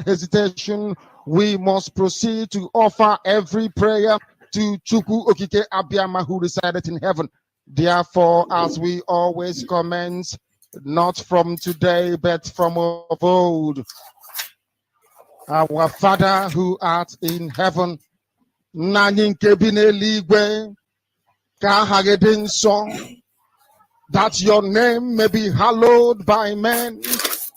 hesitation, we must proceed to offer every prayer to Chukwu Okike Abiyama, who resided in heaven. Therefore, as we always commence, not from today, but from of old, our Father who art in heaven, that your name may be hallowed by men,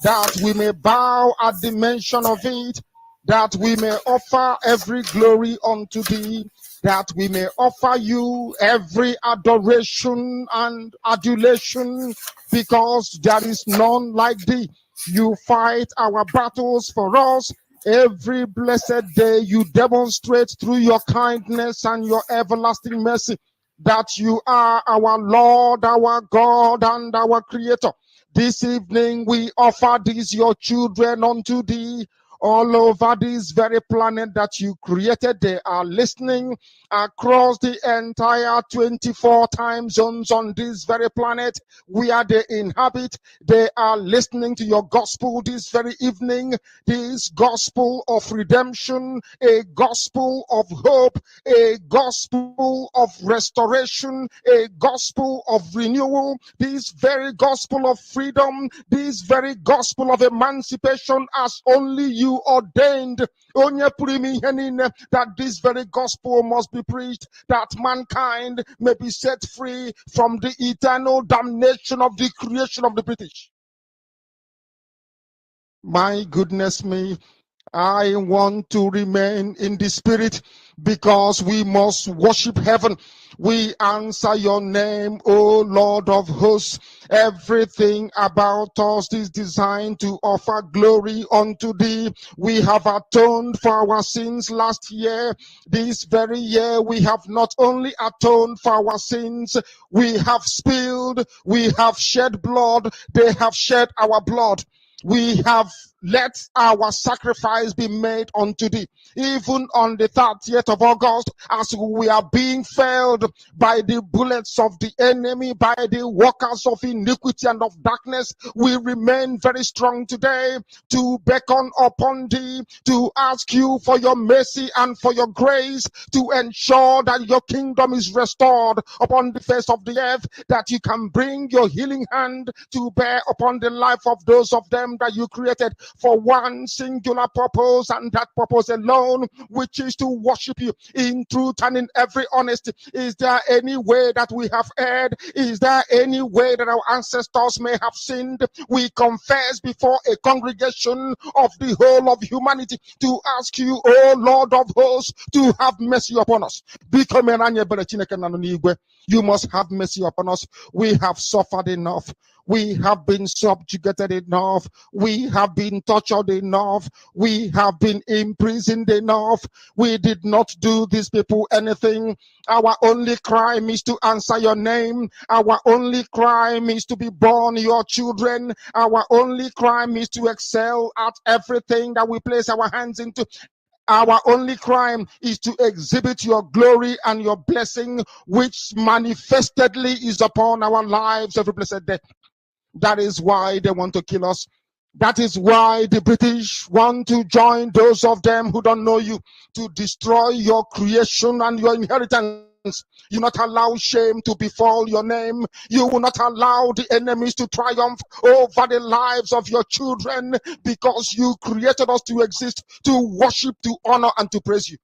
that we may bow at the mention of it, that we may offer every glory unto thee, that we may offer you every adoration and adulation, because there is none like thee. You fight our battles for us. Every blessed day you demonstrate through your kindness and your everlasting mercy that you are our Lord, our God, and our Creator. This evening we offer these your children unto thee. All over this very planet that you created, they are listening across the entire 24 time zones on this very planet where they inhabit. They are listening to your gospel this very evening, this gospel of redemption, a gospel of hope, a gospel of restoration, a gospel of renewal, this very gospel of freedom, this very gospel of emancipation, as only you ordained that this very gospel must be preached, that mankind may be set free from the eternal damnation of the creation of the British. My goodness me, I want to remain in the spirit, because we must worship heaven. We answer your name, O Lord of hosts. Everything about us is designed to offer glory unto thee. We have atoned for our sins last year. This very year we have not only atoned for our sins, we have spilled, we have shed blood, they have shed our blood. We have let our sacrifice be made unto thee. Even on the 30th of August, as we are being felled by the bullets of the enemy, by the workers of iniquity and of darkness, we remain very strong today to beckon upon thee, to ask you for your mercy and for your grace, to ensure that your kingdom is restored upon the face of the earth, that you can bring your healing hand to bear upon the life of those of them that you created for one singular purpose, and that purpose alone, which is to worship you in truth and in every honesty. Is there any way that we have erred? Is there any way that our ancestors may have sinned? We confess before a congregation of the whole of humanity to ask you, O Lord of hosts, to have mercy upon us. You must have mercy upon us. We have suffered enough. We have been subjugated enough. We have been tortured enough. We have been imprisoned enough. We did not do these people anything. Our only crime is to answer your name. Our only crime is to be born your children. Our only crime is to excel at everything that we place our hands into. Our only crime is to exhibit your glory and your blessing, which manifestedly is upon our lives every blessed day. That is why they want to kill us. That is why the British want to join those of them who don't know you to destroy your creation and your inheritance. You not allow shame to befall your name. You will not allow the enemies to triumph over the lives of your children, because you created us to exist, to worship, to honor, and to praise you.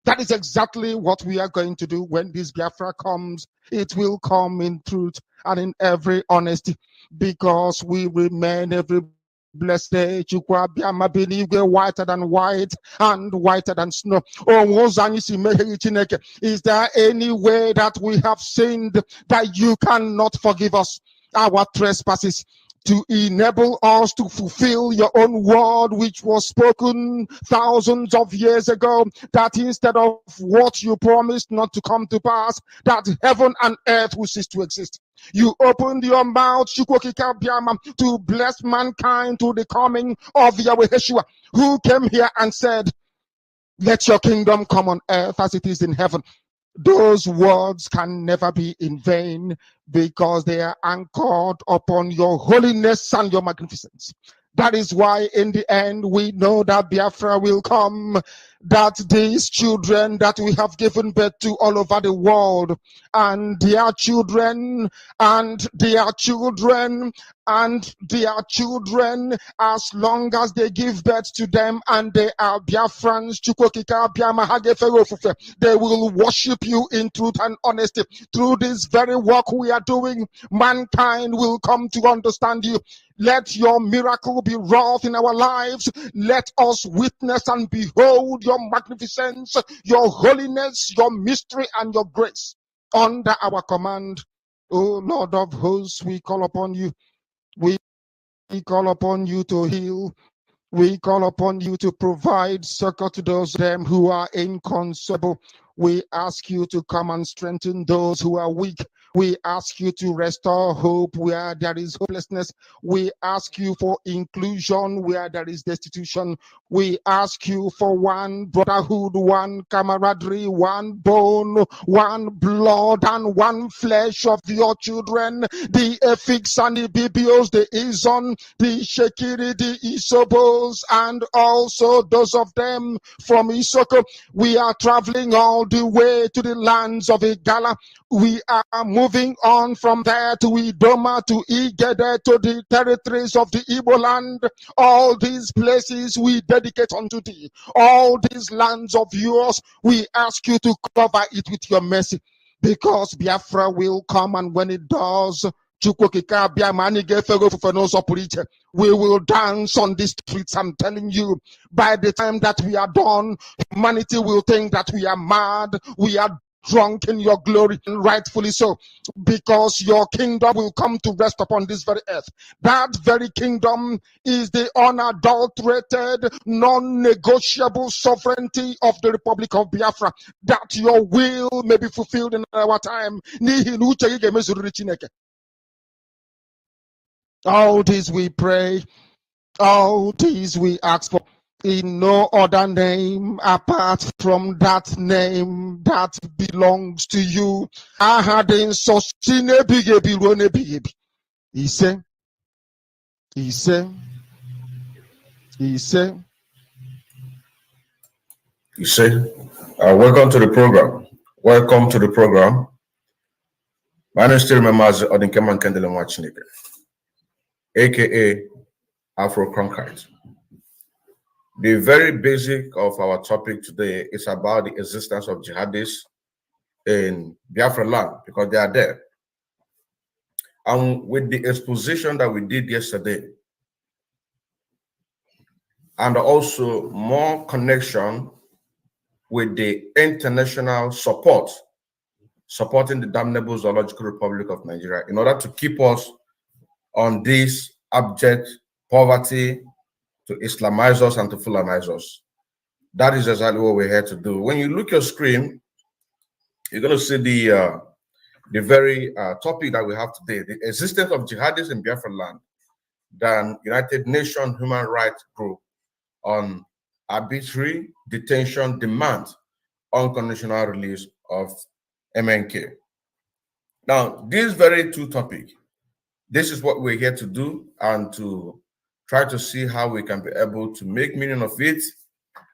That is exactly what we are going to do when this Biafra comes. It will come in truth and in every honesty, because we remain every blessed day, whiter than white and whiter than snow. Is there any way that we have sinned that you cannot forgive us our trespasses, to enable us to fulfill your own word, which was spoken thousands of years ago, that instead of what you promised not to come to pass, that heaven and earth will cease to exist? You opened your mouth to bless mankind to the coming of Yahweh Yeshua, who came here and said, let your kingdom come on earth as it is in heaven. Those words can never be in vain, because they are anchored upon your holiness and your magnificence. That is why in the end we know that Biafra will come, that these children that we have given birth to all over the world, and their children, and their children, and their children, as long as they give birth to them and they are Biafrans, they will worship you in truth and honesty. Through this very work we are doing, mankind will come to understand you. Let your miracle be wrought in our lives. Let us witness and behold your magnificence, your holiness, your mystery, and your grace under our command. O Lord of hosts, we call upon you. We call upon you to heal. We call upon you to provide succor to those them who are inconsolable. We ask you to come and strengthen those who are weak. We ask you to restore hope where there is hopelessness. We ask you for inclusion where there is destitution. We ask you for one brotherhood, one camaraderie, one bone, one blood, and one flesh of your children, the Efiks and the Bibios, the Izon, the Shekiri, the Isobos, and also those of them from Isoko. We are traveling all the way to the lands of Igala. We are moving on from there to Idoma, to Igede, to the territories of the Igbo land. All these places we dedicate unto thee. All these lands of yours, we ask you to cover it with your mercy, because Biafra will come, and when it does, we will dance on the streets. I'm telling you, by the time that we are done, humanity will think that we are mad, we are drunk in your glory, and rightfully so, because your kingdom will come to rest upon this very earth. That very kingdom is the unadulterated, non-negotiable sovereignty of the Republic of Biafra, that your will may be fulfilled in our time. All this we pray, all this we ask for, in no other name apart from that name that belongs to you. He said, welcome to the program. Welcome to the program. My name is still members of the Chineke, aka Afro Cronkite. The very basic of our topic today is about the existence of jihadists in Biafraland, because they are there. And with the exposition that we did yesterday, and also more connection with the international support, supporting the damnable Zoological Republic of Nigeria in order to keep us on this abject poverty, to Islamize us and to Fulanize us. That is exactly what we're here to do. When you look your screen, you're going to see the very topic that we have today, the existence of jihadists in Biafraland, the United Nations Human Rights Group on arbitrary detention demands unconditional release of MNK. Now, these very two topics, this is what we're here to do, and to try to see how we can be able to make meaning of it,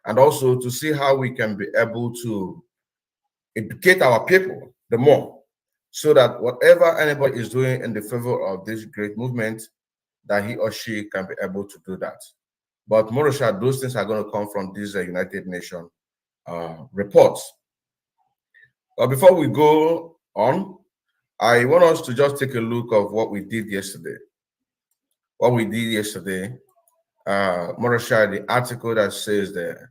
and also to see how we can be able to educate our people the more, so that whatever anybody is doing in the favor of this great movement, that he or she can be able to do that. But Morosha, those things are going to come from these United Nations reports. But before we go on, I want us to just take a look of what we did yesterday. What we did yesterday, Morosha, the article that says the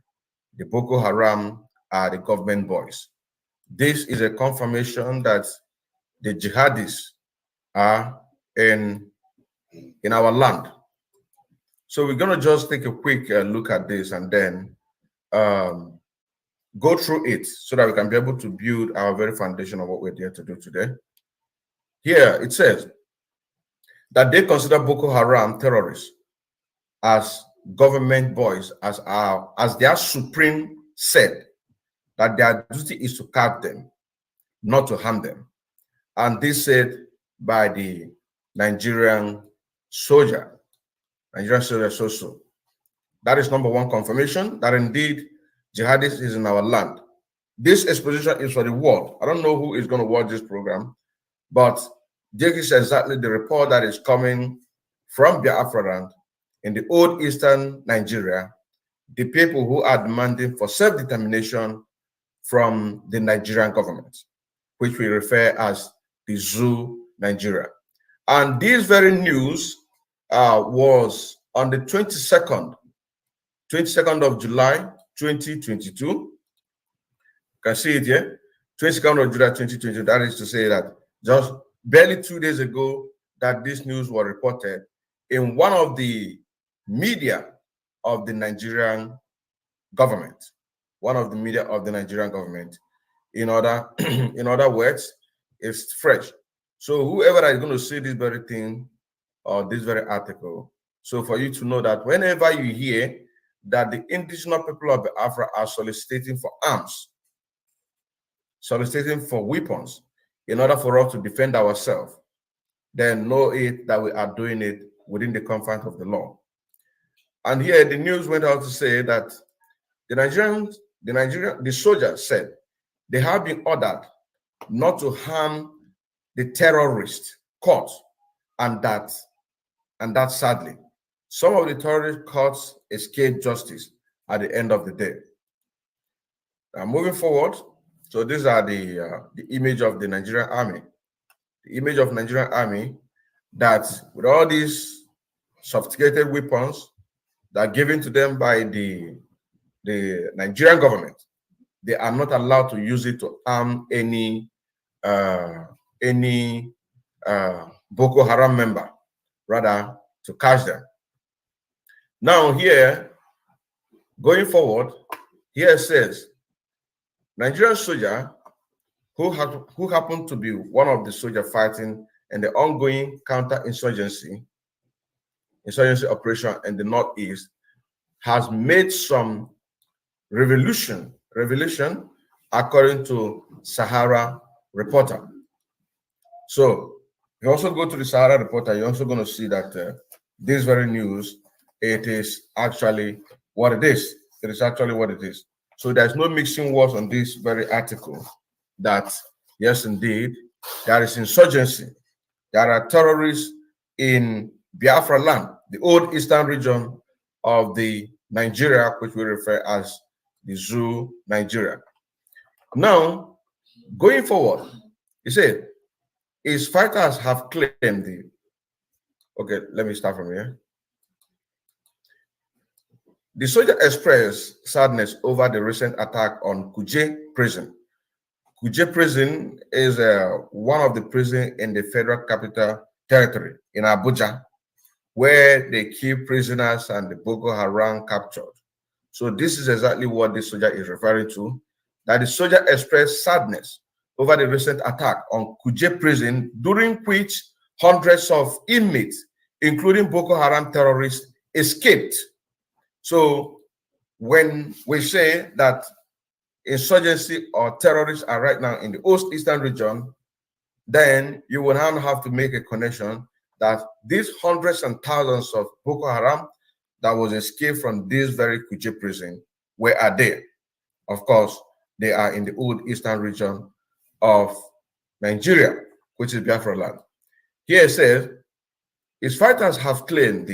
Boko Haram are the government boys. This is a confirmation that the jihadists are in our land. So we're going to just take a quick look at this, and then go through it so that we can be able to build our very foundation of what we're there to do today. Here it says that they consider Boko Haram terrorists as government boys, as their supreme said, that their duty is to curb them, not to harm them. And this said by the Nigerian soldier, Nigerian soldiers also. That is number one confirmation that indeed jihadists is in our land. This exposition is for the world. I don't know who is going to watch this program, but this is exactly the report that is coming from Biafraland in the old eastern Nigeria, the people who are demanding for self-determination from the Nigerian government, which we refer as the zoo Nigeria. And this very news was on the 22nd of July, 2022. You can see it here, 22nd of July, 2022. That is to say that just barely 2 days ago that this news was reported in one of the media of the Nigerian government. One of the media of the Nigerian government. In other words, it's fresh. So whoever is going to see this very thing or this very article, so for you to know that whenever you hear that the indigenous people of Biafra are soliciting for arms, soliciting for weapons in order for us to defend ourselves, then know it that we are doing it within the confines of the law. And here the news went out to say that the soldiers said they have been ordered not to harm the terrorist caught, and that sadly, some of the terrorist caught escaped justice at the end of the day. Now moving forward, so these are the image of the Nigerian army. The image of Nigerian army that with all these sophisticated weapons that are given to them by the Nigerian government, they are not allowed to use it to arm any Boko Haram member, rather to catch them. Now here, going forward, here it says, Nigerian soldier who happened to be one of the soldiers fighting in the ongoing counter-insurgency operation in the Northeast has made some revelation according to Sahara Reporter. So you also go to the Sahara Reporter, you're also going to see that this very news, it is actually what it is. It is actually what it is. So there's no mixing words on this very article that, yes, indeed, there is insurgency. There are terrorists in Biafraland, the old eastern region of the Nigeria, which we refer as the zoo Nigeria. Now, going forward, he said, his fighters have claimed the, okay, let me start from here. The soldier expressed sadness over the recent attack on Kuje prison. Kuje prison is one of the prisons in the Federal Capital Territory in Abuja, where they keep prisoners and the Boko Haram captured. So this is exactly what this soldier is referring to, that the soldier expressed sadness over the recent attack on Kuje prison, during which hundreds of inmates, including Boko Haram terrorists, escaped. So when we say that insurgency or terrorists are right now in the eastern region, then you will now have to make a connection that these hundreds and thousands of Boko Haram that was escaped from this very Kuje prison, where are they? Of course, they are in the old eastern region of Nigeria, which is Biafraland. Here it says, his fighters have claimed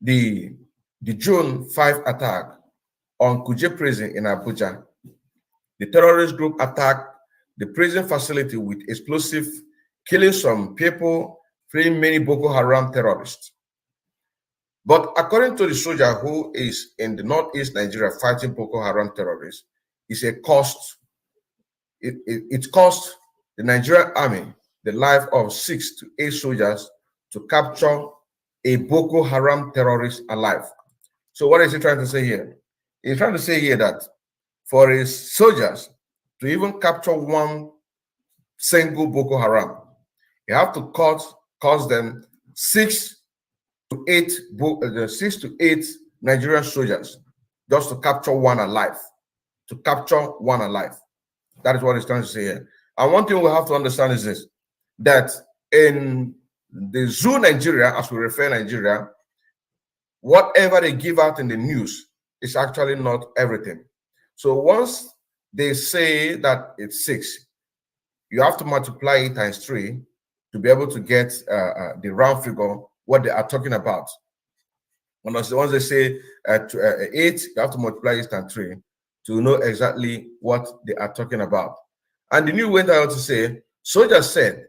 the June 5 attack on Kuje prison in Abuja. The terrorist group attacked the prison facility with explosive, killing some people, freeing many Boko Haram terrorists. But according to the soldier who is in the northeast Nigeria fighting Boko Haram terrorists, it's a cost. It cost the Nigerian army the life of 6 to 8 soldiers to capture a Boko Haram terrorist alive. So what is he trying to say here? He's trying to say here that for his soldiers to even capture one single Boko Haram, you have to cost them 6 to 8 Nigerian soldiers just to capture one alive. To capture one alive. That is what he's trying to say here. And one thing we have to understand is this, that in the zoo Nigeria, as we refer Nigeria, whatever they give out in the news is actually not everything. So once they say that it's 6, you have to multiply it times 3 to be able to get the round figure, what they are talking about. Once they say 8, you have to multiply it times 3 to know exactly what they are talking about. And the news went on to say, soldiers said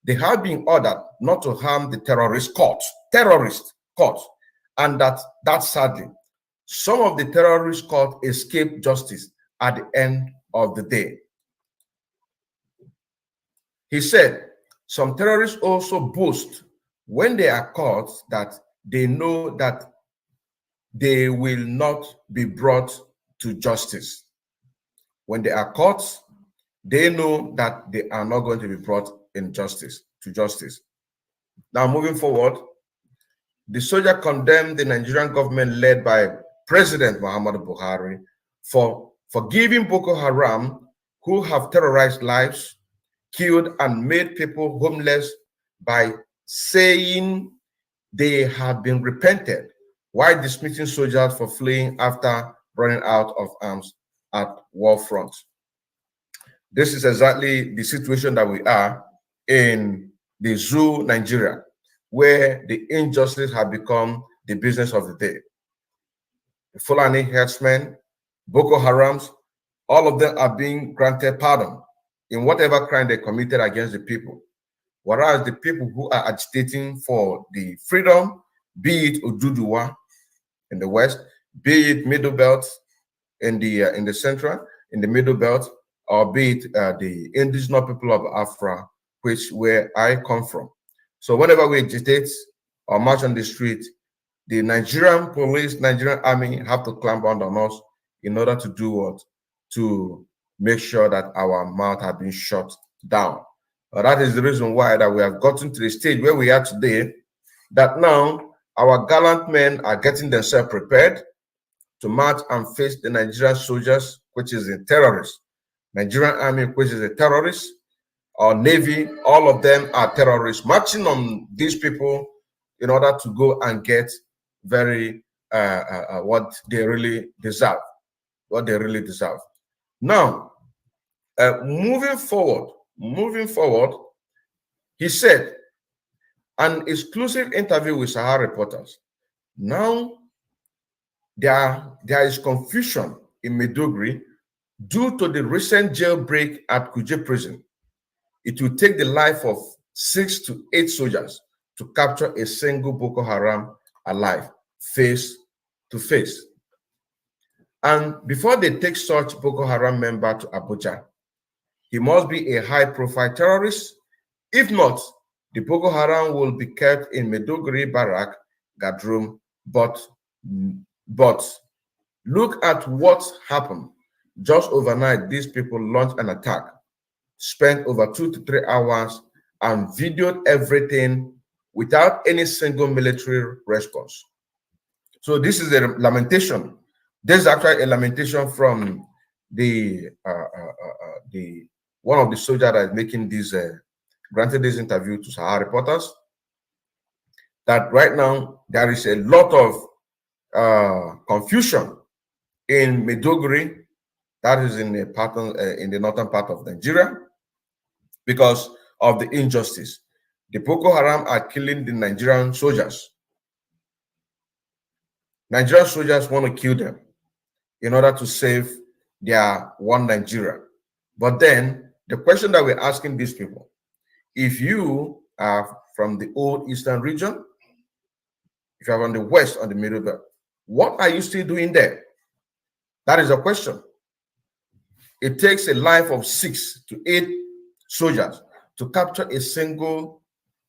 they have been ordered not to harm the terrorist court, and that sadly, some of the terrorist court escaped justice at the end of the day. He said some terrorists also boast when they are caught that they know that they will not be brought to justice. When they are caught, they know that they are not going to be brought to justice. Now, moving forward, the soldier condemned the Nigerian government led by President Muhammadu Buhari for forgiving Boko Haram, who have terrorized lives, killed and made people homeless, by saying they have been repented, while dismissing soldiers for fleeing after running out of arms at war front. This is exactly the situation that we are in the zoo, Nigeria, where the injustice has become the business of the day. The Fulani herdsmen, Boko Harams, all of them are being granted pardon in whatever crime they committed against the people. Whereas the people who are agitating for the freedom, be it Oduduwa in the west, be it Middle Belt in the central, in the Middle Belt, or be it the indigenous people of Afra, where I come from. So whenever we agitate or march on the street, the Nigerian police, Nigerian army have to clamp down on us in order to do what? To make sure that our mouth has been shut down. That is the reason why that we have gotten to the stage where we are today, that now our gallant men are getting themselves prepared to march and face the Nigerian soldiers, which is a terrorist. Nigerian army, which is a terrorist, or navy, all of them are terrorists, marching on these people in order to go and get what they really deserve. Now, moving forward, he said, an exclusive interview with Sahara reporters. Now, there is confusion in Maiduguri due to the recent jailbreak at Kuje prison. It will take the life of 6 to 8 soldiers to capture a single Boko Haram alive, face to face. And before they take such Boko Haram member to Abuja, he must be a high-profile terrorist. If not, the Boko Haram will be kept in Maiduguri Barrack, Gadrum. But look at what happened. Just overnight, these people launched an attack, spent over 2 to 3 hours, and videoed everything without any single military response. So this is a lamentation. There's actually a lamentation from the one of the soldiers that is making this granted this interview to Sahara reporters, that right now there is a lot of confusion in Maiduguri, that is in the northern part of Nigeria, because of the injustice. The Boko Haram are killing the Nigerian soldiers. Nigerian soldiers want to kill them in order to save their one Nigeria. But then the question that we're asking these people, if you are from the old eastern region, if you're from the west or the middle belt, what are you still doing there? That is a question. It takes a life of 6 to 8 soldiers to capture a single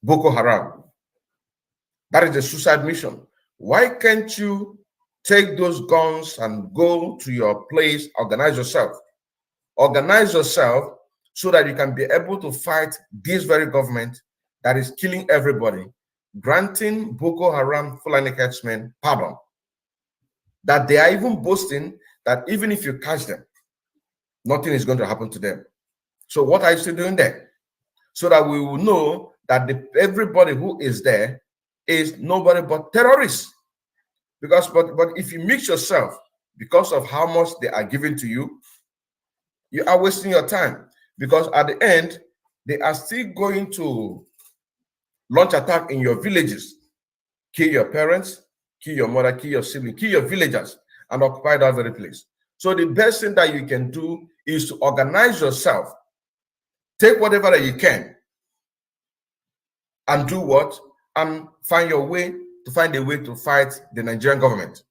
Boko Haram. That is a suicide mission. Why can't you take those guns and go to your place, organize yourself? Organize yourself so that you can be able to fight this very government that is killing everybody, granting Boko Haram Fulani herdsmen pardon. That they are even boasting that even if you catch them, nothing is going to happen to them. So what are you still doing there? So that we will know that everybody who is there is nobody but terrorists. Because, but if you mix yourself because of how much they are giving to you, you are wasting your time. Because at the end, they are still going to launch attack in your villages, kill your parents, kill your mother, kill your sibling, kill your villagers, and occupy that very place. So the best thing that you can do is to organize yourself, take whatever that you can, and do what? And find a way to fight the Nigerian government.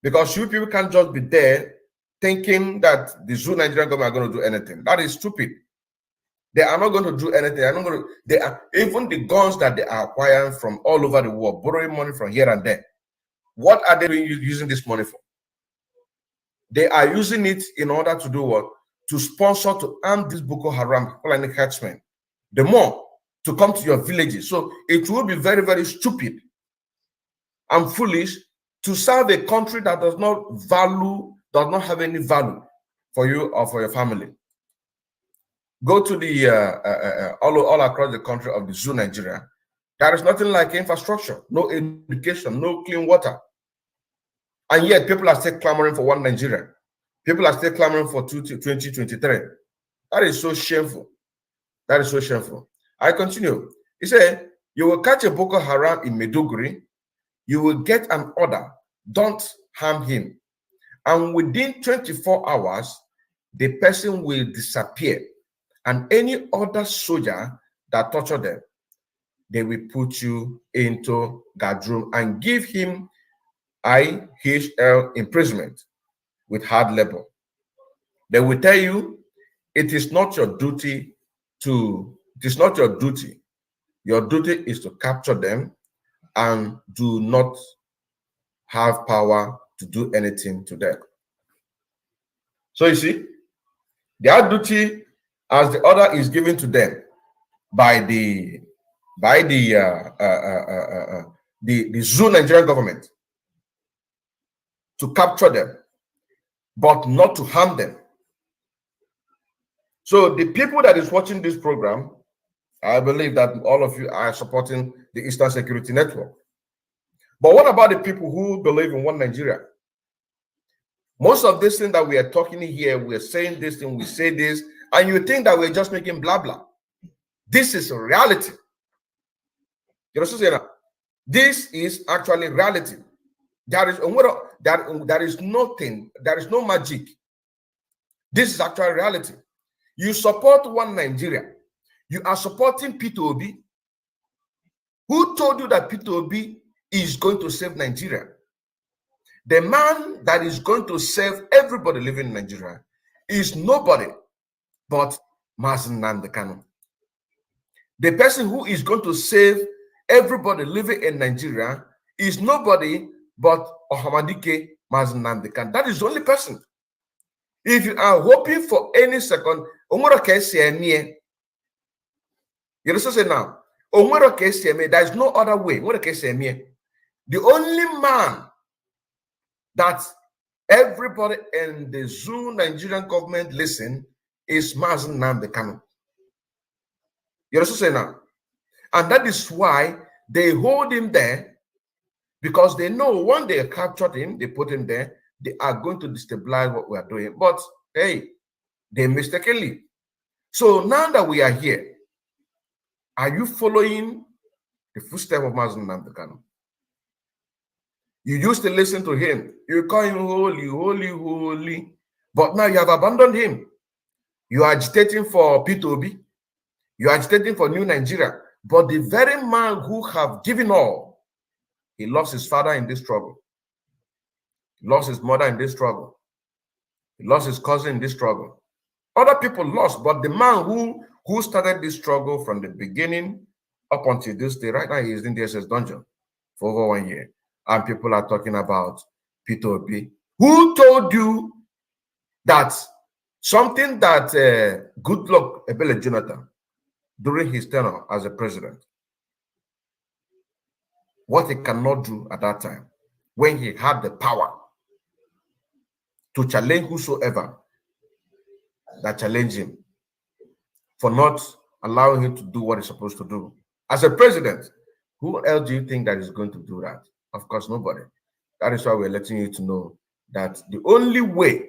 Because you people can't just be there thinking that the Zoo Nigerian government are going to do anything. That is stupid. They are not going to do anything. They are not going to. They are, even the guns that they are acquiring from all over the world, borrowing money from here and there. What are they using this money for? They are using it in order to do what? To sponsor, to arm these Boko Haram Fulani herdsmen. The more to come to your villages. So it will be very, very stupid and foolish to serve a country that does not have any value for you or for your family. Go to the all across the country of the Zoo Nigeria. There is nothing like infrastructure, no education, no clean water. And yet people are still clamoring for one Nigeria. People are still clamoring for 2023. That is so shameful. That is so shameful. I continue. He said, you will catch a Boko Haram in Maiduguri, you will get an order, don't harm him. And within 24 hours, the person will disappear. And any other soldier that torture them, they will put you into guard room and give him IHL imprisonment with hard labor. They will tell you it is not your duty to, it is not your duty. Your duty is to capture them and do not have power to do anything to them. So you see, their duty as the order is given to them by the Zoo Nigerian government to capture them, but not to harm them. So the people that is watching this program, I believe that all of you are supporting the Eastern Security Network. But what about the people who believe in one Nigeria? Most of this thing that we are talking here, we are saying this thing, we say this, and you think that we're just making blah blah. This is a reality. You know what I'm saying? This is actually reality. There is nothing, there is no magic. This is actual reality. You support one Nigeria. You are supporting Peter Obi. Who told you that Peter Obi is going to save Nigeria? The man that is going to save everybody living in Nigeria is nobody but Nnamdi Kanu. The person who is going to save everybody living in Nigeria is nobody but Ohamadike Nnamdi Kanu. That is the only person. If you are hoping for any second, you know what I'm now? There is no other way. The only man that everybody in the Zoo Nigerian government listen is Nnamdi Kanu. You know what I'm saying now? And that is why they hold him there, because they know when they captured him, they put him there, they are going to destabilize what we are doing. But hey, they mistakenly. So now that we are here, are you following the footsteps of Nnamdi Kanu? You used to listen to him. You call him holy, holy, holy. But now you have abandoned him. You are agitating for P2B. You are agitating for New Nigeria. But the very man who have given all, he lost his father in this struggle. He lost his mother in this struggle. He lost his cousin in this struggle. Other people lost, but the man who started this struggle from the beginning up until this day, right now he is in the SS dungeon for over 1 year. And people are talking about P2B. Who told you that something that Goodluck Ebele Jonathan, during his tenure as a president, what he cannot do at that time, when he had the power to challenge whosoever that challenged him, for not allowing him to do what he's supposed to do. As a president, who else do you think that is going to do that? Of course, nobody. That is why we're letting you to know that the only way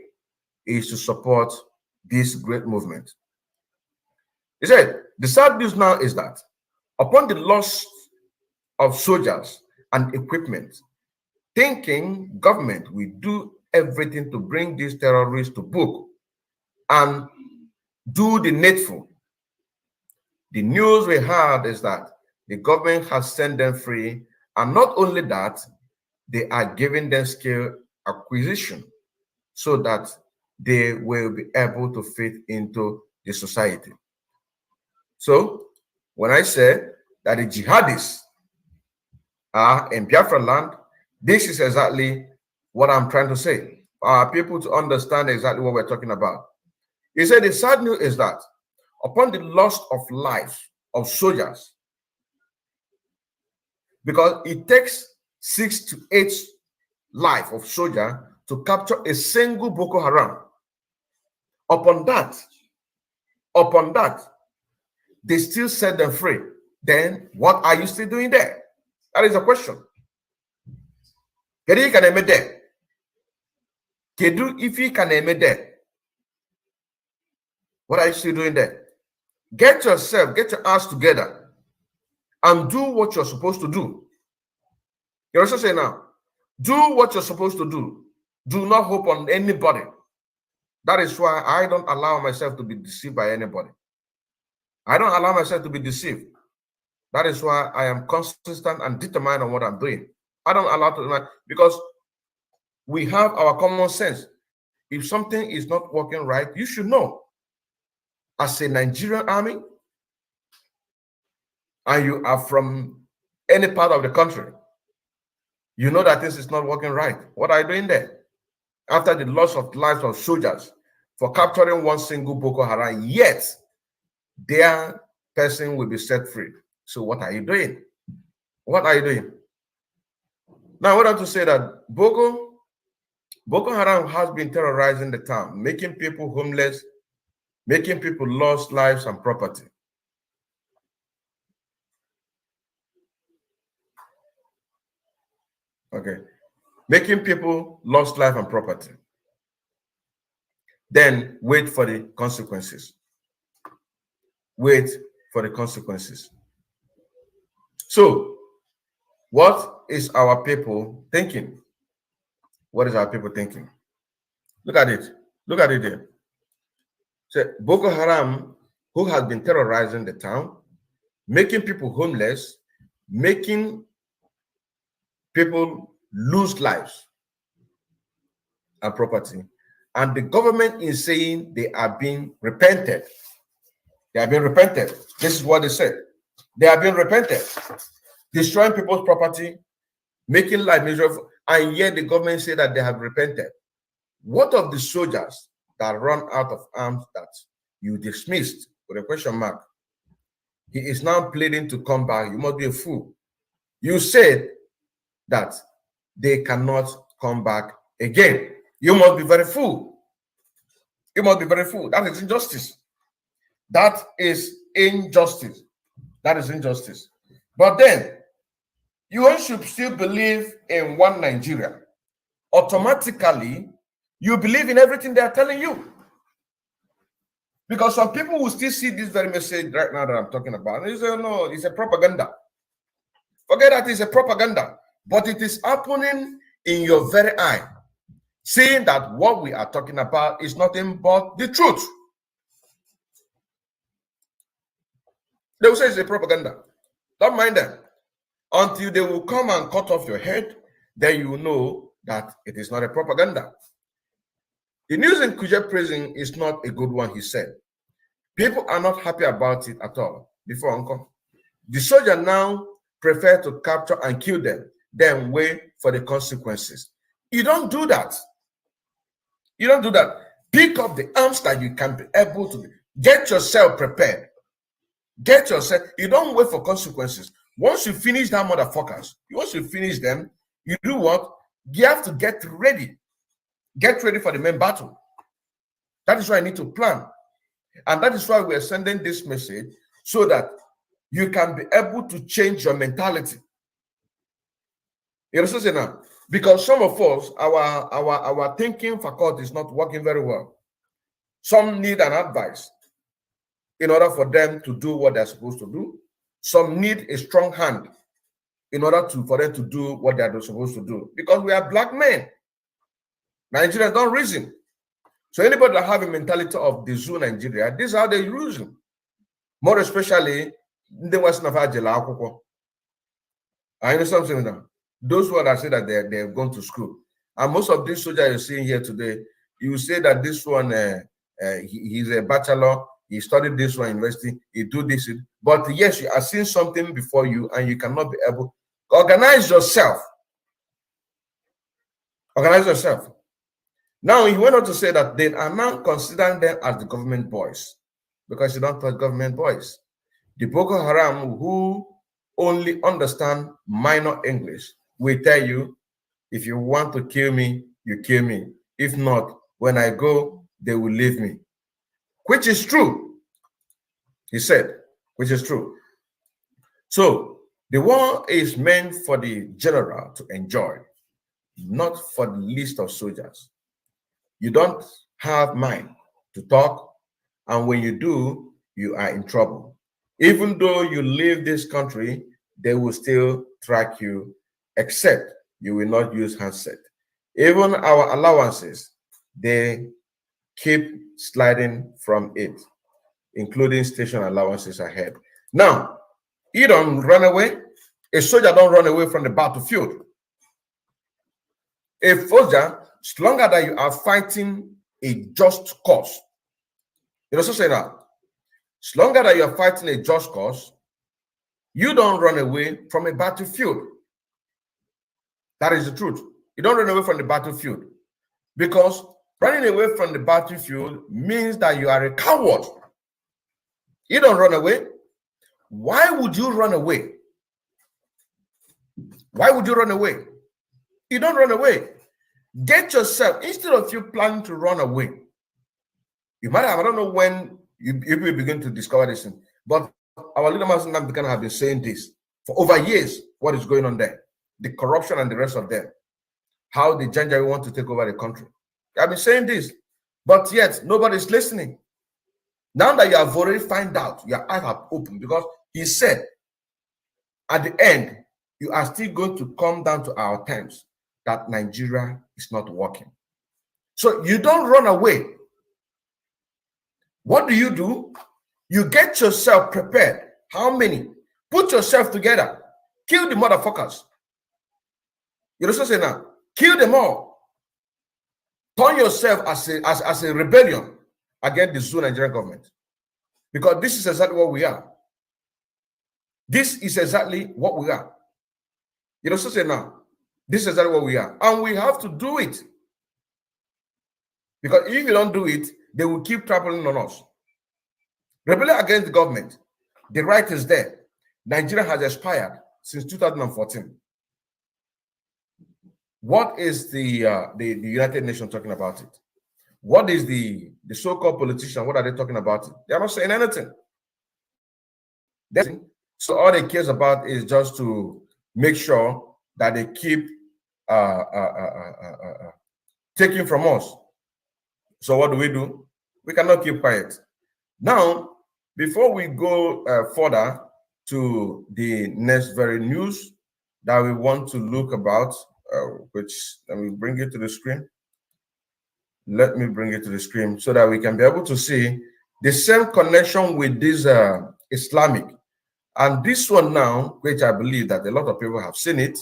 is to support this great movement. He said, the sad news now is that upon the loss of soldiers and equipment, thinking government will do everything to bring these terrorists to book and do the needful. The news we heard is that the government has sent them free, and not only that, they are giving them skill acquisition so that they will be able to fit into the society. So when I say that the jihadists are in Biafraland, this is exactly what I'm trying to say. People to understand exactly what we're talking about. He said the sad news is that upon the loss of life of soldiers, because it takes 6 to 8 life of soldier to capture a single Boko Haram. Upon that, they still set them free. Then what are you still doing there? That is a question. Kedu can eme there? Kedu if you can eme there? What are you still doing there? Get your ass together and do what you're supposed to do. You also say now, do what you're supposed to do. Do not hope on anybody. That is why I don't allow myself to be deceived by anybody. I don't allow myself to be deceived. That is why I am consistent and determined on what I'm doing. I don't allow to, because we have our common sense. If something is not working right, you should know. As a Nigerian army, and you are from any part of the country, you know that this is not working right. What are you doing there? After the loss of lives of soldiers for capturing one single Boko Haram, yet their person will be set free. So what are you doing? What are you doing? Now, I want to say that Boko Haram has been terrorizing the town, making people homeless, making people lose lives and property. Okay. Making people lost life and property. Then wait for the consequences. Wait for the consequences. So, what is our people thinking? What is our people thinking? Look at it. Look at it there. So, Boko Haram, who has been terrorizing the town, making people homeless, making people lose lives and property, and the government is saying they are being repented. They are being repented. This is what they said. They are being repented, destroying people's property, making life miserable, and yet the government say that they have repented. What of the soldiers that run out of arms that you dismissed with a question mark? He is now pleading to come back. You must be a fool. You said that they cannot come back again. You must be very fool. You must be very fool. That is injustice. That is injustice. That is injustice. But then, you should still believe in one Nigeria. Automatically, you believe in everything they are telling you. Because some people will still see this very message right now that I'm talking about. And they say, no, it's a propaganda. Forget that it's a propaganda. But it is happening in your very eye, saying that what we are talking about is nothing but the truth. They will say it's a propaganda. Don't mind them. Until they will come and cut off your head, then you will know that it is not a propaganda. The news in Kuje prison is not a good one, he said. People are not happy about it at all. Before Uncle, the soldier now prefer to capture and kill them, then wait for the consequences. You don't do that. You don't do that. Pick up the arms that you can be able to get yourself prepared. Get yourself. You don't wait for consequences. Once you finish that motherfuckers, once you finish them, you do what? You have to get ready. Get ready for the main battle. That is why I need to plan. And that is why we are sending this message, so that you can be able to change your mentality. You understand now? Because some of us, our thinking faculty is not working very well. Some need an advice in order for them to do what they're supposed to do. Some need a strong hand in order for them to do what they're supposed to do. Because we are black men. Nigerians don't reason. So anybody that have a mentality of the zoo Nigeria, this is how they reason. More especially the Western of Ajela. I understand something now. Those who that say that they've gone to school. And most of these soldiers you're seeing here today, you say that this one, he's a bachelor, he studied this one university, he do this. But yes, you are seeing something before you and you cannot be able to organize yourself. Organize yourself. Now, he went on to say that they are now considering them as the government boys because you don't touch government boys. The Boko Haram, who only understand minor English, will tell you, if you want to kill me, you kill me. If not, when I go, they will leave me. Which is true, he said, which is true. So, the war is meant for the general to enjoy, not for the list of soldiers. You don't have mind to talk, and when you do, you are in trouble. Even though you leave this country, they will still track you, except you will not use handset. Even our allowances, they keep sliding from it, including station allowances ahead. Now, you don't run away. A soldier don't run away from the battlefield. A soldier, as long as you are fighting a just cause, you know what I'm saying now? As long as you are fighting a just cause, you don't run away from a battlefield. That is the truth. You don't run away from the battlefield, because running away from the battlefield means that you are a coward. You don't run away. Why would you run away? Why would you run away? You don't run away. Get yourself, instead of you planning to run away, you might have, I don't know when you will begin to discover this, but our leader Nnamdi have been saying this for over years, what is going on there, the corruption and the rest of them, how the Janjaweed want to take over the country. I've been saying this, but yet nobody's listening. Now that you have already found out, your eyes have opened, because he said, at the end, you are still going to come down to our terms that Nigeria is not working. So you don't run away. What do? You get yourself prepared. How many? Put yourself together. Kill the motherfuckers. You know what I'm saying now? Kill them all. Turn yourself as a rebellion against the Zoo Nigerian government. Because this is exactly what we are. This is exactly what we are. You know what I'm saying now? This is exactly what we are. And we have to do it. Because if you don't do it, they will keep trampling on us. Rebellion against the government. The right is there. Nigeria has expired since 2014. What is the United Nations talking about it? What is the so-called politician? What are they talking about it? They are not saying anything. So all they care about is just to make sure that they keep taking from us. So what do? We cannot keep quiet. Now, before we go further to the next very news that we want to look about, which let me bring it to the screen. Let me bring it to the screen so that we can be able to see the same connection with this Islamic. And this one now, which I believe that a lot of people have seen it.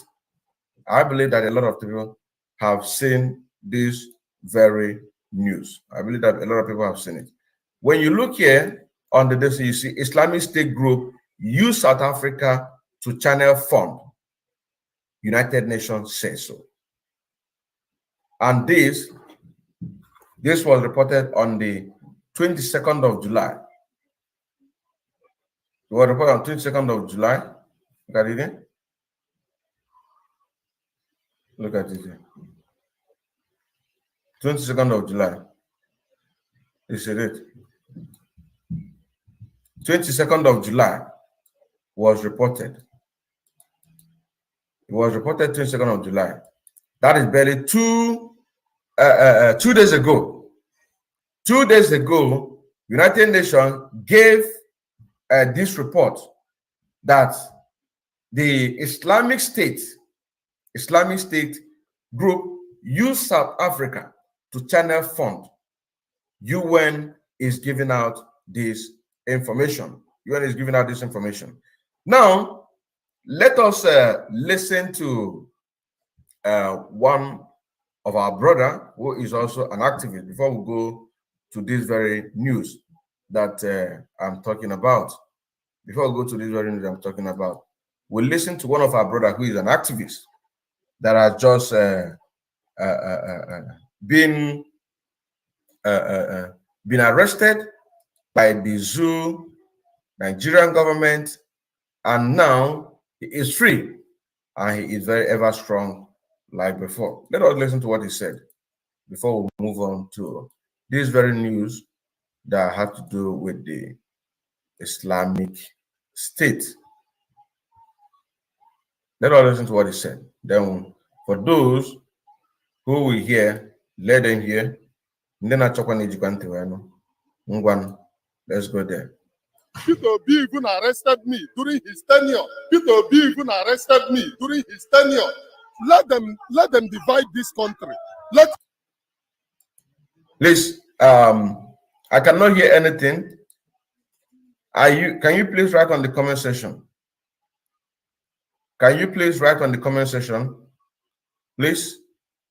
I believe that a lot of people have seen this very news. I believe that a lot of people have seen it. When you look here on the desk, you see Islamic State Group use South Africa to channel fund. United Nations says so. And this was reported on the 22nd of July. It was reported on 22nd of July. Look at it again. Look at it here. 22nd of July. Is it? 22nd of July was reported. It was reported 22nd of July. That is barely 2 days ago. 2 days ago, United Nations gave this report that the Islamic State group used South Africa to channel fund. UN is giving out this information. UN is giving out this information. Now, let us listen to one of our brother who is also an activist before we go to this very news that I'm talking about. Before we go to this very news I'm talking about, we'll listen to one of our brother who is an activist that has just been arrested by the zoo Nigerian government, and now he is free and he is very ever strong like before. Let us listen to what he said before we move on to this very news that has to do with the Islamic State. Let us listen to what he said. Then, for those who will hear, let them hear. Let's go there. Peter B even arrested me during his tenure. Peter B even arrested me during his tenure. Let them divide this country. Please, I cannot hear anything. Can you please write on the comment section? Can you please write on the comment section, please,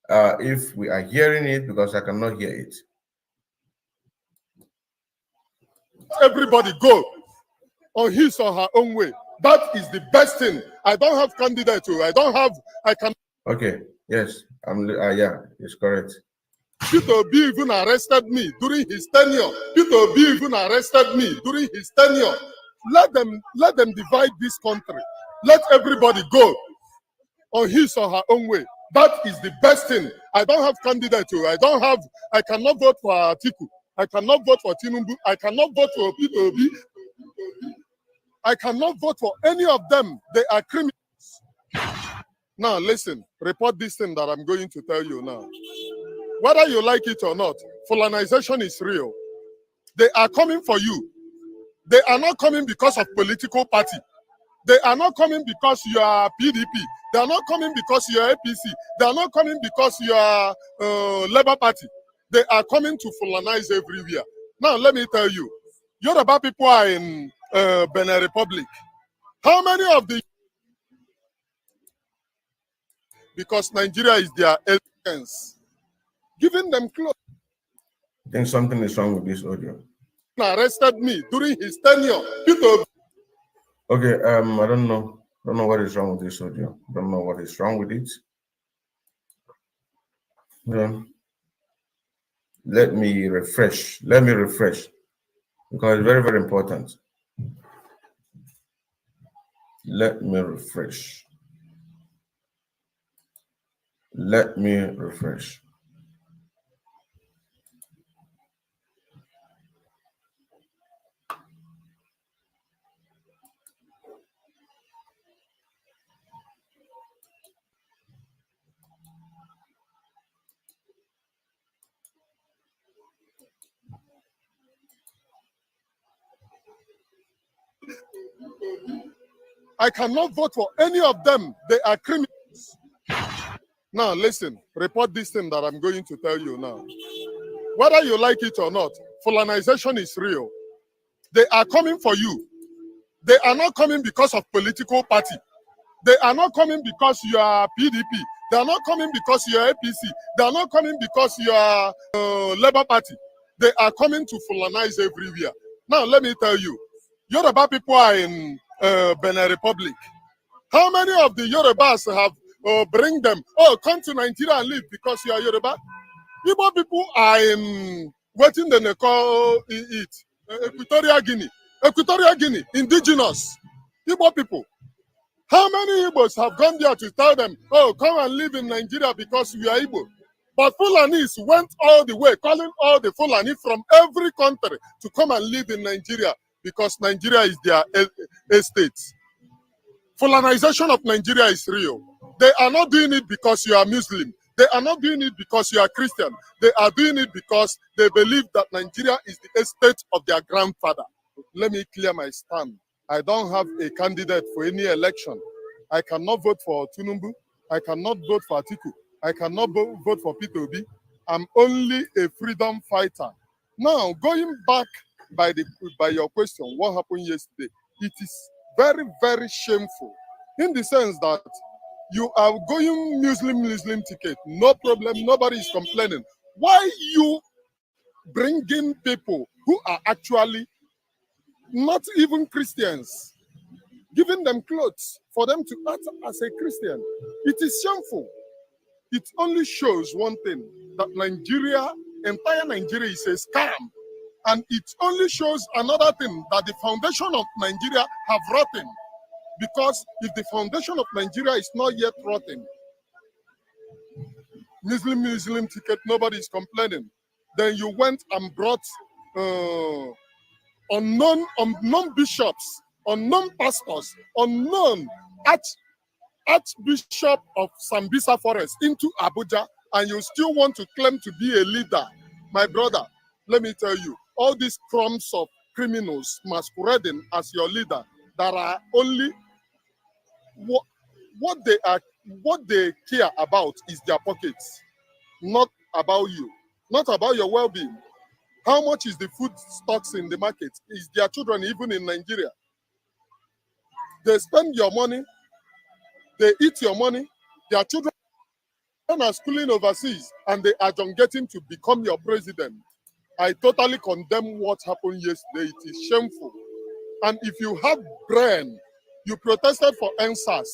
if we are hearing it, because I cannot hear it. Everybody go on his or her own way. That is the best thing. I don't have candidate. I can. Okay. Yes. Yeah. It's correct. Peter B even arrested me during his tenure. Peter B even arrested me during his tenure. Let them divide this country. Let everybody go on his or her own way. That is the best thing. I don't have candidate. I cannot vote for Atiku. I cannot vote for Tinubu. I cannot vote for Peter B. I cannot vote for any of them. They are criminals. Now listen, report this thing that I'm going to tell you now. Whether you like it or not, Fulanization is real. They are coming for you. They are not coming because of political party. They are not coming because you are PDP. They are not coming because you are APC. They are not coming because you are Labour Party. They are coming to Fulanize everywhere. Now, let me tell you, Yoruba people are in Benin Republic. How many of the... Because Nigeria is their essence. Giving them clothes. I think something is wrong with this audio. Arrested me during his tenure. Okay, I don't know what is wrong with this audio. I don't know what is wrong with it. Let me refresh. Because it's very, very important. Let me refresh. I cannot vote for any of them. They are criminals. Now, listen, report this thing that I'm going to tell you now. Whether you like it or not, Fulanization is real. They are coming for you. They are not coming because of political party. They are not coming because you are PDP. They are not coming because you are APC. They are not coming because you are Labour Party. They are coming to Fulanize everywhere. Now, let me tell you, Yoruba people are in Benin Republic. How many of the Yorubas have bring them? Oh, come to Nigeria and live because you are Yoruba. Igbo people are in waiting they call it Equatorial Guinea, indigenous Igbo people. How many Igbos have gone there to tell them, oh, come and live in Nigeria because we are Igbo? But Fulanis went all the way, calling all the Fulani from every country to come and live in Nigeria because Nigeria is their estate. Fulanization of Nigeria is real. They are not doing it because you are Muslim. They are not doing it because you are Christian. They are doing it because they believe that Nigeria is the estate of their grandfather. Let me clear my stand. I don't have a candidate for any election. I cannot vote for Tinubu. I cannot vote for Atiku. I cannot vote for Peter Obi. I'm only a freedom fighter. Now, going back by your question, what happened yesterday? It is very, very shameful in the sense that you are going Muslim ticket, no problem, nobody is complaining. Why you bringing people who are actually not even Christians, giving them clothes for them to act as a Christian? It is shameful. It only shows one thing, that Nigeria, entire Nigeria is a scam. And it only shows another thing, that the foundation of Nigeria have rotten. Because if the foundation of Nigeria is not yet rotten, Muslim ticket, nobody is complaining. Then you went and brought unknown bishops, unknown pastors, unknown Archbishop of Sambisa Forest into Abuja, and you still want to claim to be a leader. My brother, let me tell you, all these crumbs of criminals masquerading as your leader that are only what they care about is their pockets, not about you, not about your well-being. How much is the food stocks in the market? Is their children even in Nigeria? They spend your money, they eat your money, their children are schooling overseas, and they are getting to become your president. I totally condemn what happened yesterday. It is shameful. And if you have brain, you protested for NSAS,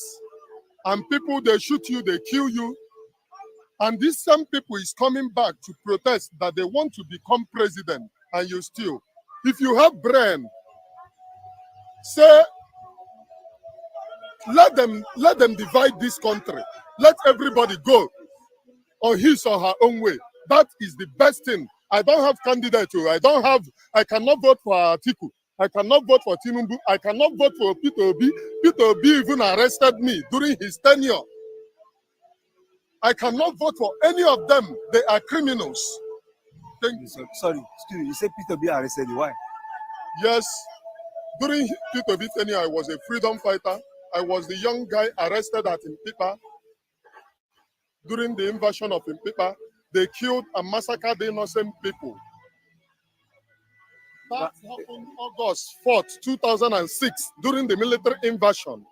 and people, they shoot you, they kill you. And this same people is coming back to protest that they want to become president, and you still. If you have brain, say, let them divide this country. Let everybody go on his or her own way. That is the best thing. I don't have candidate. I cannot vote for Atiku. I cannot vote for Tinubu. I cannot vote for Peter Obi. Peter Obi even arrested me during his tenure. I cannot vote for any of them. They are criminals. Thank you. Sorry, excuse me. You said Peter Obi arrested you. Why? Yes. During Peter Obi tenure, I was a freedom fighter. I was the young guy arrested at Impipa. During the invasion of Impipa, they killed and massacred the innocent people. That happened August 4th, 2006, during the military invasion.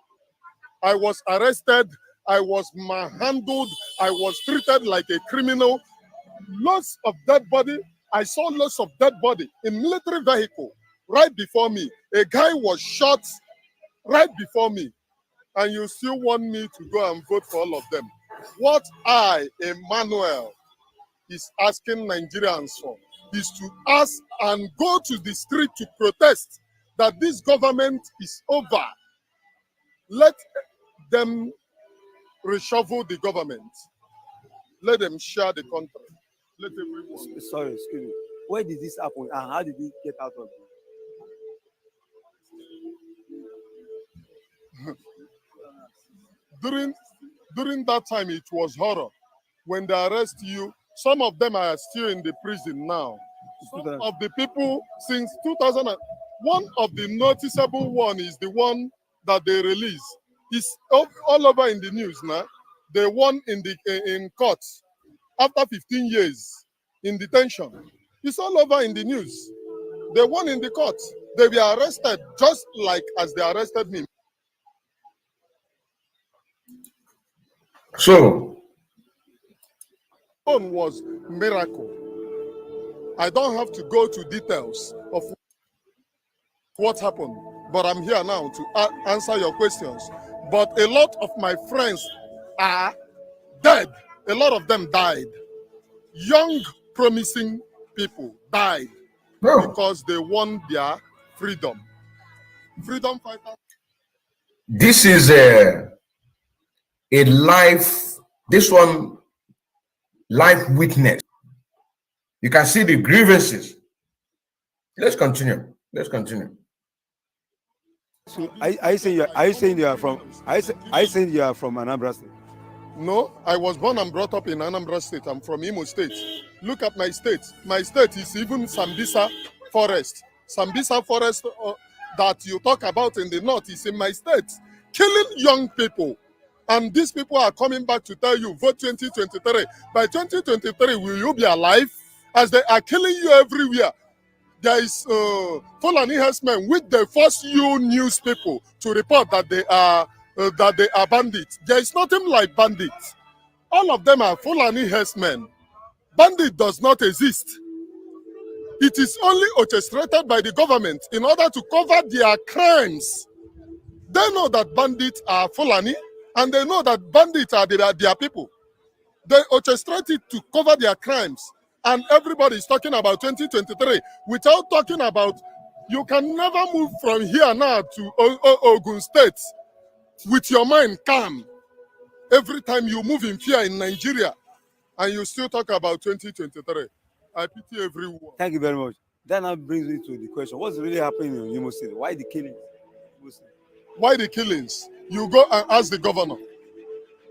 I was arrested, I was manhandled, I was treated like a criminal. Lots of dead body. I saw lots of dead body in military vehicle right before me. A guy was shot right before me. And you still want me to go and vote for all of them. What I, Emmanuel, is asking Nigerians for is to ask and go to the street to protest that this government is over. Let them reshuffle the government. Let them share the country. Let everyone. Sorry, excuse me. Where did this happen and how did we get out of it? During that time, it was horror. When they arrest you, some of them are still in the prison now. Some of the people since 2000, one of the noticeable one is the one that they released. It's all over in the news now. They won in court after 15 years in detention. It's all over in the news. They won in the court. They were arrested just like as they arrested me. So, Was miracle. I don't have to go to details of what happened, but I'm here now to answer your questions. But a lot of my friends are dead. A lot of them died. Young, promising people died because they won their freedom. Freedom fighters. This is a life, this one, life witness. You can see the grievances. Let's continue. Let's continue. So, are you saying you are from Anambra State? No, I was born and brought up in Anambra State. I'm from Imo State. Look at my state. My state is even Sambisa Forest. Sambisa Forest that you talk about in the north is in my state. Killing young people. And these people are coming back to tell you, vote 2023. By 2023, will you be alive? As they are killing you everywhere. There is Fulani herdsmen which they force you news people to report that they are bandits. There is nothing like bandits. All of them are Fulani herdsmen. Bandit does not exist. It is only orchestrated by the government in order to cover their crimes. They know that bandits are Fulani, and they know that bandits are their people. They orchestrate it to cover their crimes. And everybody is talking about 2023 without talking about, you can never move from here now to Ogun State with your mind calm. Every time you move in fear in Nigeria, and you still talk about 2023. I pity everyone. Thank you very much. That now brings me to the question: what's really happening in Imo State? Why the killing? Why the killings? You go and ask the governor.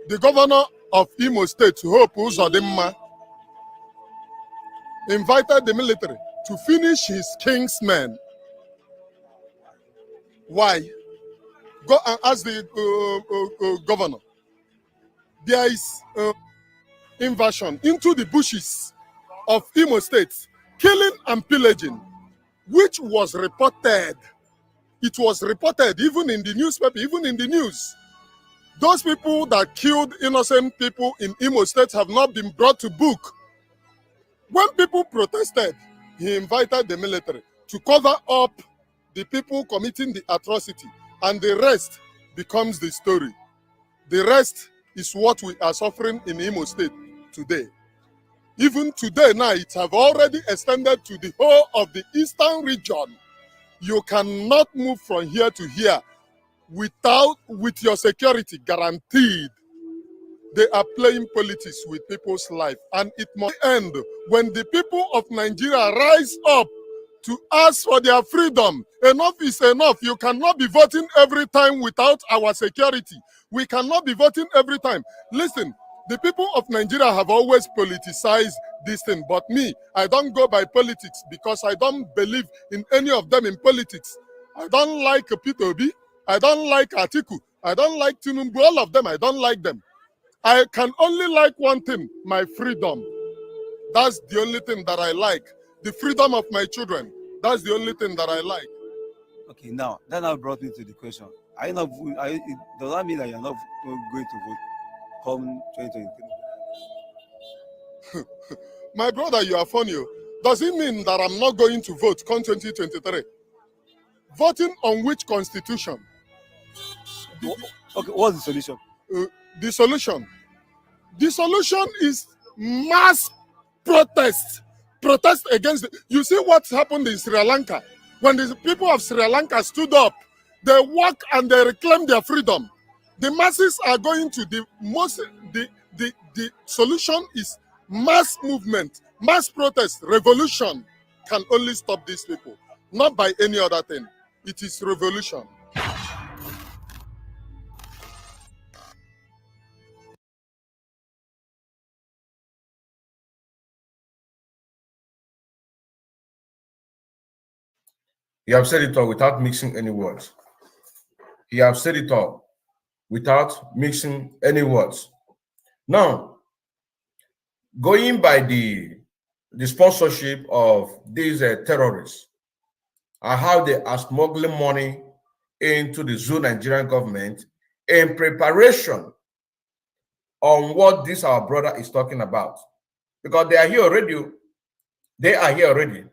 The governor of Imo State, Hope Uzodimma, invited the military to finish his king's men. Why? Go and ask the governor. There is invasion into the bushes of Imo State, killing and pillaging, which was reported. It was reported even in the newspaper, even in the news. Those people that killed innocent people in Imo State have not been brought to book. When people protested, he invited the military to cover up the people committing the atrocity, and the rest becomes the story. The rest is what we are suffering in Imo State today. Even today now, it have already extended to the whole of the eastern region. You cannot move from here to here with your security guaranteed. They are playing politics with people's life, and it must end when the people of Nigeria rise up to ask for their freedom. Enough is enough. You cannot be voting every time without our security. We cannot be voting every time. Listen, the people of Nigeria have always politicized this thing, but me, I don't go by politics because I don't believe in any of them in politics. I don't like Peter Obi. I don't like Atiku. I don't like Tinubu. All of them, I don't like them. I can only like one thing, my freedom. That's the only thing that I like. The freedom of my children. That's the only thing that I like. Okay, now that now brought me to the question: does that mean that you're not going to vote come 2023? My brother, you are funny. Does it mean that I'm not going to vote come 2023? Voting on which constitution? Okay, what's the solution? The solution is mass protest. Protest against you see what happened in Sri Lanka when the people of Sri Lanka stood up. They walk and they reclaim their freedom. The masses are going to the solution is mass movement, mass protest. Revolution can only stop these people, not by any other thing. It is revolution. You have said it all without mixing any words. You have said it all without mixing any words. Now, going by the sponsorship of these terrorists and how they are smuggling money into the zoo Nigerian government in preparation on what this our brother is talking about. Because they are here already. They are here already.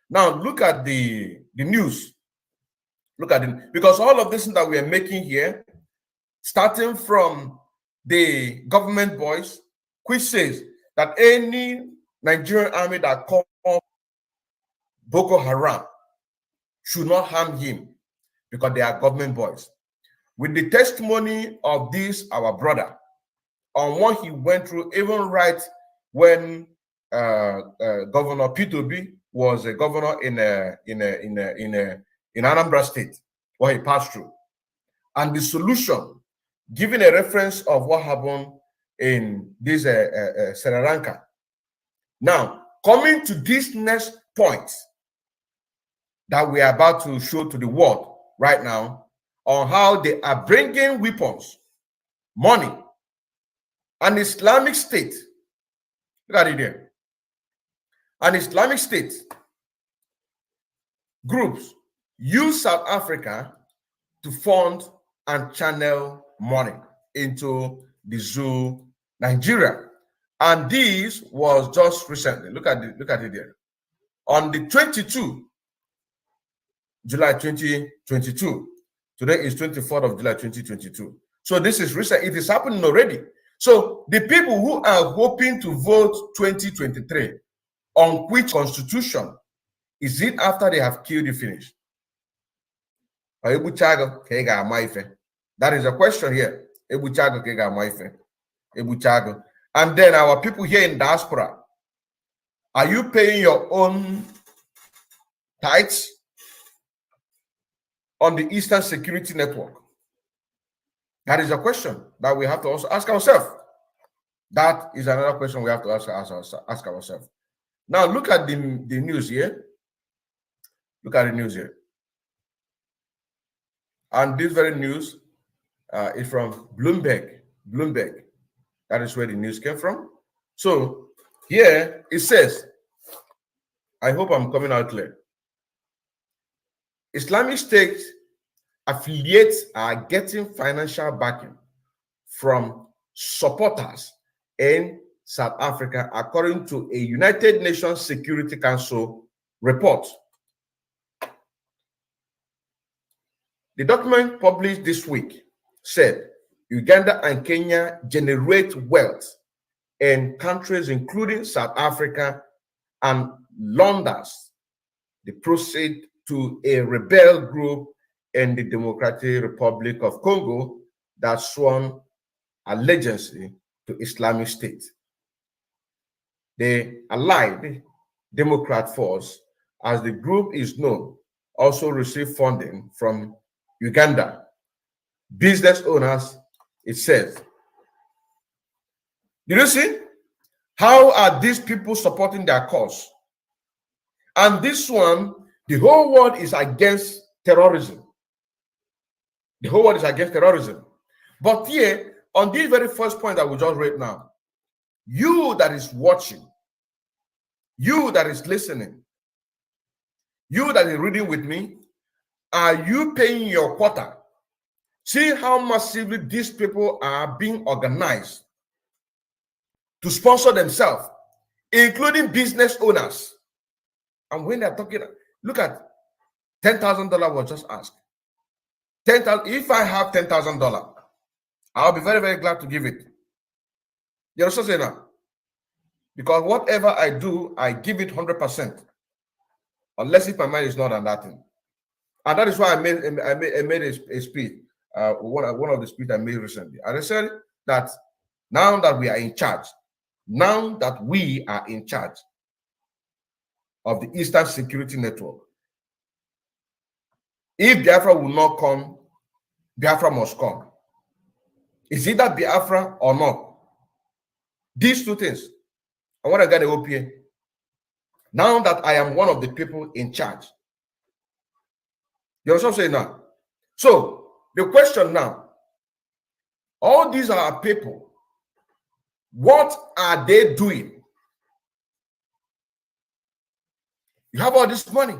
Now look at the news. Look at it. Because all of this that we are making here, starting from the government voice, which says that any Nigerian army that calls Boko Haram should not harm him because they are government boys. With the testimony of this, our brother, on what he went through, even right when Governor P2B was a governor in Anambra State, what he passed through, and the solution, giving a reference of what happened in this Sri Lanka. Now, coming to this next point that we are about to show to the world right now on how they are bringing weapons, money, an Islamic State. Look at it there. An Islamic State groups use South Africa to fund and channel money into the zoo, Nigeria. And this was just recently. Look at it there. On the 22 July 2022. Today is 24th of July 2022. So this is recent. It is happening already. So the people who are hoping to vote 2023 on which constitution, is it after they have killed the finish? That is a question here. And then our people here in diaspora, are you paying your own tithes on the Eastern Security Network? That is a question that we have to also ask ourselves. That is another question we have to ask ourselves. Now look at the news here. Look at the news here. And this very news is from Bloomberg. Bloomberg. That is where the news came from. So here it says, I hope I'm coming out clear. Islamic State affiliates are getting financial backing from supporters in South Africa, according to a United Nations Security Council report. The document published this week said Uganda and Kenya generate wealth in countries including South Africa and launders the proceeds to a rebel group in the Democratic Republic of Congo that sworn allegiance to Islamic State. The Allied Democrat Force, as the group is known, also received funding from Uganda. Business owners, it says. Did you see? How are these people supporting their cause? And this one, the whole world is against terrorism. The whole world is against terrorism. But here, on this very first point that we just read now, you that is watching, you that is listening, you that is reading with me, are you paying your quota? See how massively these people are being organized to sponsor themselves, including business owners. And when they're talking, look at $10,000 was just asked. 10,000. If I have $10,000, I'll be very, very glad to give it. You understand what I'm saying now? Because whatever I do, I give it 100%, unless if my mind is not on that thing. And that is why I made a speech. One of the speeches I made recently. And I said that now that we are in charge, of the Eastern Security Network, if Biafra will not come, Biafra must come. Is it that Biafra or not? These two things. I want to get an OPA. Now that I am one of the people in charge. You understand what I'm saying now? So, the question now, all these are people. What are they doing? You have all this money.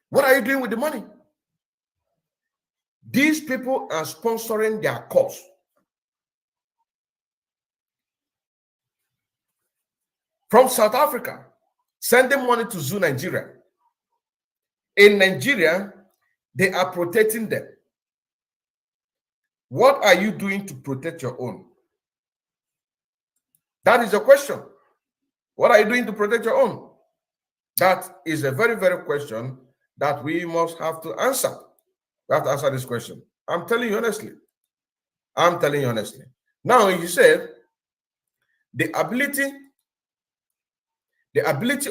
What are you doing with the money? These people are sponsoring their cause. From South Africa, sending money to Zoo, Nigeria. In Nigeria, they are protecting them. What are you doing to protect your own? That is the question. What are you doing to protect your own? That is a very, very question that we must have to answer. We have to answer this question. I'm telling you honestly. I'm telling you honestly. Now, you said the ability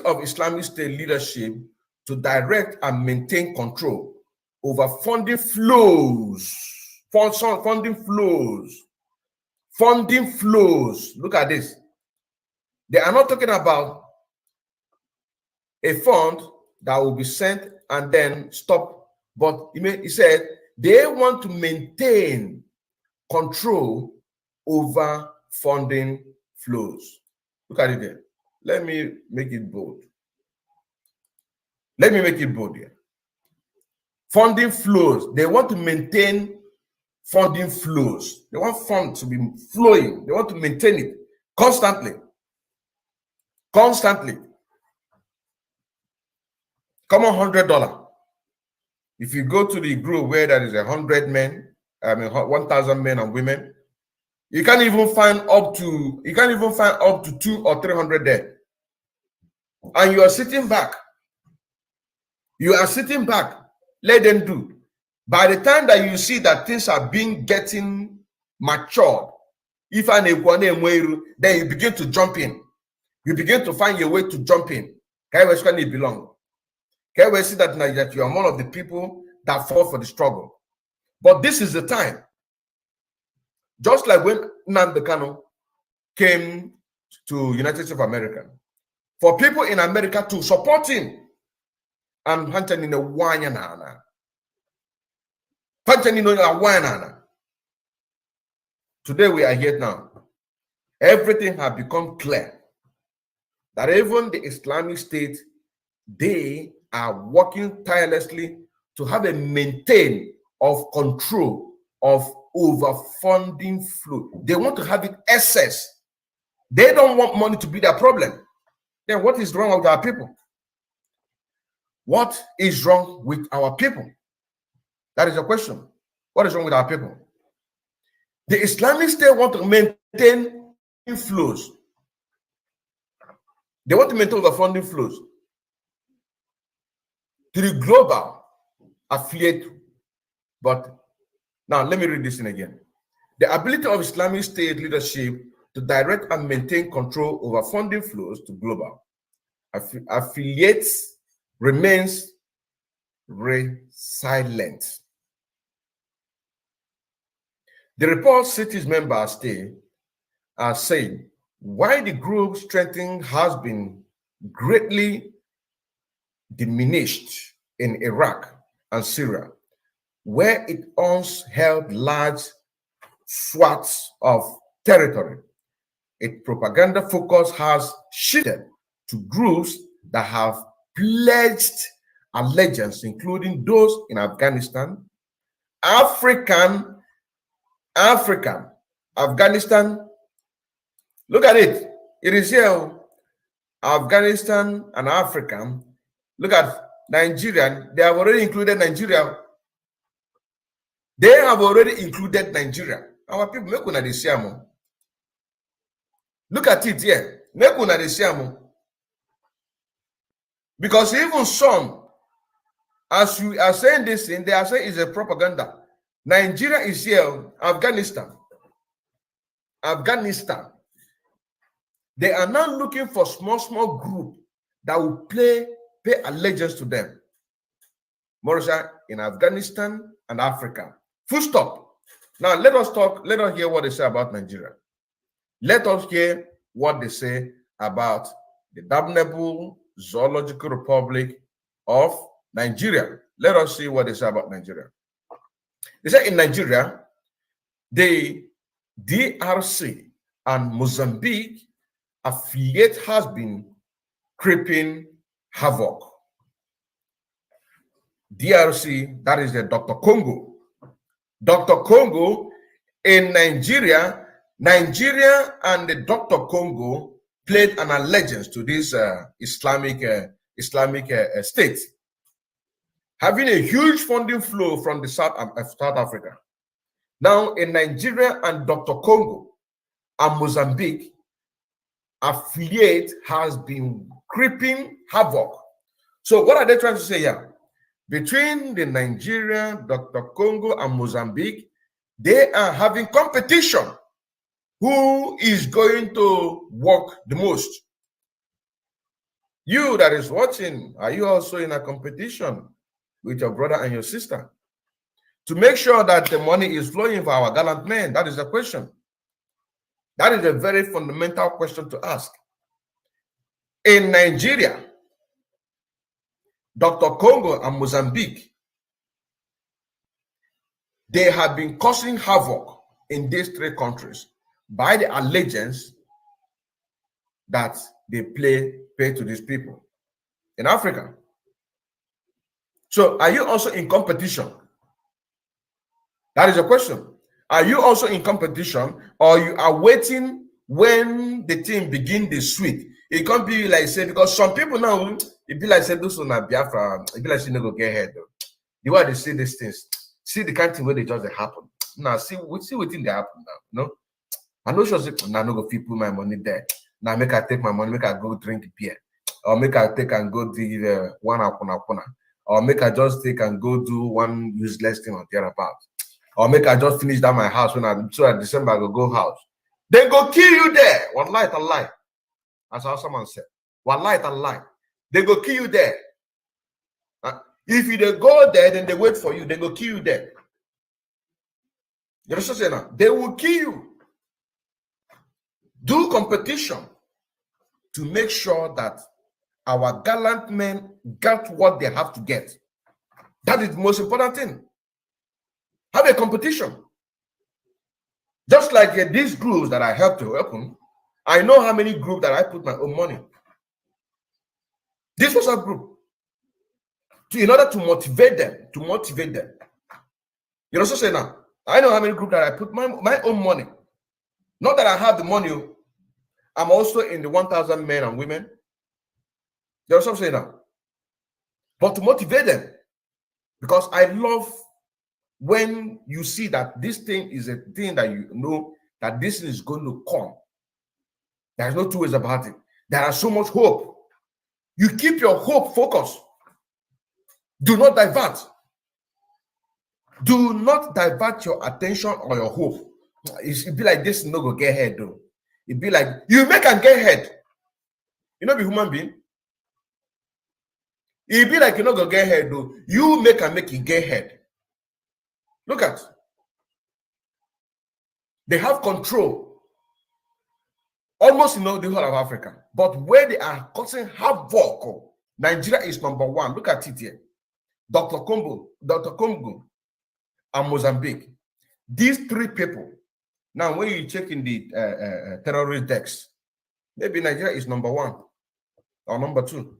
of Islamic State leadership to direct and maintain control over funding flows funding flows. Look at this. They are not talking about a fund that will be sent and then stop. But he said they want to maintain control over funding flows. Look at it there. Let me make it bold. Let me make it bold here. Funding flows. They want to maintain funding flows. They want funds to be flowing. They want to maintain it constantly. Constantly. Come on, $100. If you go to the group where there is 100 men, 1,000 men and women, you can't even find up to 200 or 300 there. And you are sitting back. You are sitting back. Let them do. By the time that you see that things are getting matured, then you begin to jump in. You begin to find your way to jump in. Where you belong. Can we see that you are one of the people that fought for the struggle? But this is the time. Just like when Nnamdi Kanu came to United States of America, for people in America to support him and hunting in a wanyanana. Today we are here now. Everything has become clear that even the Islamic State, they are working tirelessly to have a maintain of control of overfunding flow. They want to have it excess. They don't want money to be their problem. Then what is wrong with our people? What is wrong with our people? That is the question. What is wrong with our people? The Islamic State want to maintain flows. They want to maintain overfunding flows to the global affiliate. But now let me read this in again. The ability of Islamic State leadership to direct and maintain control over funding flows to global affiliates remains resilient. The report cities members are saying why the group's strengthening has been greatly diminished in Iraq and Syria, where it once held large swaths of territory. Its propaganda focus has shifted to groups that have pledged allegiance, including those in Afghanistan, Afghanistan. Look at it. It is here. Afghanistan and Africa. Look at Nigeria. They have already included Nigeria. They have already included Nigeria. Our people make una dey. Look at it here. Make una dey. Because even some, as you are saying this thing, they are saying it's a propaganda. Nigeria is here, Afghanistan. They are now looking for small group that will pay allegiance to them. Morisa in Afghanistan and Africa. Full stop. Now let us hear what they say about Nigeria. Let us hear what they say about the Damnable Zoological Republic of Nigeria. Let us see what they say about Nigeria. They say in Nigeria, the DRC and Mozambique affiliate has been creeping havoc. DRC, that is the Dr. Congo. Dr. Congo in Nigeria, Nigeria and the Dr. Congo played an allegiance to this Islamic state, having a huge funding flow from the South Africa. Now in Nigeria and Dr. Congo and Mozambique, affiliate has been creeping havoc. So what are they trying to say here? Between the Nigeria, Dr. Congo, and Mozambique, they are having competition. Who is going to work the most? You that is watching, are you also in a competition with your brother and your sister to make sure that the money is flowing for our gallant men? That is the question. That is a very fundamental question to ask. In Nigeria, Dr. Congo and Mozambique, they have been causing havoc in these three countries by the allegiance that they pay to these people in Africa. So are you also in competition? That is a question. Are you also in competition, or you are waiting when the team begin the sweep? It can't be like say, because some people now, it be like say those on Biafra, it be like say no go get ahead. The way they say these things, see the kind of thing where they just happen. Now see what thing they happen now. No, I know sure say now no go fit put my money there. Now make I take my money, make I go drink beer, or make I take and go do one apuna, or make I just take and go do one useless thing or thereabout. Or make I just finish down my house when so at December I go house. They go kill you there. One light and lie. As how someone said. One light and lie. They go kill you there. If you they go there, then they wait for you. They go kill you there. You understand now? They will kill you. Do competition to make sure that our gallant men get what they have to get. That is the most important thing. Have a competition. Just like these groups that I helped to open, I know how many groups that I put my own money. This was a group. In order to motivate them, You know what I'm saying now? I know how many groups that I put my own money. Not that I have the money. I'm also in the 1,000 men and women. You know what I'm saying now? But to motivate them. Because I love when you see that this thing is a thing that you know that this is going to come. There's no two ways about it. There is so much hope. You keep your hope focused. Do not divert. Do not divert your attention or your hope. It be like this, no go get ahead though. It be like you make and get ahead. You know, be human being. It be like you not go get ahead though. You make and make it get ahead. Look at. They have control almost in the whole of Africa. But where they are causing havoc, Nigeria is number one. Look at it here. Dr. Congo, and Mozambique. These three people. Now, when you check in the terrorist decks, maybe Nigeria is number one or number two.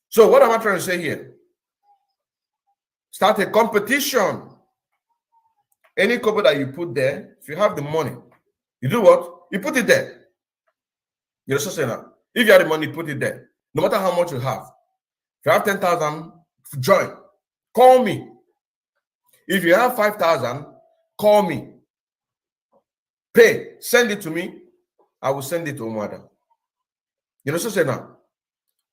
So what am I trying to say here? Start a competition. Any couple that you put there, if you have the money, you do what? You put it there. You're just saying that. If you have the money, put it there. No matter how much you have. If you have 10,000, join. Call me. If you have 5,000, call me. Pay. Send it to me. I will send it to Umwada. You know what I'm saying now?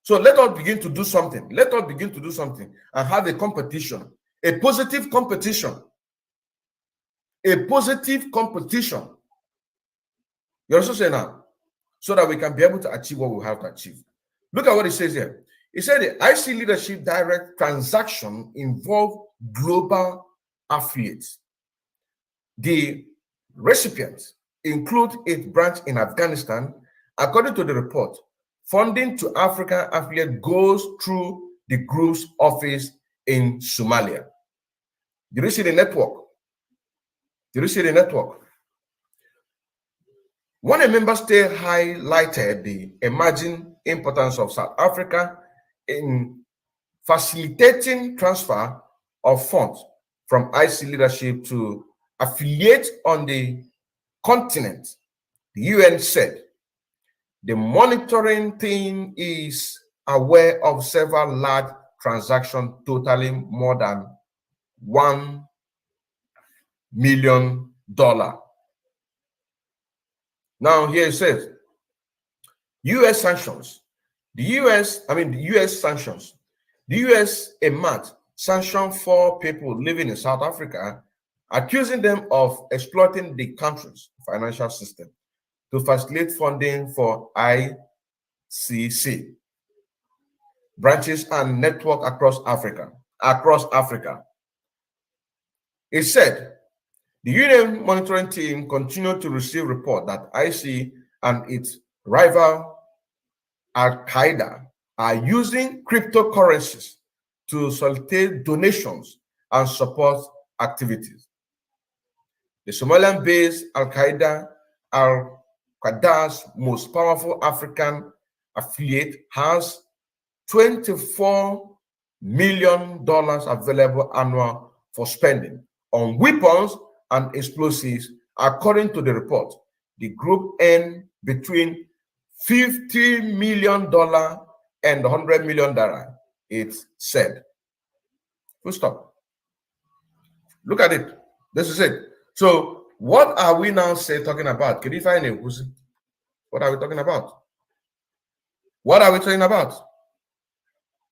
So let us begin to do something. Let us begin to do something and have a competition. A positive competition. A positive competition. You know what I'm saying now? So that we can be able to achieve what we have to achieve. Look at what it says here. It said the IC leadership direct transaction involve global affiliates. The recipients include 8 branches in Afghanistan. According to the report, funding to African affiliate goes through the group's office in Somalia. Did you see the network? Did you see the network? When a member state highlighted the emerging importance of South Africa in facilitating transfer of funds from IC leadership to affiliate on the continent, the UN said the monitoring team is aware of several large transactions totaling more than $1 million. Now here it says, U.S. sanctions. The U.S. sanctions. The U.S. in March sanctioned 4 people living in South Africa, accusing them of exploiting the country's financial system to facilitate funding for ICC branches and network across Africa. It said The UN monitoring team continued to receive reports that IC and its rival Al-Qaeda are using cryptocurrencies to solicit donations and support activities. The Somalian-based Al-Qaeda's most powerful African affiliate has $24 million available annual for spending on weapons and explosives. According to the report, the group earned between $50 million and $100 million, it said. Full stop. Look at it. This is it. So what are we now talking about? Can you find it? What are we talking about? What are we talking about?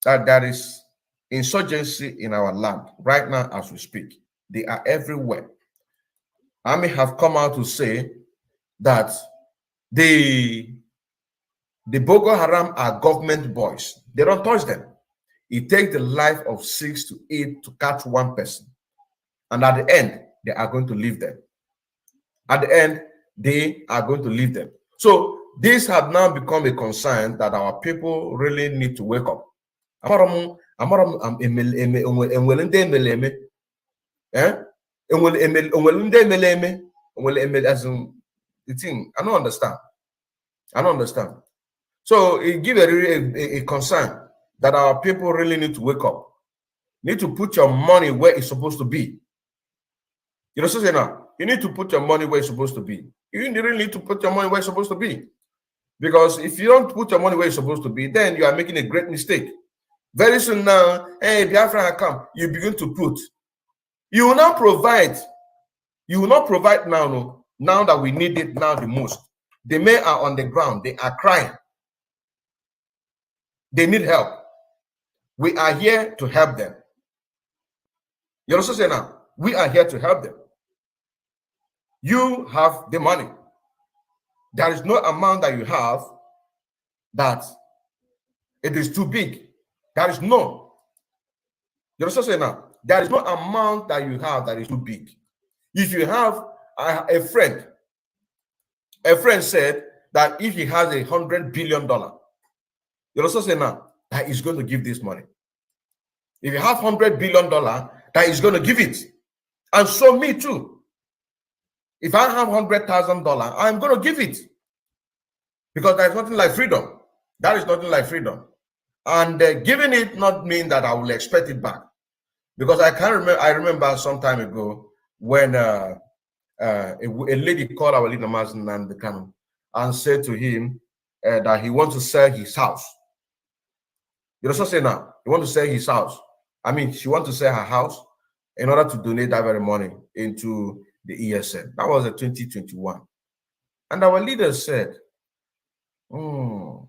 That there is insurgency in our land right now as we speak. They are everywhere. Army have come out to say that the Boko Haram are government boys. They don't touch them. It takes the life of 6 to 8 to catch one person. And at the end, they are going to leave them. At the end, they are going to leave them. So this has now become a concern that our people really need to wake up. The thing, I don't understand. I don't understand. So it gives a concern that our people really need to wake up. Need to put your money where it's supposed to be. You know what I'm saying now? You need to put your money where it's supposed to be. You really need to put your money where it's supposed to be. Because if you don't put your money where it's supposed to be, then you are making a great mistake. Very soon now, hey, Biafran come, you begin to put. You will not provide. You will not provide now, no, now that we need it now the most. The men are on the ground. They are crying. They need help. We are here to help them. You also say now, we are here to help them. You have the money. There is no amount that you have that it is too big. There is no. You also say now, there is no amount that you have that is too big. If you have a friend said that if he has $100 billion, you also say now that he's going to give this money. If you have $100 billion, that he's going to give it. And so me too. If I have $100,000, I'm going to give it. Because there's nothing like freedom. That is nothing like freedom. And giving it not mean that I will expect it back. Because I remember some time ago when a lady called our leader, Nnamdi Kanu, and said to him that he wants to sell his house. You also say now, he wants to sell his house. I mean, she wants to sell her house in order to donate that very money into the ESN. That was in 2021. And our leader said, you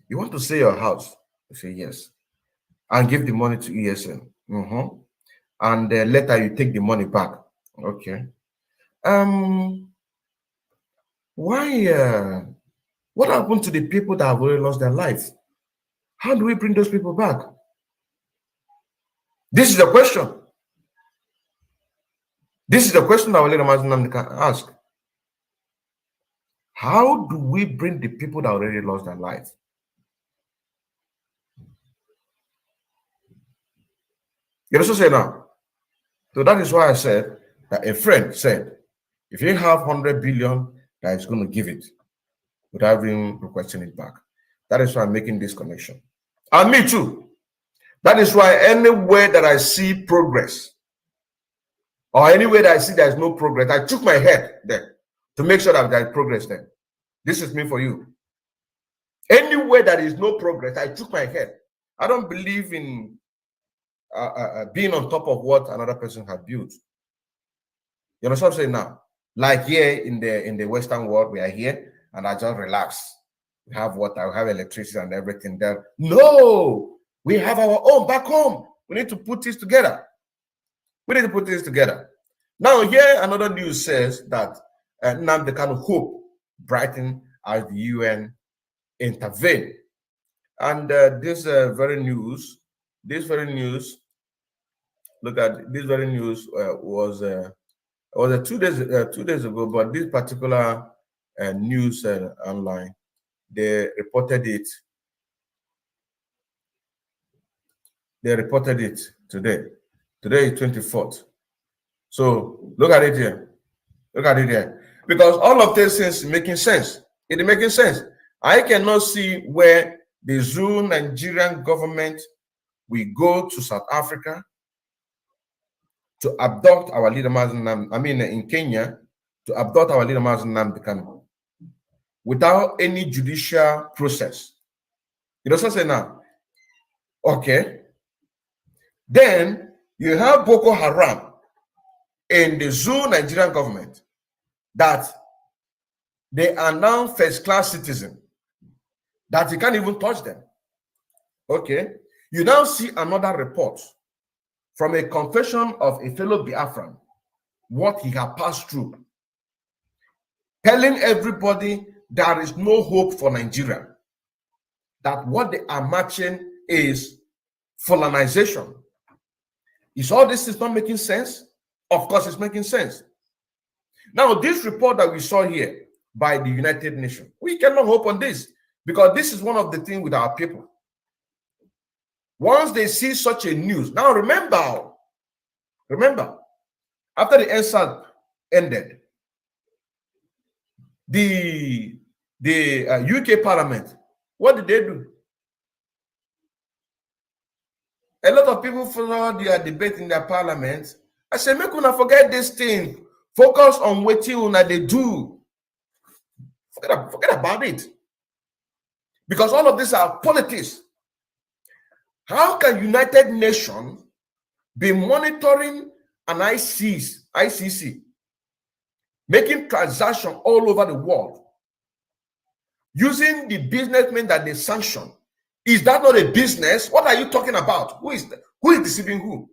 want to sell your house? I say, yes. And give the money to ESN. And later you take the money back. Okay. Why? What happened to the people that have already lost their life? How do we bring those people back? This is the question. This is the question that our leader Nnamdi can ask. How do we bring the people that already lost their life? You also say now. So that is why I said that a friend said, if you have 100 billion, that is going to give it without even requesting it back. That is why I'm making this connection. And me too. That is why anywhere that I see progress, or anywhere that I see there is no progress, I took my head there to make sure that there is progress there. This is me for you. Anywhere that is no progress, I took my head. I don't believe in being on top of what another person has built. You know what I'm saying now? Like here in the Western world, we are here and I just relax. We have water, we have electricity and everything there. No, we have our own back home. We need to put this together. We need to put this together. Now here another news says that Nnamdi Kanu hope brighten as the UN intervene. And this very news, look at this very news was was 2 days ago, but this particular news online, they reported it. They reported it today. Today is 24th. So look at it here. Look at it here. Because all of this is making sense. It is making sense. I cannot see where the Zoo Nigerian government will go to South Africa to abduct our leader, in Kenya, to abduct our leader, Nnamdi Kanu, without any judicial process. You know what I'm saying now? Okay. Then you have Boko Haram in the Zoo Nigerian government that they are now first-class citizens, that you can't even touch them. Okay. You now see another report from a confession of a fellow Biafran, what he had passed through, telling everybody there is no hope for Nigeria, that what they are marching is Fulanization. Is all this is not making sense? Of course, it's making sense. Now, this report that we saw here by the United Nations, we cannot hope on this because this is one of the things with our people. Once they see such a news, now remember, after the NSAS ended, the UK Parliament, what did they do? A lot of people follow their debate in their parliament. I say, make una forget this thing. Focus on what una they do. Forget about it. Because all of these are politics. How can United Nations be monitoring an ICC, making transactions all over the world, using the businessmen that they sanction? Is that not a business? What are you talking about? Who is deceiving who?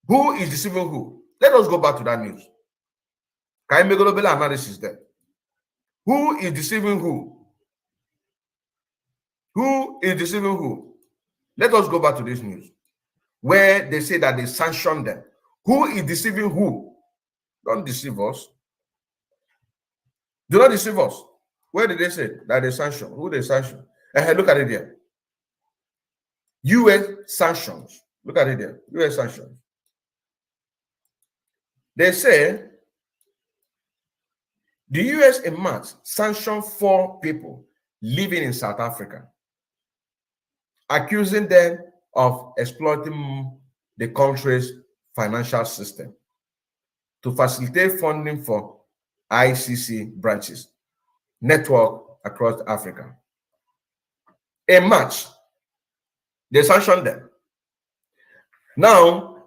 Who is deceiving who? Let us go back to that news. Can I make a little bit of analysis there? Who is deceiving who? Who is deceiving who? Let us go back to this news where they say that they sanctioned them. Who is deceiving who? Don't deceive us. Do not deceive us. Where did they say that they sanction? Who they sanction? Look at it there. U.S. sanctions. Look at it there. U.S. sanctions. They say the U.S. in March sanctioned 4 people living in South Africa, accusing them of exploiting the country's financial system to facilitate funding for ICC branches network across Africa. In March, they sanctioned them. Now,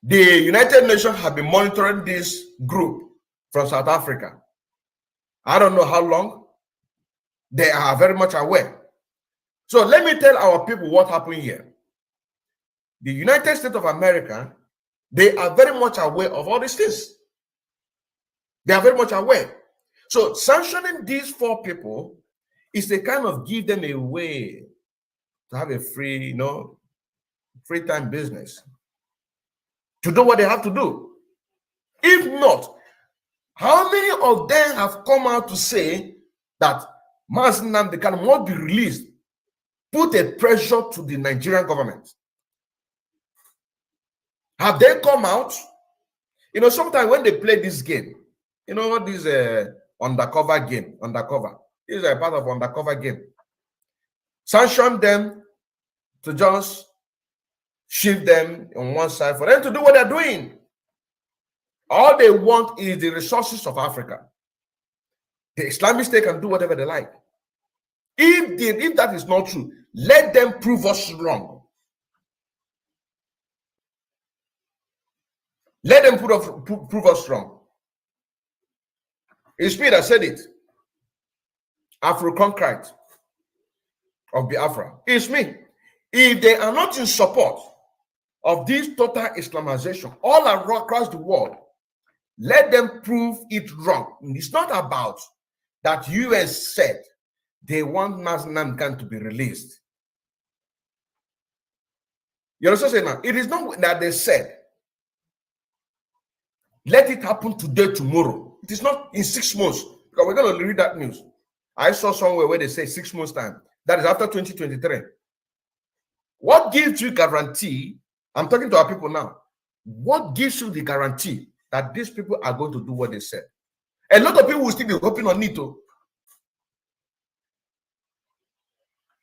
the United Nations have been monitoring this group from South Africa. I don't know how long. They are very much aware. So let me tell our people what happened here. The United States of America, they are very much aware of all these things. They are very much aware. So sanctioning these 4 people is to kind of give them a way to have a free, free time business, to do what they have to do. If not, how many of them have come out to say that Nnamdi Kanu must be released, put a pressure to the Nigerian government? Have they come out? Sometimes when they play this game, this undercover game, this is a part of undercover game. Sanction them to just shift them on one side for them to do what they're doing. All they want is the resources of Africa. The Islamic State can do whatever they like. If that is not true, let them prove us wrong. Let them prove us wrong. It's me that said it. Afro-concrete of Biafra. It's me. If they are not in support of this total Islamization all across the world, let them prove it wrong. It's not about that US said they want Nnamdi Kanu to be released. You understand now? It is not that they said. let it happen today, tomorrow. It is not in 6 months, because we're going to read that news. I saw somewhere where they say 6 months time. That is after 2023. What gives you guarantee? I'm talking to our people now. What gives you the guarantee that these people are going to do what they said? A lot of people will still be hoping on it.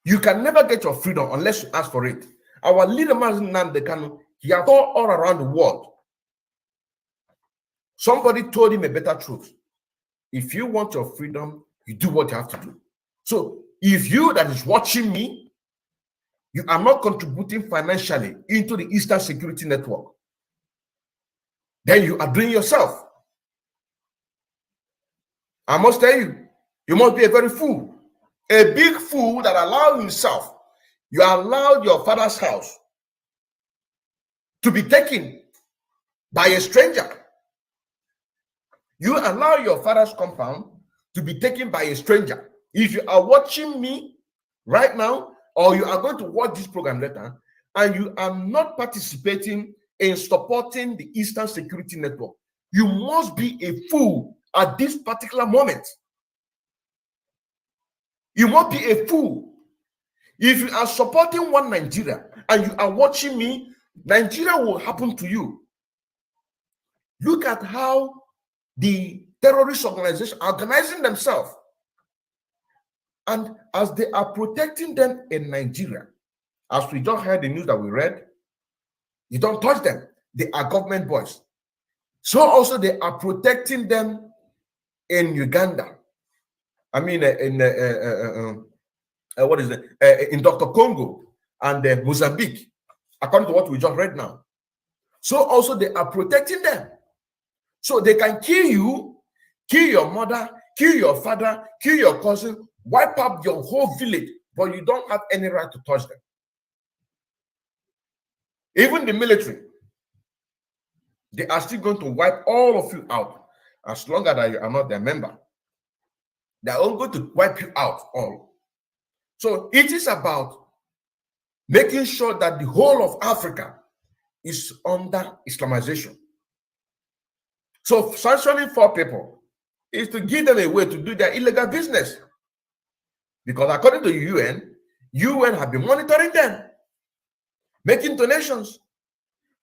You can never get your freedom unless you ask for it. Our leader, Nnamdi Kanu, he has all around the world. Somebody told him a better truth. If you want your freedom, you do what you have to do. So if you that is watching me, you are not contributing financially into the Eastern Security Network, then you are doing yourself. I must tell you, you must be a very fool. A big fool that allowed himself. You allowed your father's house to be taken by a stranger. You allow your father's compound to be taken by a stranger. If you are watching me right now, or you are going to watch this program later, and you are not participating in supporting the Eastern Security Network, you must be a fool at this particular moment. You must be a fool. If you are supporting one Nigeria and you are watching me, Nigeria will happen to you. Look at how the terrorist organization are organizing themselves. And as they are protecting them in Nigeria, as we just heard the news that we read, you don't touch them. They are government boys. So also they are protecting them in Uganda. I mean, what is it? In Dr. Congo and Mozambique, according to what we just read now. So also they are protecting them. So they can kill you, kill your mother, kill your father, kill your cousin, wipe up your whole village, but you don't have any right to touch them. Even the military, they are still going to wipe all of you out as long as you are not their member. They are all going to wipe you out all. So it is about making sure that the whole of Africa is under Islamization. So sanctioning for people is to give them a way to do their illegal business. Because according to the UN have been monitoring them, making donations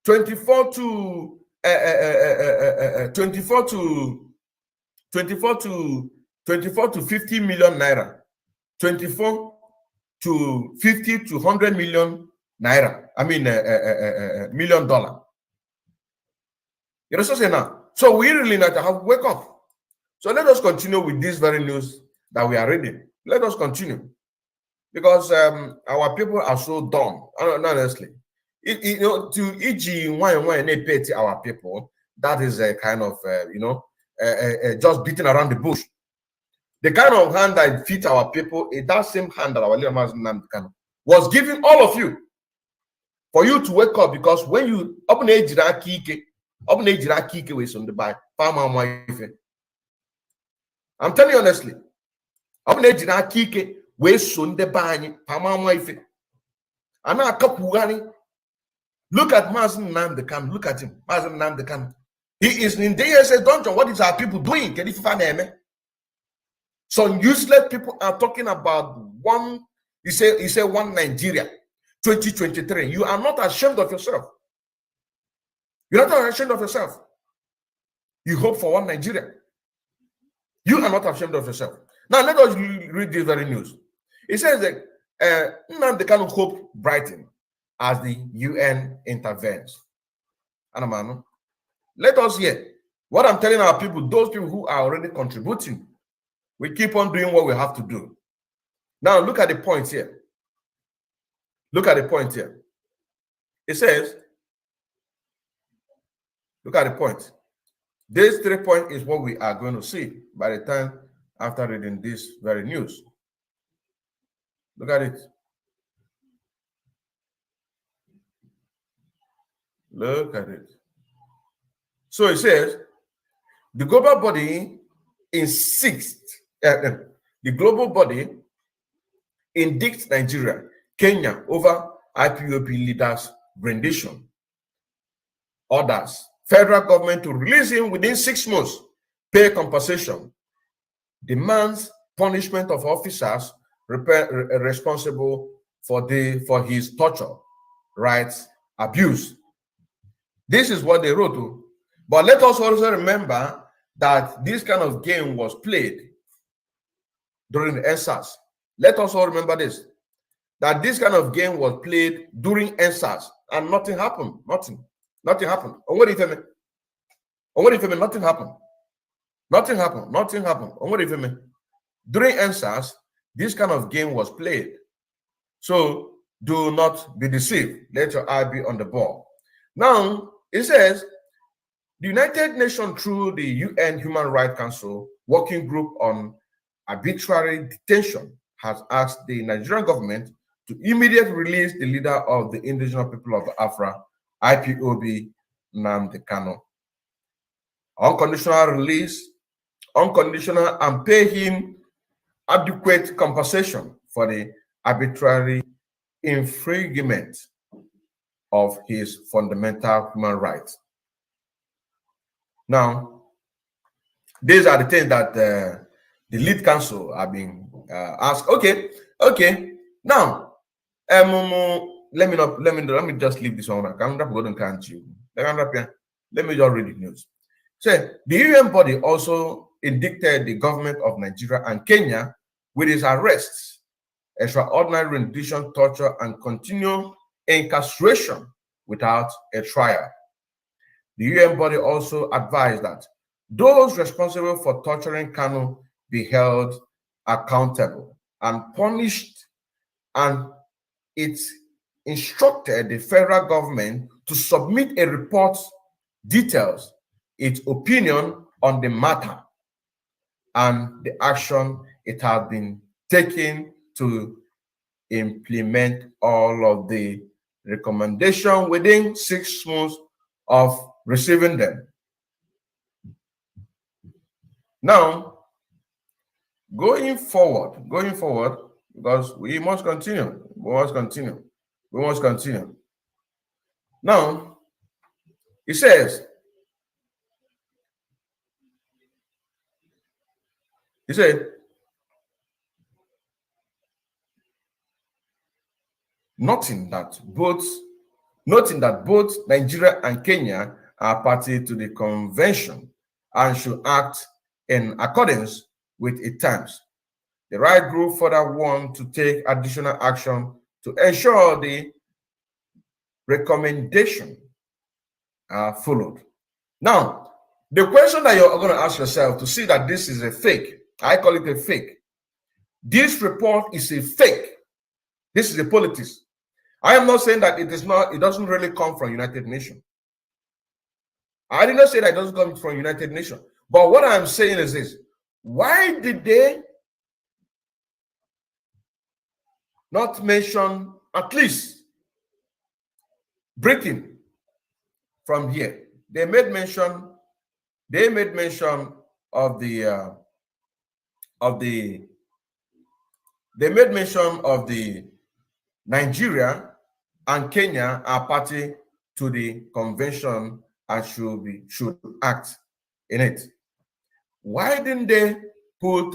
24 to 50 million naira, 24 to 50 to 100 million naira. I mean, $1 million. You know what I'm saying now? So we really need to have wake up. So let us continue with this very news that we are reading. Let us continue, because our people are so dumb. Honestly, you know, to EG our people, that is a kind of just beating around the bush. The kind of hand that feeds our people is that same hand that our leader Nnamdi Kanu was giving all of you, for you to wake up. Because when you open age I'm telling you honestly, look at Mazen Nnamdi Kanu. Look at him, Mazen Nnamdi Kanu. He is in the says, "Don't what is our people doing? Can you find them?" Some useless people are talking about one. You say one Nigeria, 2023. You are not ashamed of yourself. You're not ashamed of yourself. You hope for one Nigeria. You are not ashamed of yourself. Now let us read this very news. It says that Nnamdi Kanu hope brighten as the UN intervenes. And let us hear what I'm telling our people, those people who are already contributing. We keep on doing what we have to do. Now look at the point here. Look at the point here. It says, look at the point. This 3 point is what we are going to see by the time after reading this very news. Look at it. Look at it. So it says, the global body insists, the global body indicts Nigeria, Kenya over IPOB leaders' rendition orders federal government to release him within 6 months, pay compensation, demands punishment of officers responsible for his torture, rights abuse. This is what they wrote. But let us also remember that this kind of game was played during the NSAS. Let us all remember this, that this kind of game was played during NSAS and nothing happened. Nothing happened. Nothing happened. During NSAS, this kind of game was played. So do not be deceived. Let your eye be on the ball. Now, it says, the United Nations through the UN Human Rights Council Working Group on Arbitrary Detention has asked the Nigerian government to immediately release the leader of the indigenous people of Biafra, IPOB, Nnamdi Kanu. Unconditional release, unconditional, and pay him adequate compensation for the arbitrary infringement of his fundamental human rights. Now, these are the things that the lead council are being asked. Okay. Now, let me just leave this one. Let me just read the news. So the UN body also indicted the government of Nigeria and Kenya with his arrests, extraordinary rendition, torture, and continued incarceration without a trial. The UN body also advised that those responsible for torturing Kanu be held accountable and punished, and it instructed the federal government to submit a report details its opinion on the matter and the action it has been taken to implement all of the recommendations within 6 months of receiving them. Now, going forward, because we must continue. Now, it says, noting that both Nigeria and Kenya are party to the convention and should act in accordance with its terms. The right group further want to take additional action to ensure the recommendation are followed. Now, the question that you're going to ask yourself to see that this is a fake, I call it a fake. This report is a fake. This is a politics. I am not saying that it is not, it doesn't really come from United Nations. I did not say that it doesn't come from United Nations. But what I'm saying is this: why did they not mention at least Britain from here? They made mention of the Nigeria and Kenya are party to the convention and should act in it. Why didn't they put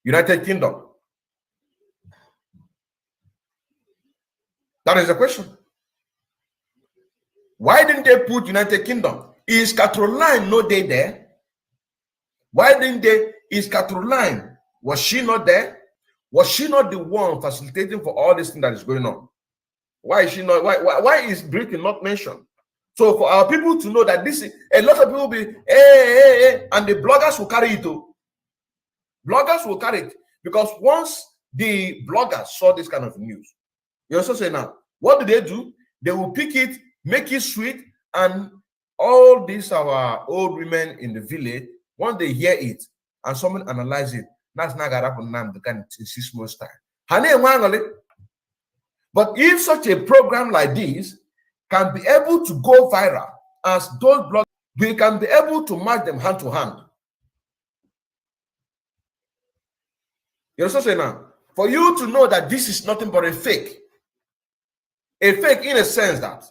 United Kingdom? That is the question. Why didn't they put United Kingdom? Is Caroline no day there? Why didn't they? Is Caroline, was she not there? Was she not the one facilitating for all this thing that is going on? Why is she not? Why is Britain not mentioned? So for our people to know that this is, a lot of people will be, and the bloggers will carry it too. Bloggers will carry it, because once the bloggers saw this kind of news, you also say now, what do? They will pick it, make it sweet, and all these our old women in the village, once they hear it and someone analyze it, that's not gonna happen now in 6 months' time. But if such a program like this can be able to go viral, as those blogs, we can be able to match them hand to hand. You also say now, for you to know that this is nothing but a fake in a sense that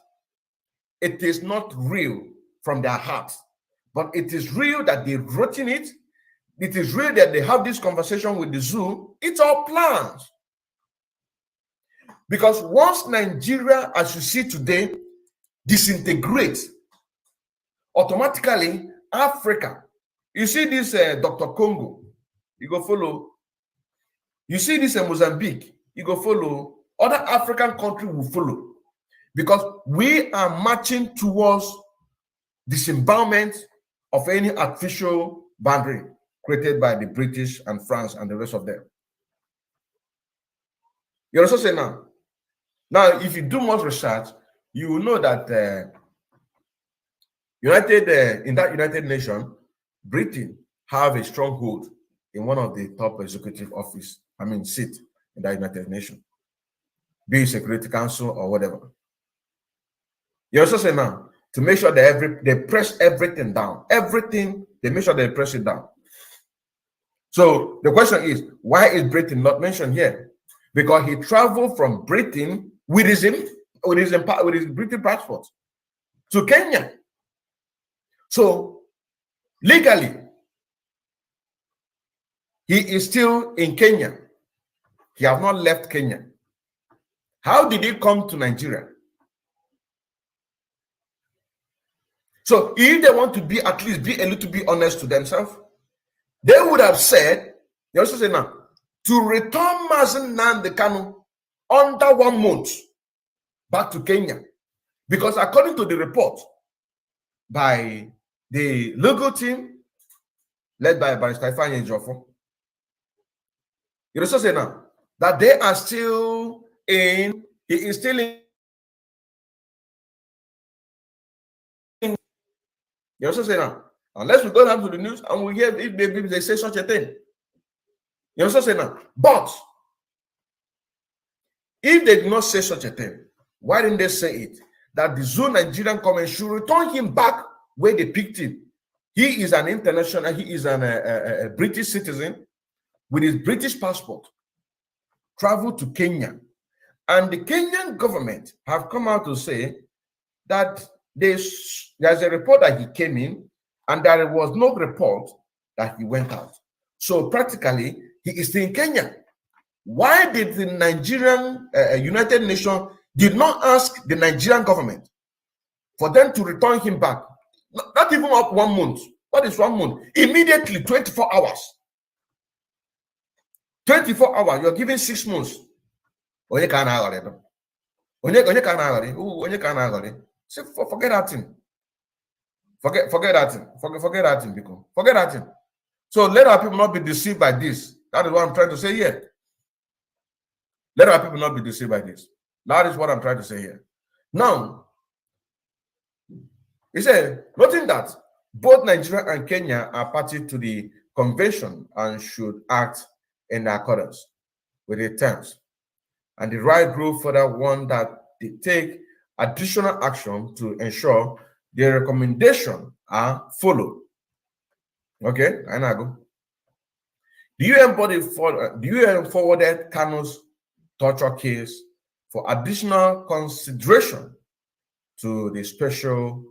it is not real from their heart, but it is real that they've written it. It is real that they have this conversation with the zoo. It's all plans. Because once Nigeria, as you see today, disintegrates, automatically Africa, you see this Dr. Congo, you go follow. You see this Mozambique, you go follow. Other African countries will follow. Because we are marching towards disembowelment of any artificial boundary created by the British and France and the rest of them. You also say now. Now, if you do much research, you will know that in that United Nations, Britain have a stronghold in one of the top executive office, seat in the United Nations, be it Security Council or whatever. You also say now, to make sure that they press everything down. Everything, they make sure they press it down. So the question is, why is Britain not mentioned here? Because he traveled from Britain with his British passport to Kenya. So legally, he is still in Kenya. He has not left Kenya. How did he come to Nigeria? So if they want to be at least be a little bit honest to themselves, they would have said, you also say now, to return Nnamdi Kanu under 1 month back to Kenya. Because according to the report by the legal team led by Barrister Ifeanyi Ejiofor, you also say now that they are still in, he is still in. You also say now, unless we go down to the news and we hear if they say such a thing. You also say now, but if they did not say such a thing, why didn't they say it? That the Zoo Nigerian government should return him back where they picked him. He is an international, he is a British citizen with his British passport, traveled to Kenya. And the Kenyan government have come out to say that there's a report that he came in and there was no report that he went out. So practically, he is still in Kenya. Why did the Nigerian United Nations did not ask the Nigerian government for them to return him back? Not even up 1 month. What is 1 month? Immediately, 24 hours. 24 hours, you're giving 6 months. Forget that thing. Forget that thing. Forget that thing, because forget that thing. So let our people not be deceived by this. That is what I'm trying to say here. Let our people not be deceived by this. That is what I'm trying to say here. Now, he said, noting that both Nigeria and Kenya are party to the convention and should act in accordance with the terms. And the right group further warned that they take additional action to ensure their recommendation are followed. Okay, I now go. The UN forwarded Kanu's torture case for additional consideration to the special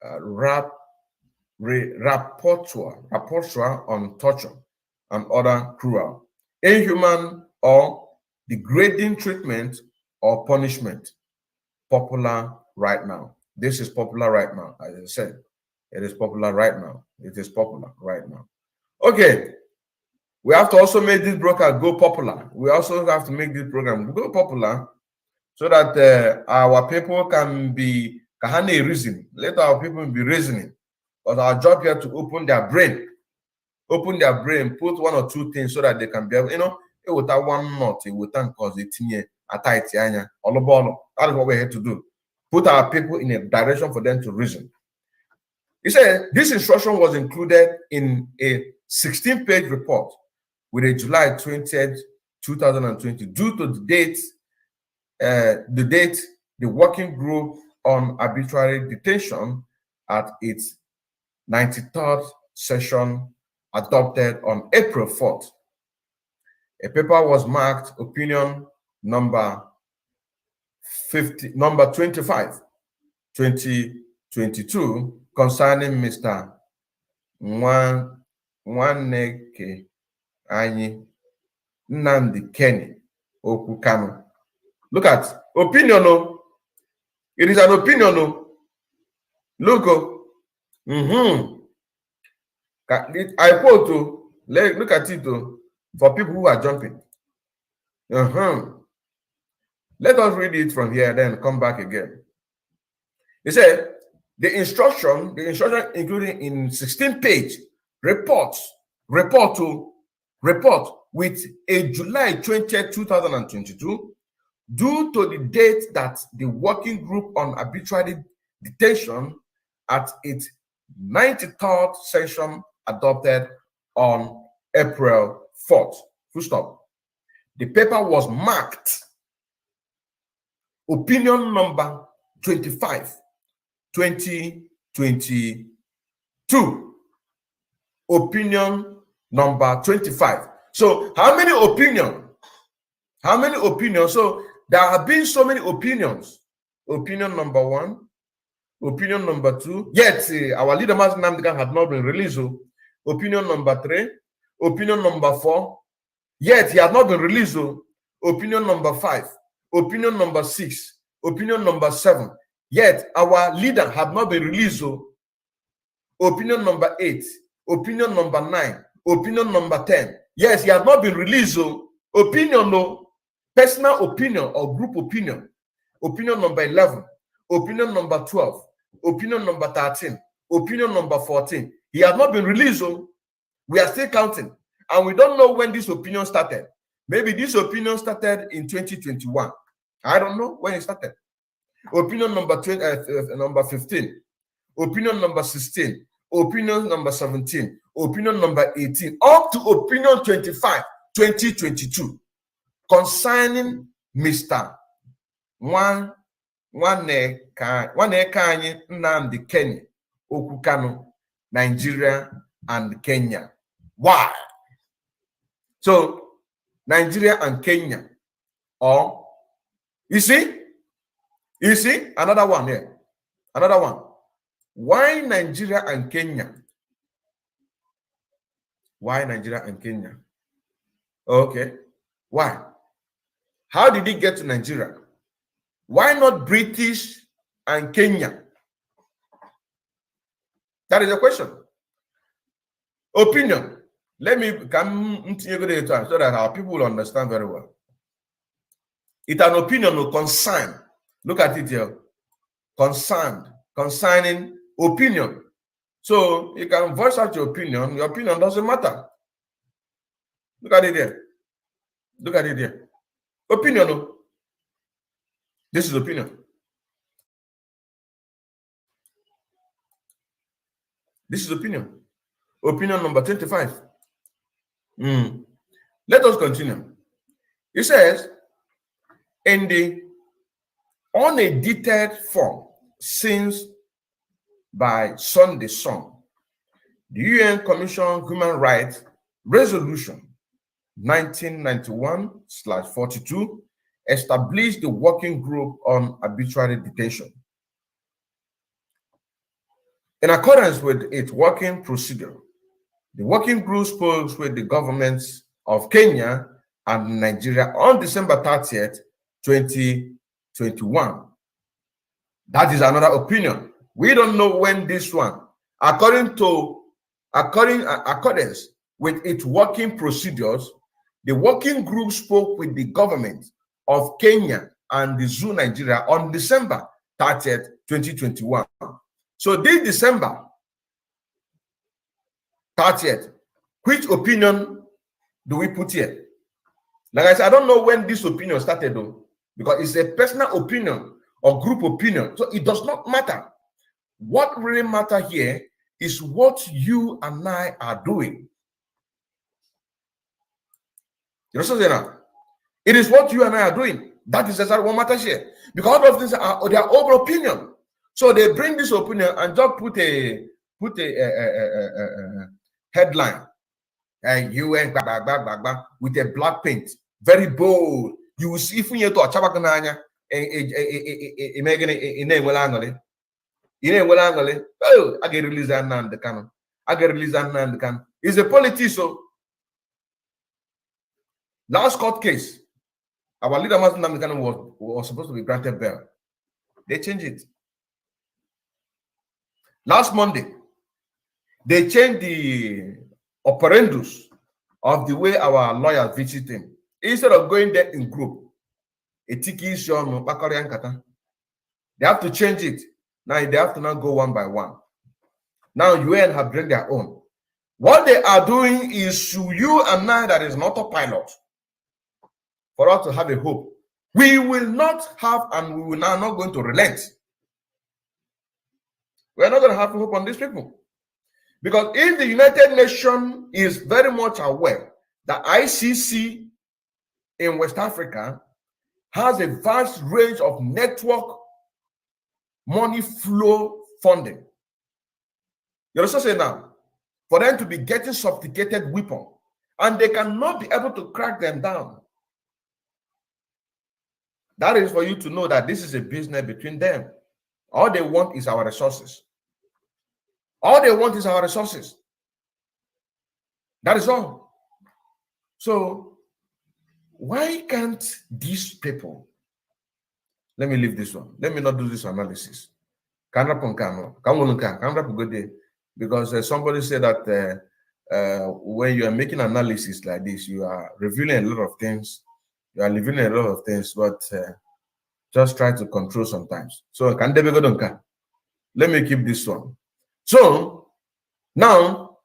rapporteur on torture and other cruel, inhuman, or degrading treatment or punishment. Popular right now. This is popular right now, as I said. It is popular right now. It is popular right now. Okay. We have to also make this broadcast go popular. We also have to make this program go popular so that our people can be reason. Let our people be reasoning. But our job here to open their brain, put 1 or 2 things so that they can be able, without one knot, without cause it that is what we're here to do. Put our people in a direction for them to reason. He said this instruction was included in a 16-page report with a July 20th, 2020, due to the date the working group on arbitrary detention at its 93rd session adopted on April 4th. A paper was marked opinion number 25 2022 concerning Mr. MNK Nnamdi Kanu. Look at opinion. It is an opinion. Look. I quote to look at it for people who are jumping. Let us read it from here, then come back again. He said the instruction including in 16-page report with a July 20th, 2022, due to the date that the working group on arbitrary detention at its 93rd session adopted on April 4th. Full stop. The paper was marked opinion number 25, 2022. Opinion number 25. So how many opinions? How many opinions? So there have been so many opinions. Opinion number 1, opinion number 2. Yet our leader Master Nnamdi had not been released. Opinion number 3, opinion number 4. Yet he has not been released. Opinion number 5, opinion number 6, opinion number 7. Yet our leader had not been released. Opinion number 8, opinion number 9, opinion number 10. Yes, he has not been released. Opinion, no, personal opinion or group opinion. Opinion number 11, opinion number 12, opinion number 13, opinion number 14. He has not been released. We are still counting, and we don't know when this opinion started. Maybe this opinion started in 2021. I don't know when it started. Opinion number 15, opinion number 16, opinion number 17, opinion number 18, up to opinion 25, 2022, concerning Mr. Nnamdi Kanu, Nigeria and Kenya. Why? So Nigeria and Kenya, or you see another one here, another one. Why Nigeria and Kenya? Why Nigeria and Kenya? Okay, why? How did it get to Nigeria? Why not British and Kenya? That is the question. Opinion. Let me come so that our people will understand very well. It's an opinion or concern. Look at it here. Concerning opinion. So you can voice out your opinion. Your opinion doesn't matter. Look at it there. Look at it there. Opinion. This is opinion. This is opinion. Opinion number 25. Let us continue. It says, in the unedited form since by Sunday Sun, the UN Commission Human Rights Resolution 1991/42 established the working group on arbitrary detention. In accordance with its working procedure, the working group spoke with the governments of Kenya and Nigeria on December 30th, 2021. That is another opinion. We don't know when this one, accordance with its working procedures, the working group spoke with the government of Kenya and the zoo Nigeria on December 30th, 2021. So this December 30th, which opinion do we put here? Like I said, I don't know when this opinion started though, because it's a personal opinion or group opinion. So it does not matter. What really matters here is what you and I are doing. You know what I'm saying? It is what you and I are doing. That is exactly what matters here. Because all of these are their own opinion. So they bring this opinion and just put a headline. UN with a black paint, very bold. You will see if you to a You know what I'm oh, I get released and the Kanu. I get released and the Kanu. It's a politician. So last court case, our leader Nnamdi Kanu was supposed to be granted bail. They changed it. Last Monday, they changed the operandus of the way our lawyers visit him. Instead of going there in group, they have to change it. Now they have to now go one by one. Now UN have bring their own. What they are doing is to you and I that is an autopilot for us to have a hope. We will not have, and we will now not going to relent. We are not going to have hope on these people. Because if the United Nations is very much aware that ICC in West Africa has a vast range of network money flow funding. You also say now, for them to be getting sophisticated weapon, and they cannot be able to crack them down. That is for you to know that this is a business between them. All they want is our resources. All they want is our resources. That is all. So, why can't these people, let me leave this one. Let me not do this analysis. Because somebody said that when you are making analysis like this, you are revealing a lot of things. You are revealing a lot of things, but just try to control sometimes. So, let me keep this one. So, now,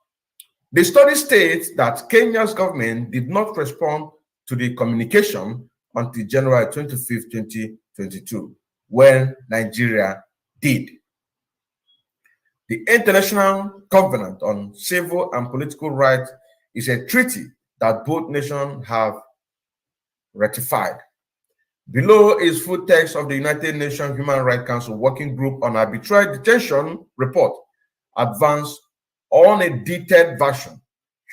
the study states that Kenya's government did not respond to the communication until January 25th, 2022, when Nigeria did. The International Covenant on Civil and Political Rights is a treaty that both nations have ratified. Below is full text of the United Nations Human Rights Council Working Group on Arbitrary Detention report, advanced on a detailed version.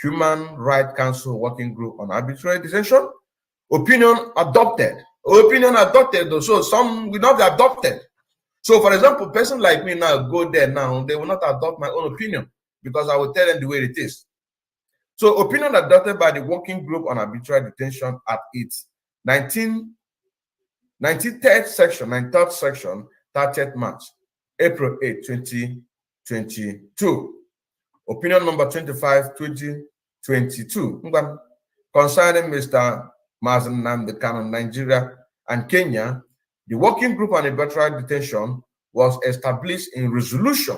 Human Rights Council Working Group on Arbitrary Detention, opinion adopted. Opinion adopted, though, so some will not be adopted. So, for example, a person like me now go there now, they will not adopt my own opinion because I will tell them the way it is. So, opinion adopted by the Working Group on Arbitrary Detention at its 93rd section, 30th March, April 8, 2022. Opinion number 25, 2022, concerning Mr. Nnamdi Kanu, Nigeria and Kenya. The Working Group on Arbitrary Detention was established in Resolution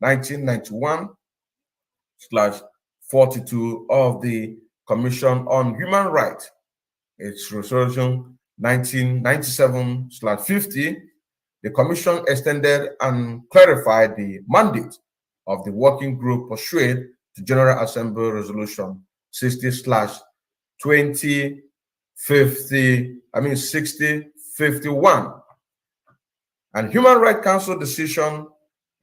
1991/42 of the Commission on Human Rights. It's Resolution 1997/50. The Commission extended and clarified the mandate of the Working Group pursuant to General Assembly Resolution 60/51 and Human Rights Council Decision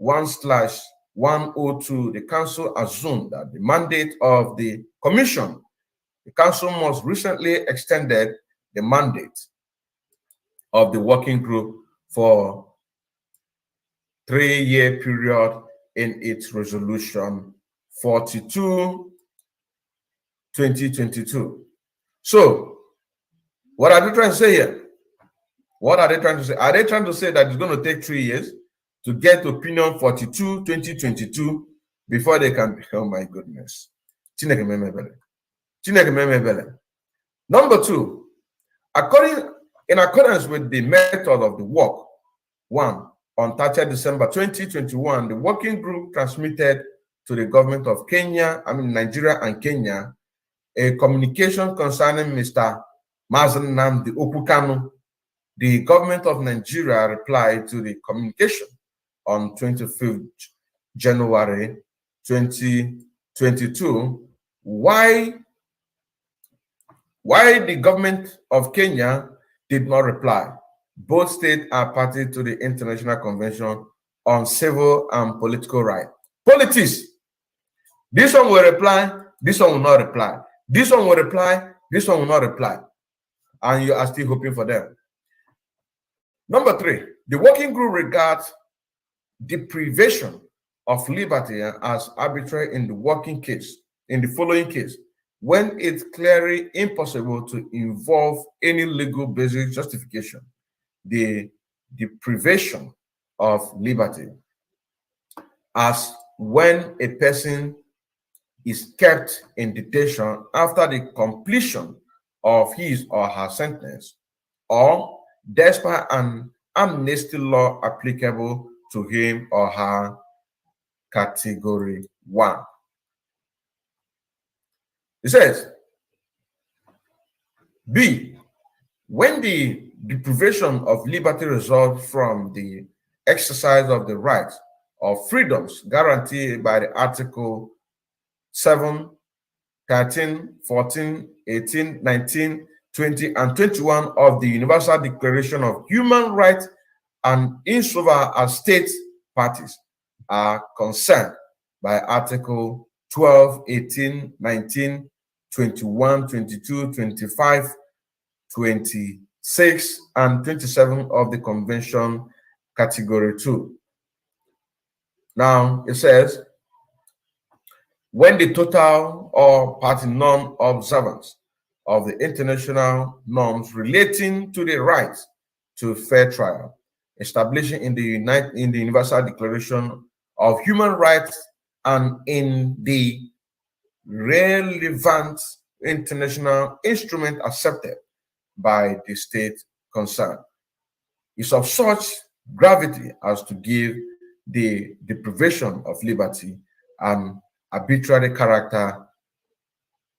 1/102. The Council assumed that the mandate of the Commission, the Council most recently extended the mandate of the Working Group for 3-year period in its Resolution 42/2022. So, what are they trying to say here? What are they trying to say? Are they trying to say that it's going to take 3 years to get opinion 42/2022 before they can? Oh my goodness. Number two, in accordance with the method of the work, on 30th December 2021, the Working Group transmitted to the government of Nigeria and Kenya, a communication concerning Mr. Nnamdi Kanu. The government of Nigeria replied to the communication on 25th January 2022. Why the government of Kenya did not reply? Both states are party to the International Convention on Civil and Political Rights. Politics. This one will reply, this one will not reply. This one will reply, this one will not reply. And you are still hoping for them. Number three, the Working Group regards deprivation of liberty as arbitrary in the working case, in the following case, when it's clearly impossible to involve any legal basic justification, the deprivation of liberty, as when a person is kept in detention after the completion of his or her sentence, or despite an amnesty law applicable to him or her, category 1. It says, B, when the deprivation of liberty results from the exercise of the rights or freedoms guaranteed by the Article 7, 13, 14, 18, 19, 20, and 21 of the Universal Declaration of Human Rights, and insofar as state parties are concerned by Article 12, 18, 19, 21, 22, 25, 26, and 27 of the Convention, Category 2. Now, it says, when the total or party non-observance of the international norms relating to the rights to fair trial, establishing in the Universal Declaration of Human Rights and in the relevant international instrument accepted by the state concerned, is of such gravity as to give the deprivation of liberty an arbitrary character,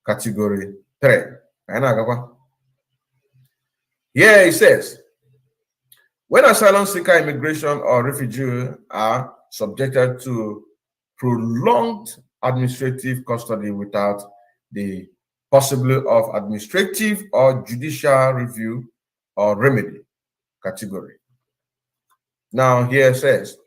category 3. Here it says, when asylum seeker, immigration, or refugee are subjected to prolonged administrative custody without the possibility of administrative or judicial review or remedy, category. Now here it says,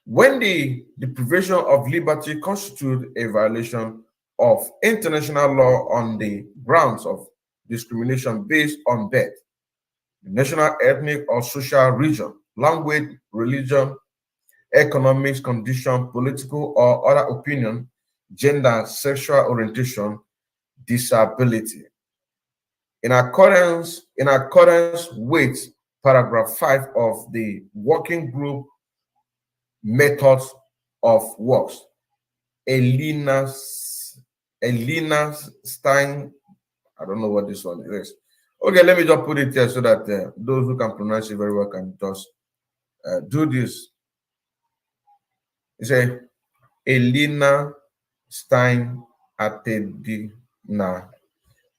when the deprivation of liberty constitutes a violation of international law on the grounds of discrimination based on birth, national, ethnic, or social region, language, religion, economic condition, political or other opinion, gender, sexual orientation, disability. In accordance with paragraph 5 of the working group methods of works, Elena Stein, I don't know what this one is. Okay, let me just put it here so that those who can pronounce it very well can just do this. It's a Elena Stein Atedina.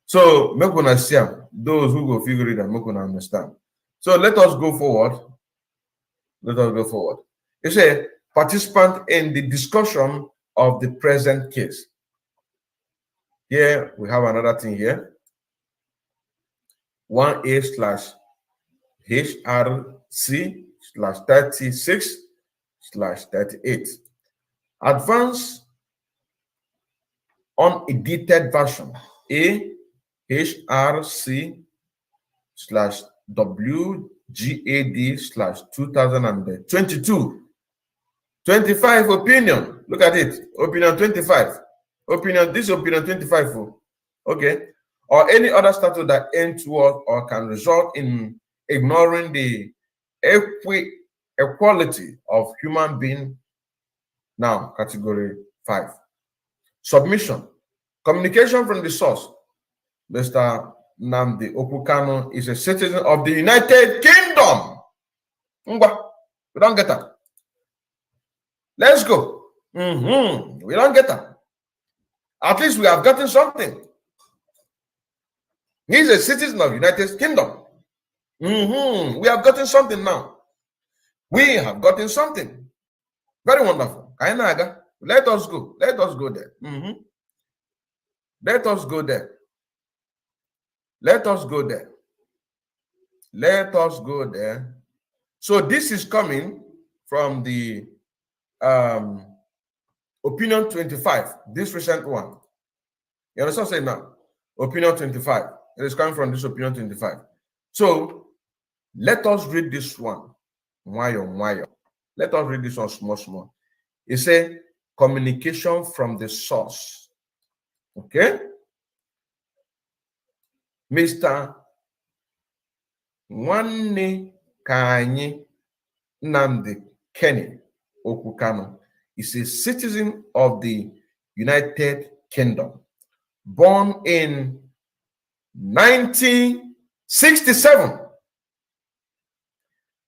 So make una see those who go figure it out, make una understand. So let us go forward. Let us go forward. It's a participant in the discussion of the present case. Here we have another thing here. 1A/HRC/36/38. Advance unedited version AHRC/WGAD/2022. 25 opinion. Look at it. Opinion 25. Opinion, this opinion 25. Okay. Or any other statute that ends toward or can result in ignoring the equality of human being. Now, category 5. Submission. Communication from the source. Mr. Nnamdi Kanu is a citizen of the United Kingdom. We don't get that. Let's go. We don't get that. At least we have gotten something. He's a citizen of the United Kingdom. We have gotten something now. We have gotten something. Very wonderful. Let us go. Let us go there. Let us go there. Let us go there. Let us go there. So this is coming from the opinion 25, this recent one. You understand what I'm saying now? Opinion 25. It is coming from this opinion 25. So let us read this one. Let us read this one small. It says communication from the source. Okay? Mr. Nwanne Kanyi Nnamdi Kenny Okukano is a citizen of the United Kingdom, born in 1967.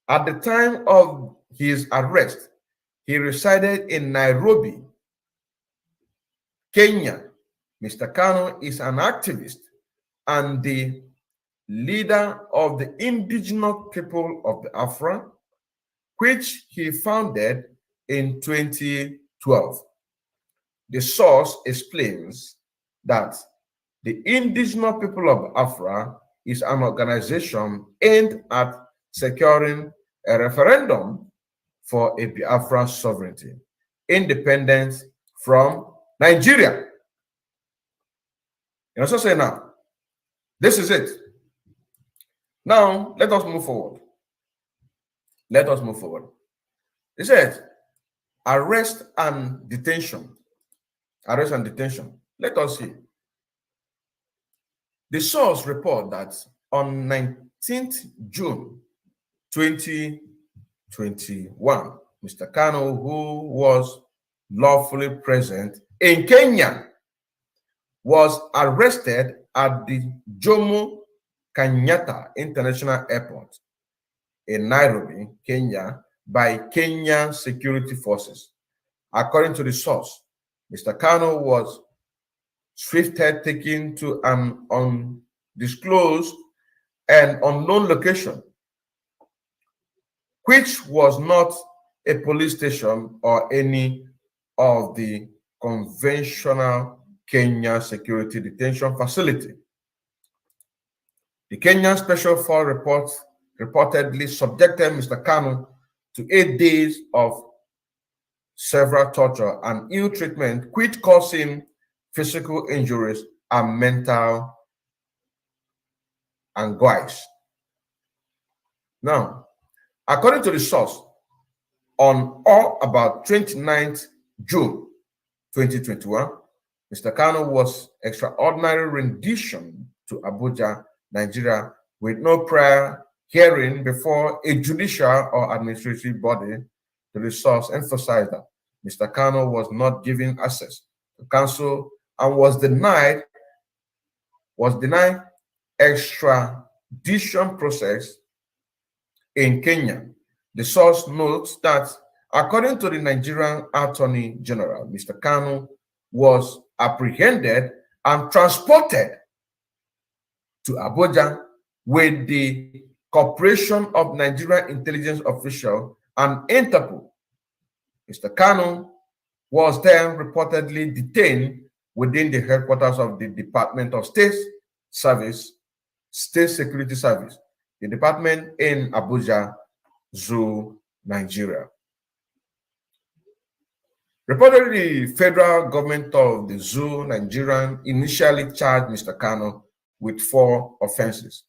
At the time of his arrest, he resided in Nairobi, Kenya. Mr. Kanu is an activist and the leader of the indigenous people of the Biafran, which he founded in 2012. The source explains that the indigenous people of Biafra is an organization aimed at securing a referendum for a Biafran sovereignty, independence from Nigeria. You know, so say now, this is it. Now, let us move forward. Let us move forward. It says, arrest and detention. Arrest and detention. Let us see. The source report that on 19th June 2021, Mr. Kanu, who was lawfully present in Kenya, was arrested at the Jomo Kenyatta International Airport in Nairobi, Kenya, by Kenyan security forces. According to the source, Mr. Kanu was swiftly taken to an undisclosed and unknown location, which was not a police station or any of the conventional Kenya security detention facility. The Kenyan Special Force reportedly subjected Mr. Kanu to 8 days of severe torture and ill treatment, which caused him physical injuries and mental anguish. Now, according to the source, on or about 29th June 2021, Mr. Kanu was extraordinary rendition to Abuja, Nigeria, with no prior hearing before a judicial or administrative body. The source emphasized that Mr. Kanu was not given access to counsel and was denied extradition process in Kenya. The source notes that according to the Nigerian Attorney General, Mr. Kanu was apprehended and transported to Abuja with the cooperation of Nigerian intelligence officials and Interpol. Mr. Kanu was then reportedly detained within the headquarters of the Department of State Security Service, the department in Abuja, Zoo, Nigeria. Reportedly, the federal government of the Zoo, Nigeria, initially charged Mr. Kanu with 4 offenses: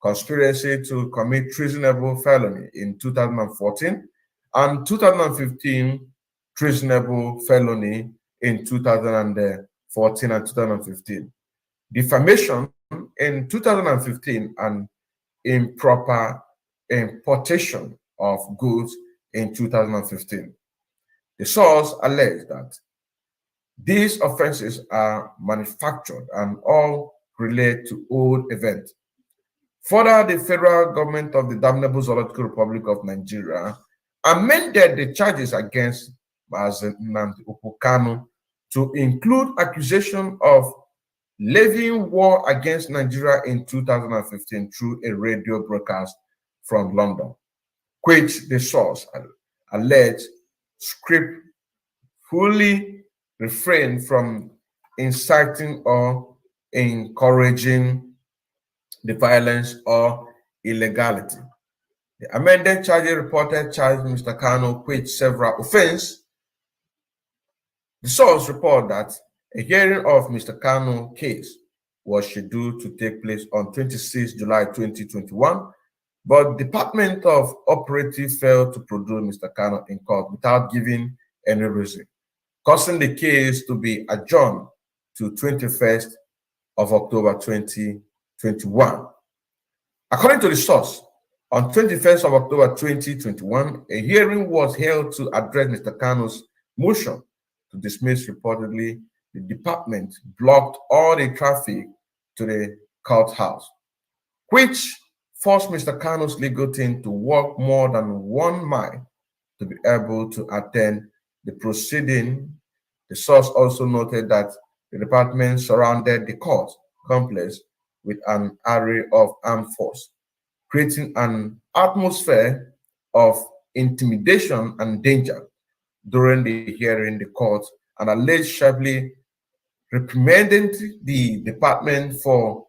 conspiracy to commit treasonable felony in 2014 and 2015 treasonable felony in 2014 and 2015, defamation in 2015, and improper importation of goods in 2015. The source alleged that these offenses are manufactured and all relate to old events. Further, the federal government of the Damnable Zoological Republic of Nigeria amended the charges against Nnamdi Kanu to include accusation of levying war against Nigeria in 2015 through a radio broadcast from London, which the source alleged script fully refrained from inciting or encouraging the violence or illegality. The amended charges reported charged Mr. Kanu with several offenses. The source report that a hearing of Mr. Kanu's case was scheduled to take place on 26 July 2021, But Department of Operative failed to produce Mr. Kanu in court without giving any reason, causing the case to be adjourned to 21st of October 2021. According to the source, on 21st of October 2021, a hearing was held to address Mr. Kanu's motion to dismiss. Reportedly, the department blocked all the traffic to the courthouse, which forced Mr. Kanu's legal team to walk more than 1 mile to be able to attend the proceeding. The source also noted that the department surrounded the court complex with an array of armed force, creating an atmosphere of intimidation and danger. During the hearing, the court and alleged sharply reprimanded the department for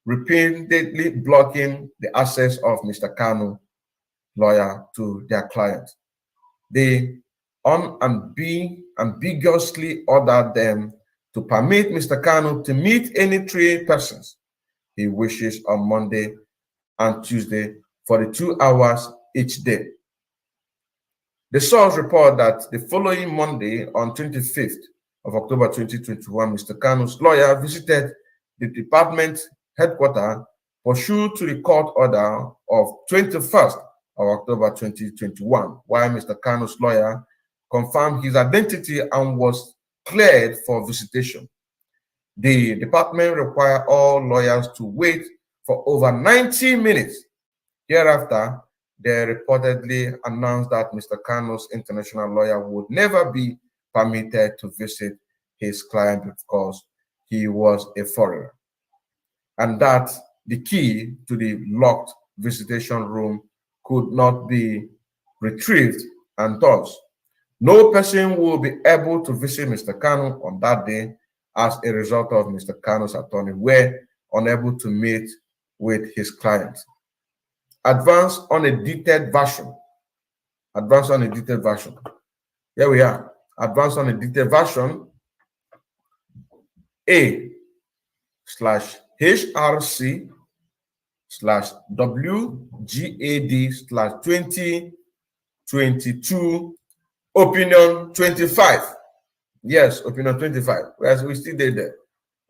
repeatedly blocking the access of Mr. Kanu lawyer to their client. They unambiguously ordered them to permit Mr. Kanu to meet any 3 persons he wishes on Monday and Tuesday for the 2 hours each day. The source report that the following Monday, on 25th of October 2021, Mr. Kanu's lawyer visited the department headquarters pursuant to the court order of 21st of October 2021, while Mr. Kanu's lawyer confirmed his identity and was cleared for visitation. The department required all lawyers to wait for over 90 minutes. Hereafter, they reportedly announced that Mr. Kanu's international lawyer would never be permitted to visit his client because he was a foreigner, and that the key to the locked visitation room could not be retrieved, and thus no person will be able to visit Mr. Kanu on that day as a result of Mr. Kanu's attorney were unable to meet with his client. Advance on a detailed version. Advance on a detailed version. Here we are. Advance on a detailed version. A/HRC/WGAD/2022 opinion 25. Yes, opinion 25. Whereas we still did there.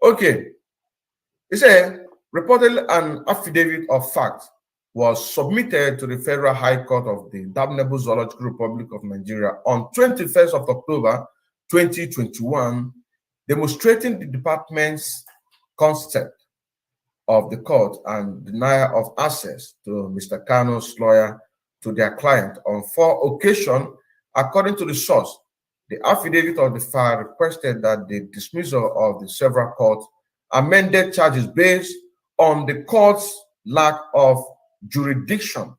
Okay. It said, reportedly an affidavit of fact was submitted to the Federal High Court of the Damnable Zoological Republic of Nigeria on 21st of October 2021, demonstrating the department's concept of the court and denial of access to Mr. Kanu's lawyer to their client on 4 occasions. According to the source, the affidavit of the file requested that the dismissal of the several courts amended charges based on the court's lack of jurisdiction.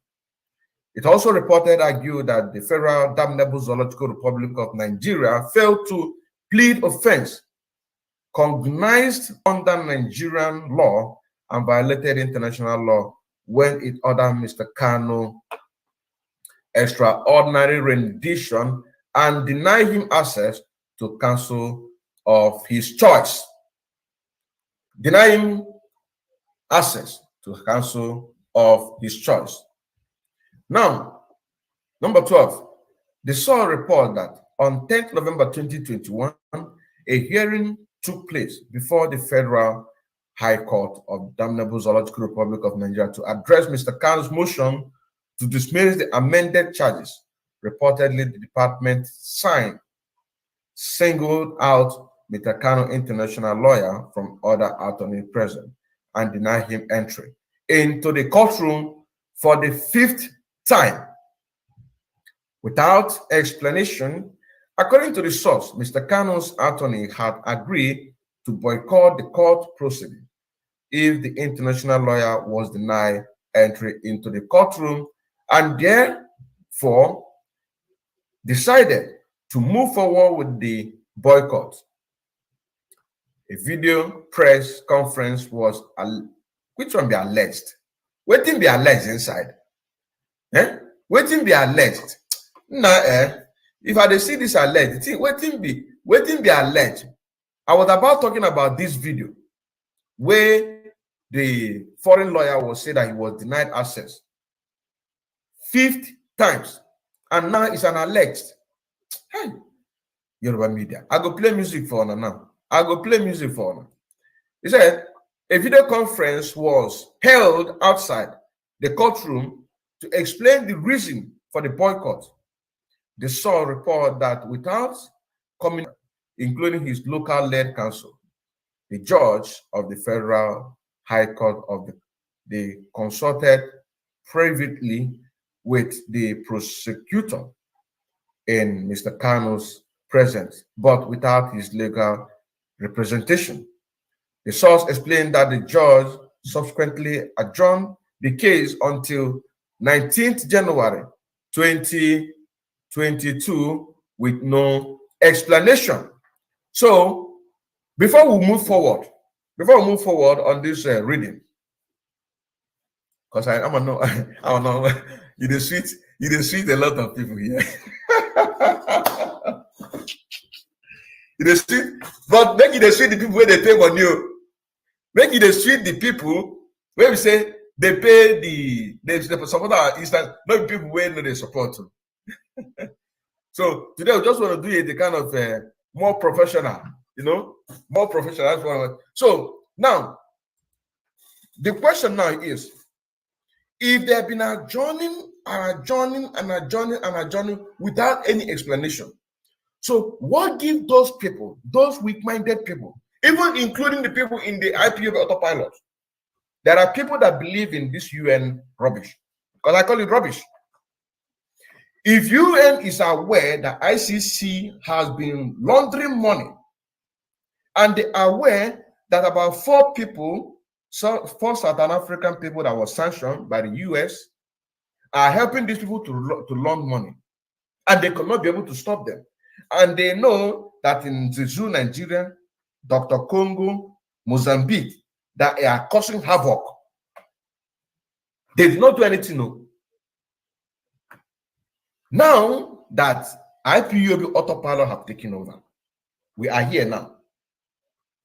It also argued that the Federal Damnable Zoological Republic of Nigeria failed to plead offense cognized under Nigerian law and violated international law when it ordered Mr. Kanu extraordinary rendition and denied him access to counsel of his choice. Deny him access to counsel of his choice. Now, number 12, the source report that on 10th November 2021, a hearing took place before the Federal High Court of Damnable Zoological Republic of Nigeria to address Mr. Kanu's motion to dismiss the amended charges. Reportedly, the department singled out Mr. Kanu international lawyer from other attorneys present and denied him entry into the courtroom for the 5th time without explanation. According to the source, Mr. Kanu's attorney had agreed to boycott the court proceeding if the international lawyer was denied entry into the courtroom, and therefore decided to move forward with the boycott. A video press conference was, which one be alleged? Waiting be alleged inside. Waiting be alleged. If I see this alleged, waiting be alleged. I was about talking about this video where the foreign lawyer was saying that he was denied access 5th times, and now it's an alleged. Hey, Yoruba media. I go play music for Ona now. I go play music for Ona. He said a video conference was held outside the courtroom to explain the reason for the boycott. The source report that without coming, including his local-led council, the judge of the Federal High Court of the consulted privately with the prosecutor in Mr. Kanu's presence, but without his legal representation. The source explained that the judge subsequently adjourned the case until 19th January 2022 with no explanation. So before we move forward on this reading, because I don't know, you did sweet a lot of people here. You did sweet, but make it sweet the people where they pay on you. Make it sweet the people where we say they pay they support our instance, not people where no they support. So today we just want to do it the kind of more professional, more professional. So now the question now is, if they have been adjourning without any explanation, so what gives those people, those weak-minded people, even including the people in the IPOB autopilot? There are people that believe in this UN rubbish, because I call it rubbish. If UN is aware that ICC has been laundering money, and they are aware that about 4 Southern African people that were sanctioned by the US are helping these people to launder money, and they could not be able to stop them. And they know that in Zizu, Nigeria, Dr. Congo, Mozambique, that they are causing havoc. They did not do anything. No. Now that IPOB autopilot have taken over, we are here now,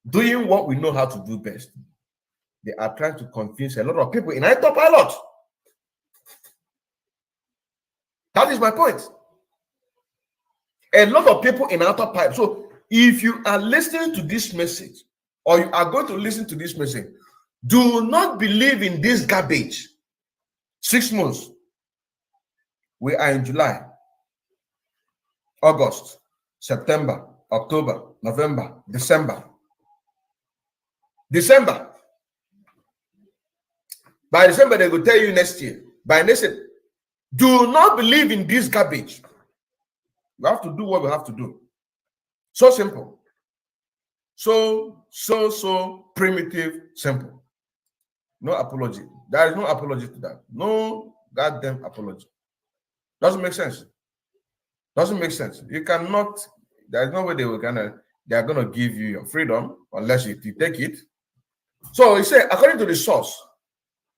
doing what we know how to do best. They are trying to convince a lot of people in autopilot. That is my point. A lot of people in autopilot. So if you are listening to this message, or you are going to listen to this message, do not believe in this garbage. 6 months. We are in July, August, September, October, November, December. By December, they will tell you next year. By next year, do not believe in this garbage. We have to do what we have to do. So simple. So primitive, simple. No apology. There is no apology to that. No goddamn apology. Doesn't make sense. Doesn't make sense. You cannot, there is no way they are gonna give you your freedom unless you take it. So he said, according to the source,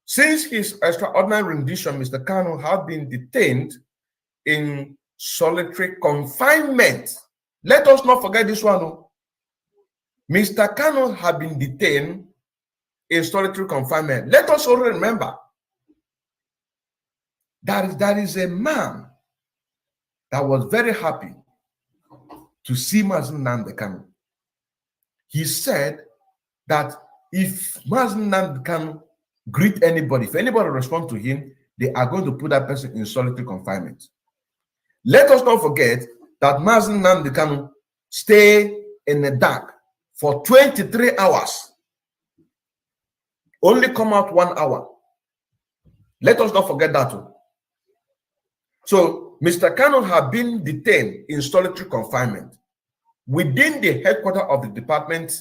since his extraordinary rendition, Mr. Kanu had been detained in solitary confinement. Let us not forget this one. Mr. Kanu had been detained in solitary confinement. Let us also remember that is a man that was very happy to see Nnamdi Kanu. He said that if Nnamdi Kanu greet anybody, if anybody respond to him, they are going to put that person in solitary confinement. Let us not forget that Nnamdi Kanu stay in the dark for 23 hours. Only come out 1 hour. Let us not forget that too. So Mr. Kanu had been detained in solitary confinement within the headquarters of the department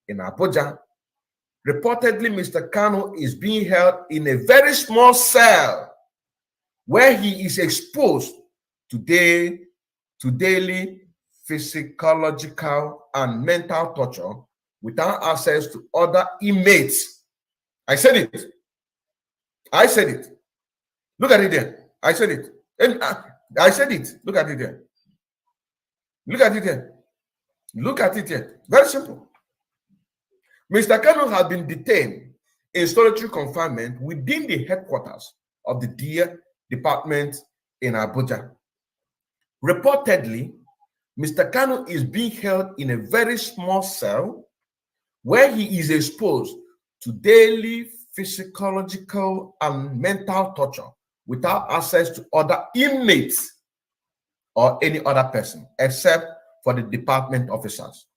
in Abuja. Reportedly, Mr. Kanu is being held in a very small cell where he is exposed to daily physiological and mental torture without access to other inmates. I said it. I said it. Look at it there. I said it. And I said it. Look at it there. Look at it there. Look at it here. Very simple. Mr. Kanu had been detained in solitary confinement within the headquarters of the department in Abuja. Reportedly, Mr. Kanu is being held in a very small cell where he is exposed to daily physiological and mental torture without access to other inmates or any other person except for the department officers.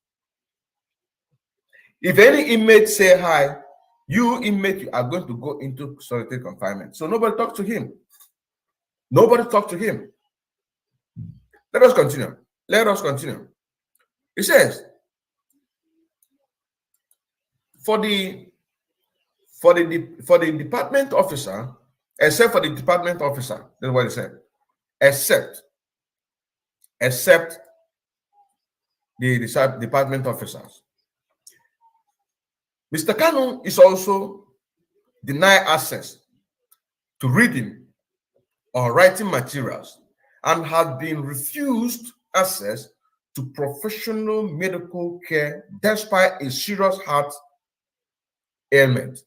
If any inmate say hi, you inmate, you are going to go into solitary confinement. So nobody talks to him. Nobody talks to him. Let us continue. Let us continue. It says, for the department officer, except for the department officer, that's what it said. Except the department officers. Mr. Kanu is also denied access to reading or writing materials and has been refused access to professional medical care despite a serious heart ailment.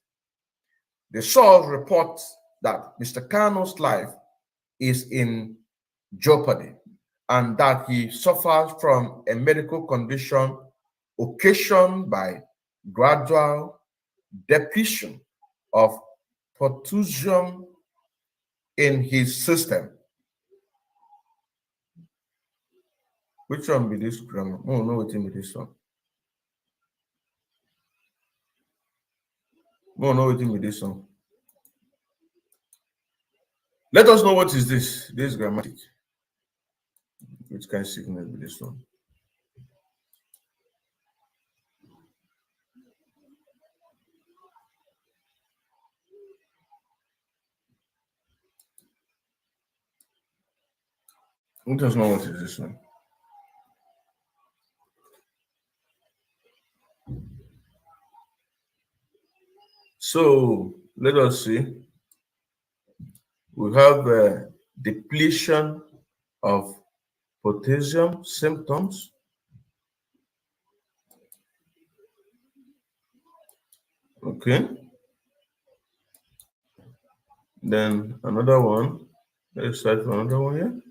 The source reports that Mr. Kanu's life is in jeopardy and that he suffers from a medical condition occasioned by gradual depletion of potassium in his system. Which one be this grammar? Oh, no, it's in this one. Oh, no, it's in this one. Let us know what is this grammatic. Which kind of signal be this one? Let us know what is this one. So let us see. We have depletion of potassium symptoms. Okay. Then another one. Let's start for another one here.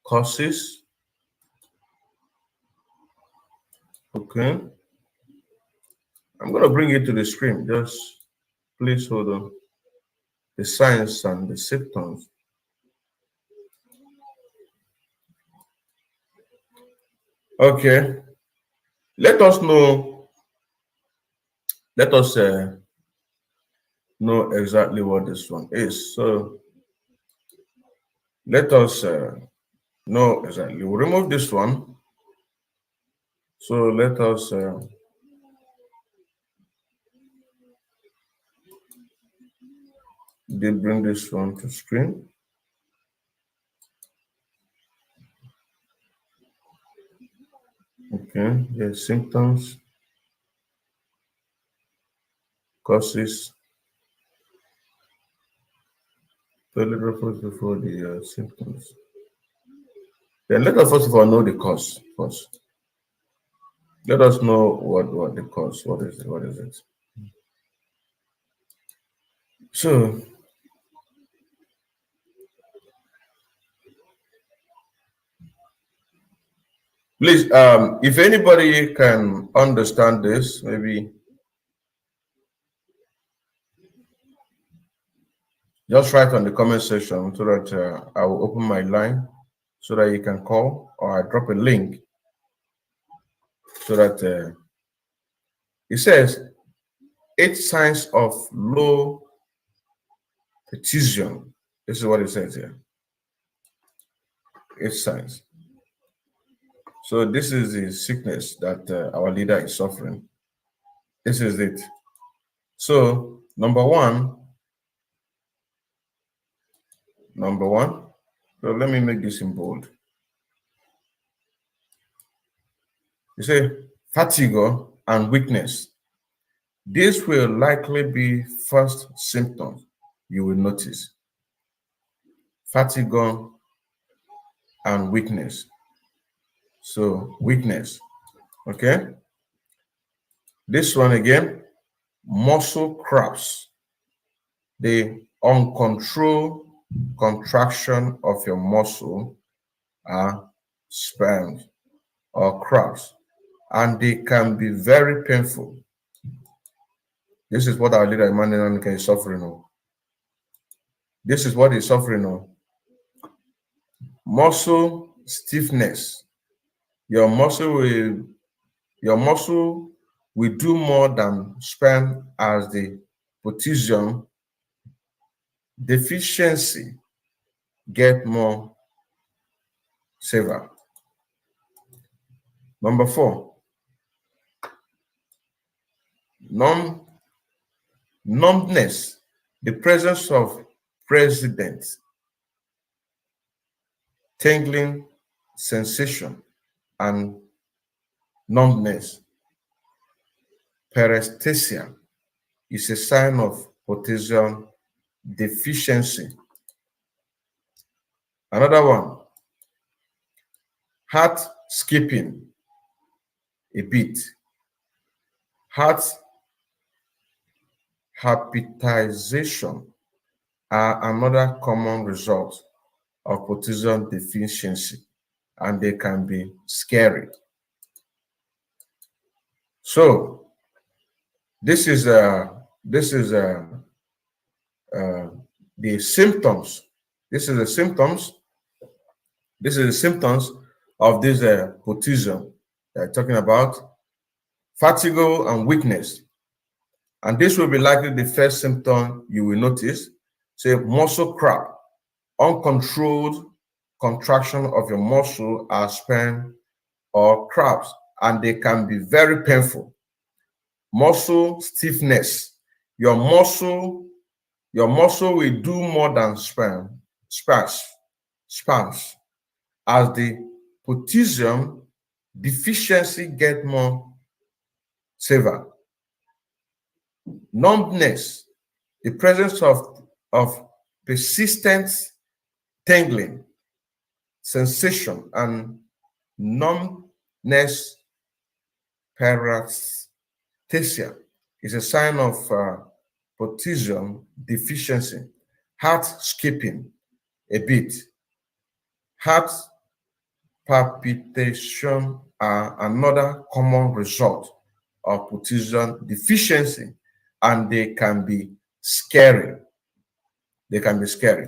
Causes. Okay. I'm going to bring it to the screen. Just please hold on. The signs and the symptoms. Okay. Let us know. Let us know exactly what this one is. So let us know exactly. We'll remove this one. So let us bring this one to screen. Okay, the symptoms, causes. So let us first before the symptoms. Then let us first of all know the cause first. Let us know what the cause. What is it? What is it? So please, if anybody can understand this, maybe just write on the comment section so that I will open my line so that you can call, or I drop a link so that it says 8 signs of low potassium. This is what it says here. 8 signs. So this is the sickness that our leader is suffering. This is it. So number one. So let me make this in bold. You say fatigue and weakness. This will likely be first symptoms you will notice. Fatigue and weakness. So weakness. Okay. This one again, muscle cramps. The uncontrolled contraction of your muscle are spasms or cramps, and they can be very painful. This is what our leader Emmanuel MNK is suffering on. This is what he's suffering on. Muscle stiffness. Your muscle will do more than sperm as the potassium deficiency get more severe. Number 4, numbness, the presence of president, tingling sensation, and numbness. Paresthesia is a sign of potassium deficiency. Another one, heart skipping a beat. Heart palpitation are another common result of potassium deficiency, and they can be scary. So this is the symptoms. This is the symptoms. This is the symptoms of this potassium they're talking about: fatigue and weakness. And this will be likely the first symptom you will notice. Say muscle cramp, uncontrolled contraction of your muscle are spasms or cramps, and they can be very painful. Muscle stiffness. Your muscle will do more than spasms as the potassium deficiency get more severe. Numbness, the presence of persistent tingling sensation, and numbness paresthesia is a sign of potassium deficiency. Heart skipping a beat. Heart palpitation are another common result of potassium deficiency, and they can be scary. They can be scary.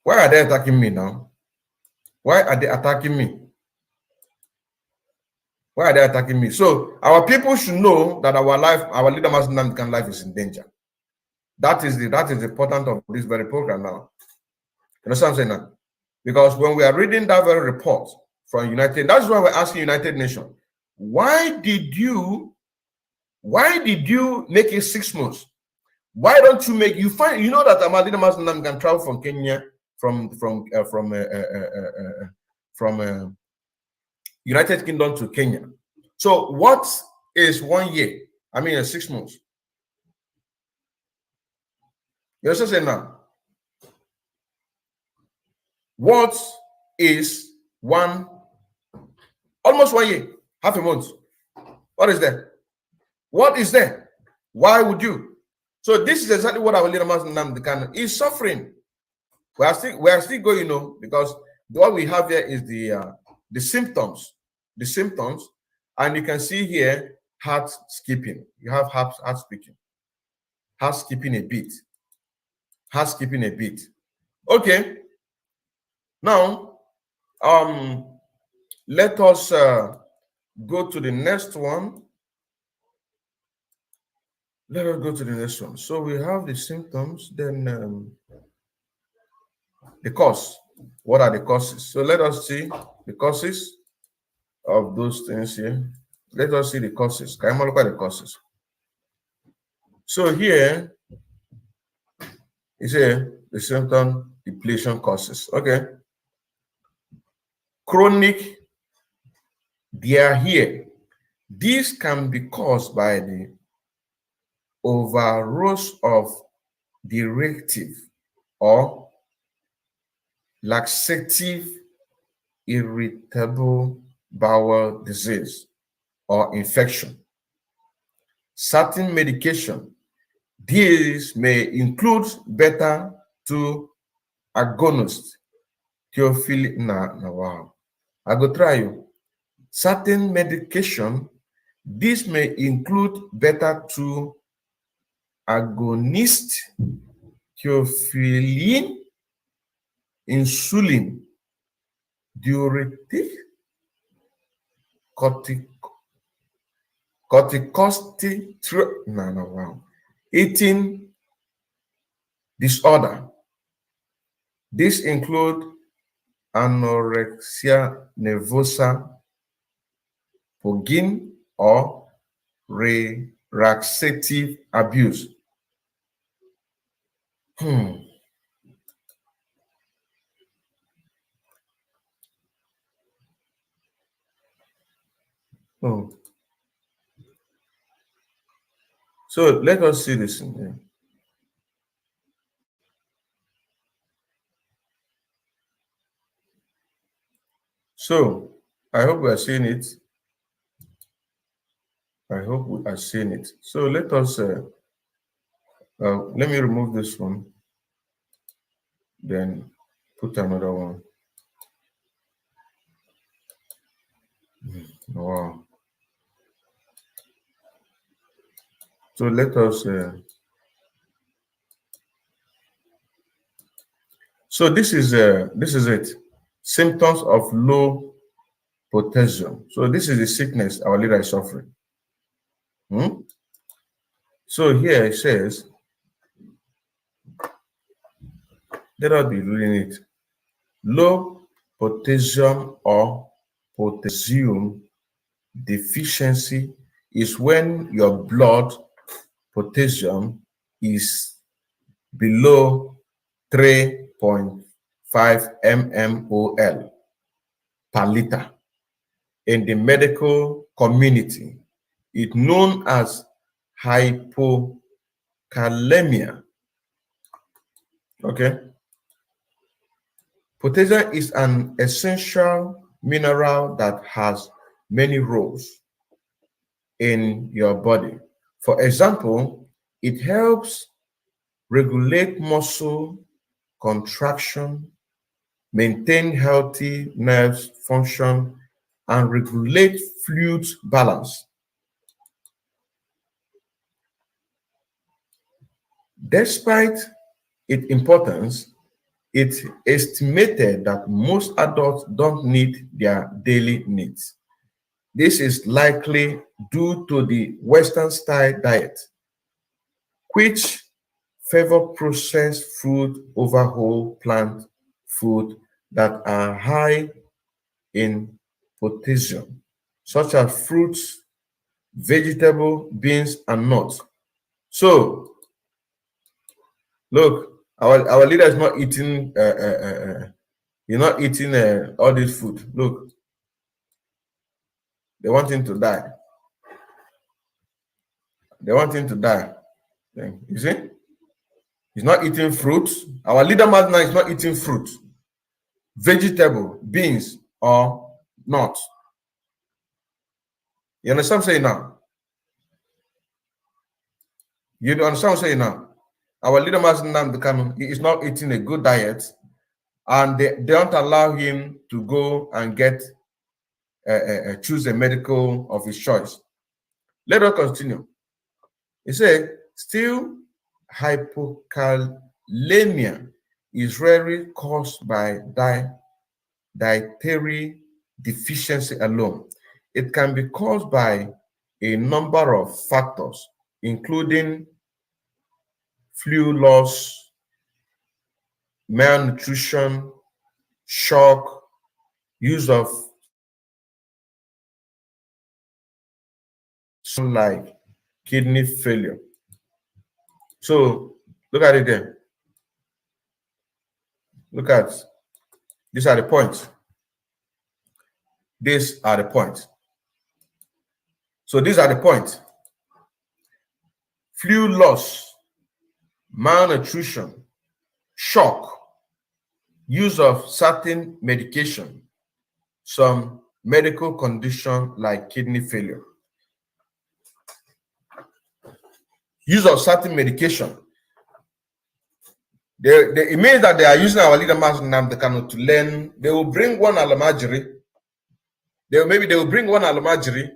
Why are they attacking me now? Why are they attacking me? Why are they attacking me? So our people should know that our life, our leader Nnamdi life is in danger. That is the important of this very program now. You understand what I'm saying now? Because when we are reading that very report from United, that's why we're asking United Nations, why did you make it 6 months? Why don't you make, you know that our leader Nnamdi can travel from Kenya, from United Kingdom to Kenya. So what is 1 year? I mean 6 months. You also say now, what is almost 1 year, half a month? What is there? What is there? Why would you? So this is exactly what our leader Nnamdi is suffering. We are still going, you know, because what we have here is the symptoms, and you can see here heart skipping. You have heart skipping a beat. Okay. Now, let us go to the next one. Let us go to the next one. So we have the symptoms, then the cause. What are the causes? So let us see the causes of those things here. Let us see the causes. Can I look at the causes? So here is the symptom depletion causes. Okay. Chronic, they are here. These can be caused by the overuse of directive or laxative irritable bowel disease or infection. Certain medication, These may include beta-2 agonists. Wow. I go try you. Certain medication, this may include beta-2 agonist, theophylline, insulin, diuretic, corticosteroid, wow. Eating disorder. This include anorexia nervosa, pogin, or laxative abuse. Oh. So let us see this in here. So I hope we are seeing it. I hope we are seeing it. So let us, let me remove this one, then put another one. Wow. So let us, so this is it. Symptoms of low potassium. So this is the sickness our leader is suffering. So here it says, let us be reading it. Low potassium or potassium deficiency is when your blood potassium is below 3.5 mmol per liter. In the medical community, it's known as hypokalemia. Okay. Potassium is an essential mineral that has many roles in your body. For example, it helps regulate muscle contraction, maintain healthy nerves function, and regulate fluid balance. Despite its importance, it's estimated that most adults don't need their daily needs. This is likely due to the Western style diet, which favor processed food over whole plant food that are high in potassium, such as fruits, vegetable, beans, and nuts. So, look, our leader is not eating, you're not eating all this food. Look, they want him to die. They want him to die. You see? He's not eating fruits. Our leader now is not eating fruit, vegetable, beans, or nuts. You understand what I'm saying now? You understand what I'm saying now? Our leader Nnamdi Kanu, he is not eating a good diet, and they don't allow him to go and get choose a medical of his choice. Let us continue. He said, still, hypokalemia is rarely caused by dietary deficiency alone. It can be caused by a number of factors, including fluid loss, malnutrition, shock, use of something like kidney failure. So look at it there. Look at, these are the points. These are the points. So these are the points. Fluid loss, malnutrition, shock, use of certain medication, some medical condition like kidney failure. use of certain medication. It means that they are using our leader, Master Nnamdi Kanu, to learn. They will bring one alamajiri. Maybe they will bring one alamajiri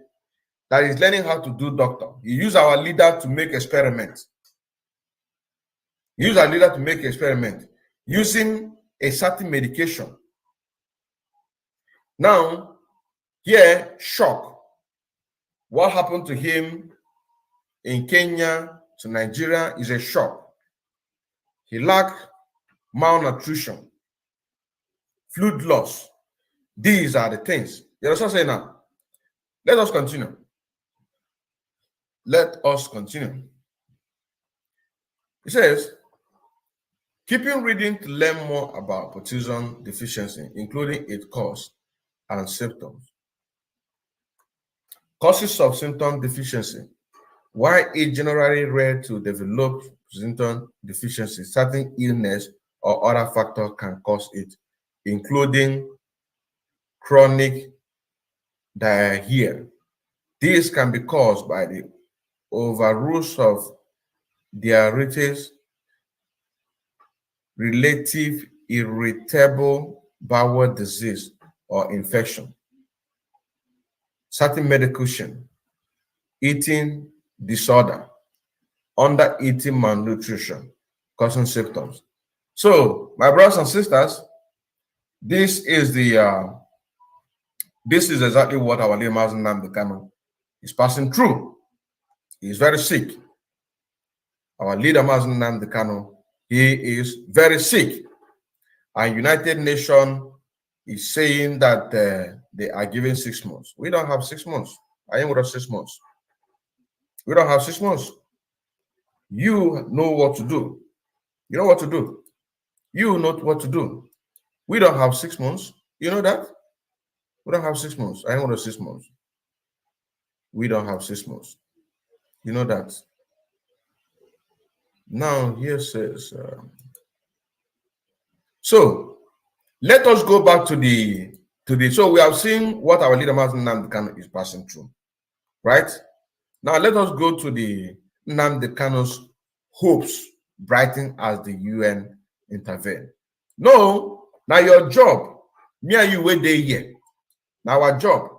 that is learning how to do doctor. You use our leader to make experiments. Use our leader to make experiment using a certain medication. Now, here, shock. What happened to him in Kenya to Nigeria is a shock. He lacked malnutrition, fluid loss. These are the things. You understand what I'm saying now? Let us continue. Let us continue. It says, keeping reading to learn more about potassium deficiency, including its cause and symptoms. Causes of symptom deficiency. Why it generally rare to develop symptom deficiency, certain illness or other factors can cause it, including chronic diarrhea. This can be caused by the overuse of diuretics, relative irritable bowel disease or infection, certain medication, eating disorder, under eating malnutrition, causing symptoms. So, my brothers and sisters, this is exactly what our leader Master Nnamdi Kanu is passing through. He is very sick. Our leader Master Nnamdi Kanu, he is very sick. And United Nations is saying that they are giving 6 months. We don't have 6 months. I am with us 6 months. We don't have 6 months. You know what to do. You know what to do. You know what to do. We don't have 6 months. You know that? We don't have 6 months. I am with us 6 months. We don't have 6 months. You know that. Now here says, so let us go back to the so we have seen what our leader Master Nnamdi Kanu is passing through, right? Now let us go to the Nnamdi Kanu's hopes brighten as the UN intervene. No, now your job, me and you wait there here. Now our job,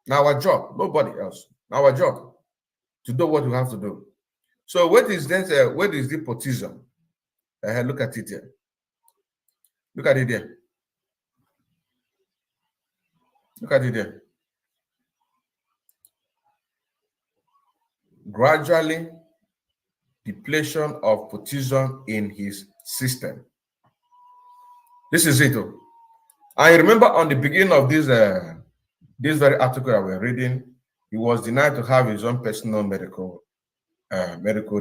nobody else. Now our job to do what we have to do. So what is this? What is the potassium? Look at it here. Look at it there. Look at it there. Gradually, depletion of potassium in his system. This is it. I remember on the beginning of this very article that we're reading, he was denied to have his own personal medical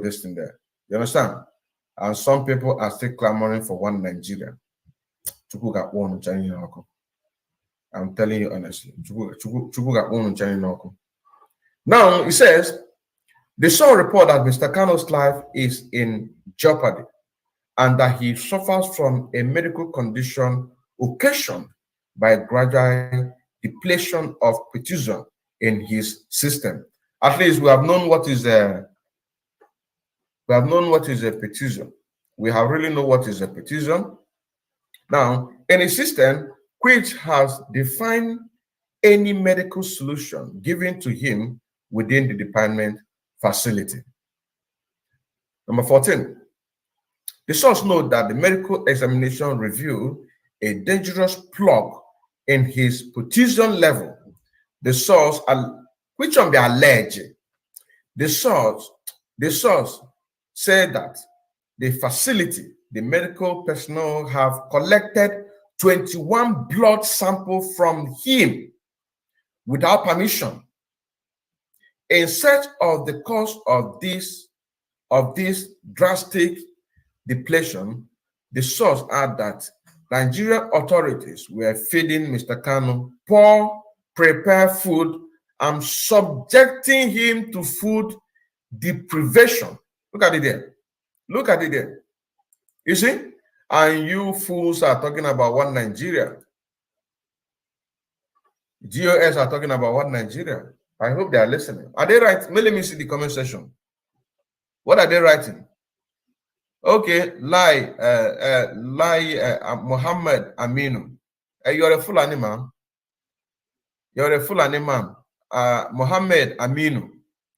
destiny there. You understand? And some people are still clamoring for one Nigeria. I'm telling you honestly. Now, it says, the Sun report that Mr. Kanu's life is in jeopardy and that he suffers from a medical condition occasioned by gradual depletion of potassium in his system. At least we have known what is a potassium. We have really know what is a potassium. Now, in a system which has defined any medical solution given to him within the department facility. Number 14, the source note that the medical examination revealed a dangerous plug in his potassium level. The source, which on the alleged, the source said that the facility, the medical personnel have collected 21 blood samples from him without permission. In search of the cause of this drastic depletion, the source added that Nigerian authorities were feeding Mr. Kanu poor prepared food and subjecting him to food deprivation. Look at it there. Look at it there. You see? And you fools are talking about one Nigeria. GOS are talking about one Nigeria. I hope they are listening. Are they right? Let me see the comment section. What are they writing? Okay, lie, Muhammad Aminu. You're a Fulani man. You're a Fulani man. Muhammad Aminu.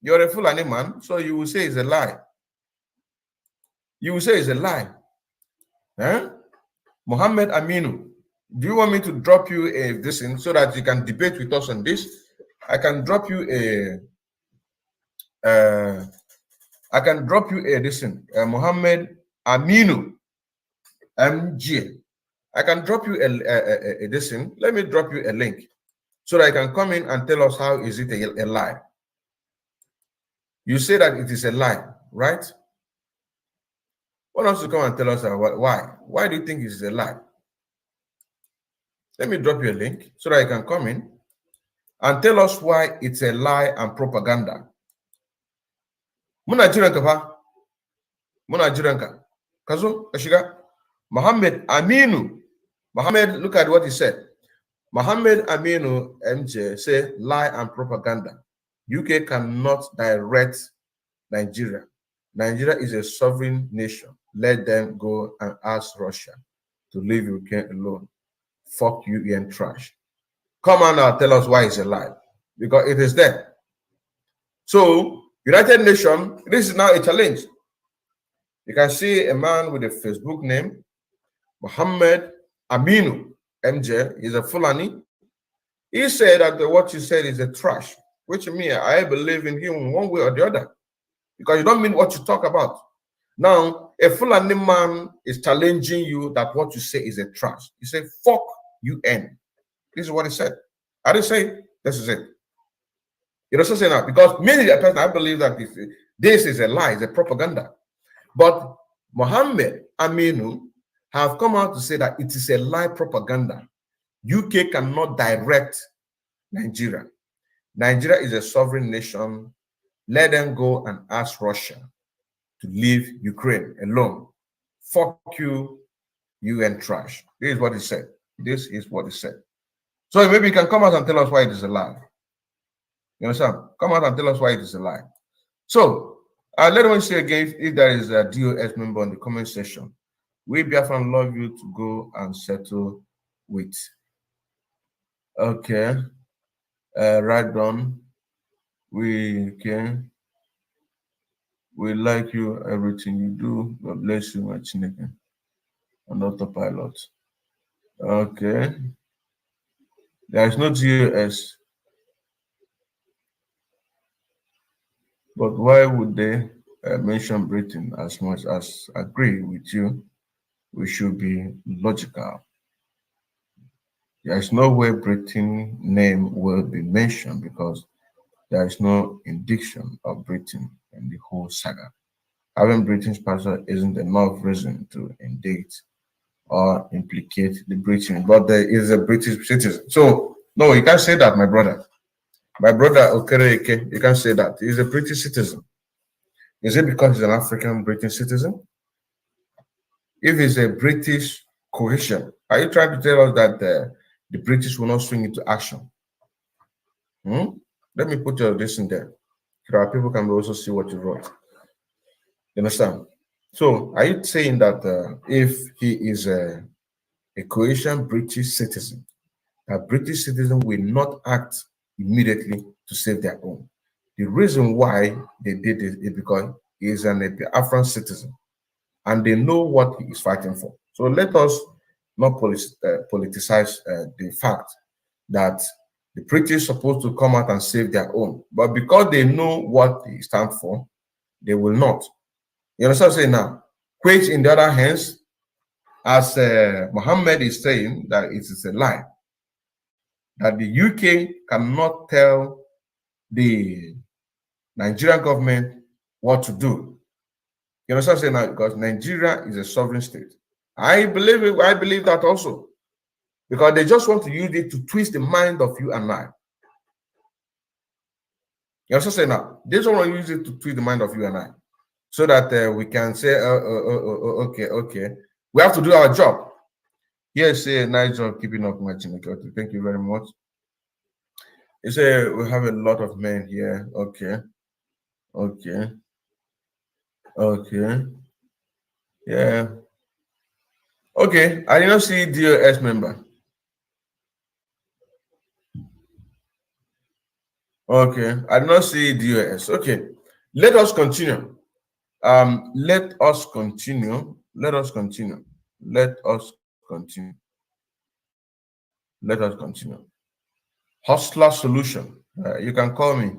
You're a Fulani man, so you will say it's a lie. You will say it's a lie. Huh? Muhammad Aminu. Do you want me to drop you this in so that you can debate with us on this? I can drop you this in Muhammad Aminu MG. I can drop you a this in. Let me drop you a link so that I can come in and tell us how is it a lie. You say that it is a lie, right? Why don't you come and tell us why? Why do you think it is a lie? Let me drop you a link so that I can come in and tell us why it's a lie and propaganda. Muna jiranka fa. Muna jiranka. Kazo, Ashiga. Muhammad Aminu. Muhammad, look at what he said. Muhammad Aminu MJ say lie and propaganda. UK cannot direct Nigeria. Nigeria is a sovereign nation. Let them go and ask Russia to leave Ukraine alone. Fuck UN trash. Come on now, tell us why it's a lie. Because it is there. So, United Nations, this is now a challenge. You can see a man with a Facebook name, Muhammad Aminu MJ, is a Fulani. He said that what you said is a trash, which means I believe in him one way or the other. Because you don't mean what you talk about. Now, a Fulani man is challenging you that what you say is a trash. You say, fuck UN. This is what he said. I didn't say, this is it. You know what I'm saying now? Because many a person, I believe that this is a lie, it's a propaganda. But Muhammad Aminu have come out to say that it is a lie propaganda. UK cannot direct Nigeria. Nigeria is a sovereign nation. Let them go and ask Russia to leave Ukraine alone. Fuck you, UN trash. This is what he said. This is what he said. So maybe you can come out and tell us why it is a lie. You understand? Come out and tell us why it is a lie. So let me say again, if there is a DOS member in the comment section, we Biafran love you to go and settle with. Okay. Right on. We like you, everything you do. God bless you, my Chineke. On autopilot. Okay. There is no GOS. But why would they mention Britain? As much as I agree with you, we should be logical. There is no way Britain name will be mentioned because there is no indication of Britain in the whole saga. Having British passport isn't enough reason to indict or implicate the British, but there is a British citizen. So, no, you can't say that, my brother. My brother, Okereke, you can't say that. He's a British citizen. Is it because he's an African British citizen? If he's a British cohesion, are you trying to tell us that the British will not swing into action? Let me put this in there so our people can also see what you wrote. You understand? So, are you saying that if he is a cohesion British citizen, a British citizen will not act immediately to save their own? The reason why they did it is because he is an Biafran citizen and they know what he is fighting for. So let us not politicize the fact that the British are supposed to come out and save their own. But because they know what he stands for, they will not. You understand what I'm saying now? Which, in the other hands, as Mohammed is saying, that it is a lie. That the UK cannot tell the Nigerian government what to do. You understand what I'm saying now? Because Nigeria is a sovereign state. I believe it. I believe that also. Because they just want to use it to twist the mind of you and I. You understand what I'm saying now? They just want to use it to twist the mind of you and I. So that we can say, okay. We have to do our job. Yes, nice job keeping up, my Chineke. Thank you very much. You say we have a lot of men here. Okay. Okay. Yeah. Okay. I did not see DOS member. Okay. I did not see DOS. Okay. Let us continue. Let us continue. Let us continue. Let us continue. Let us continue. Hustler Solution. You can call me.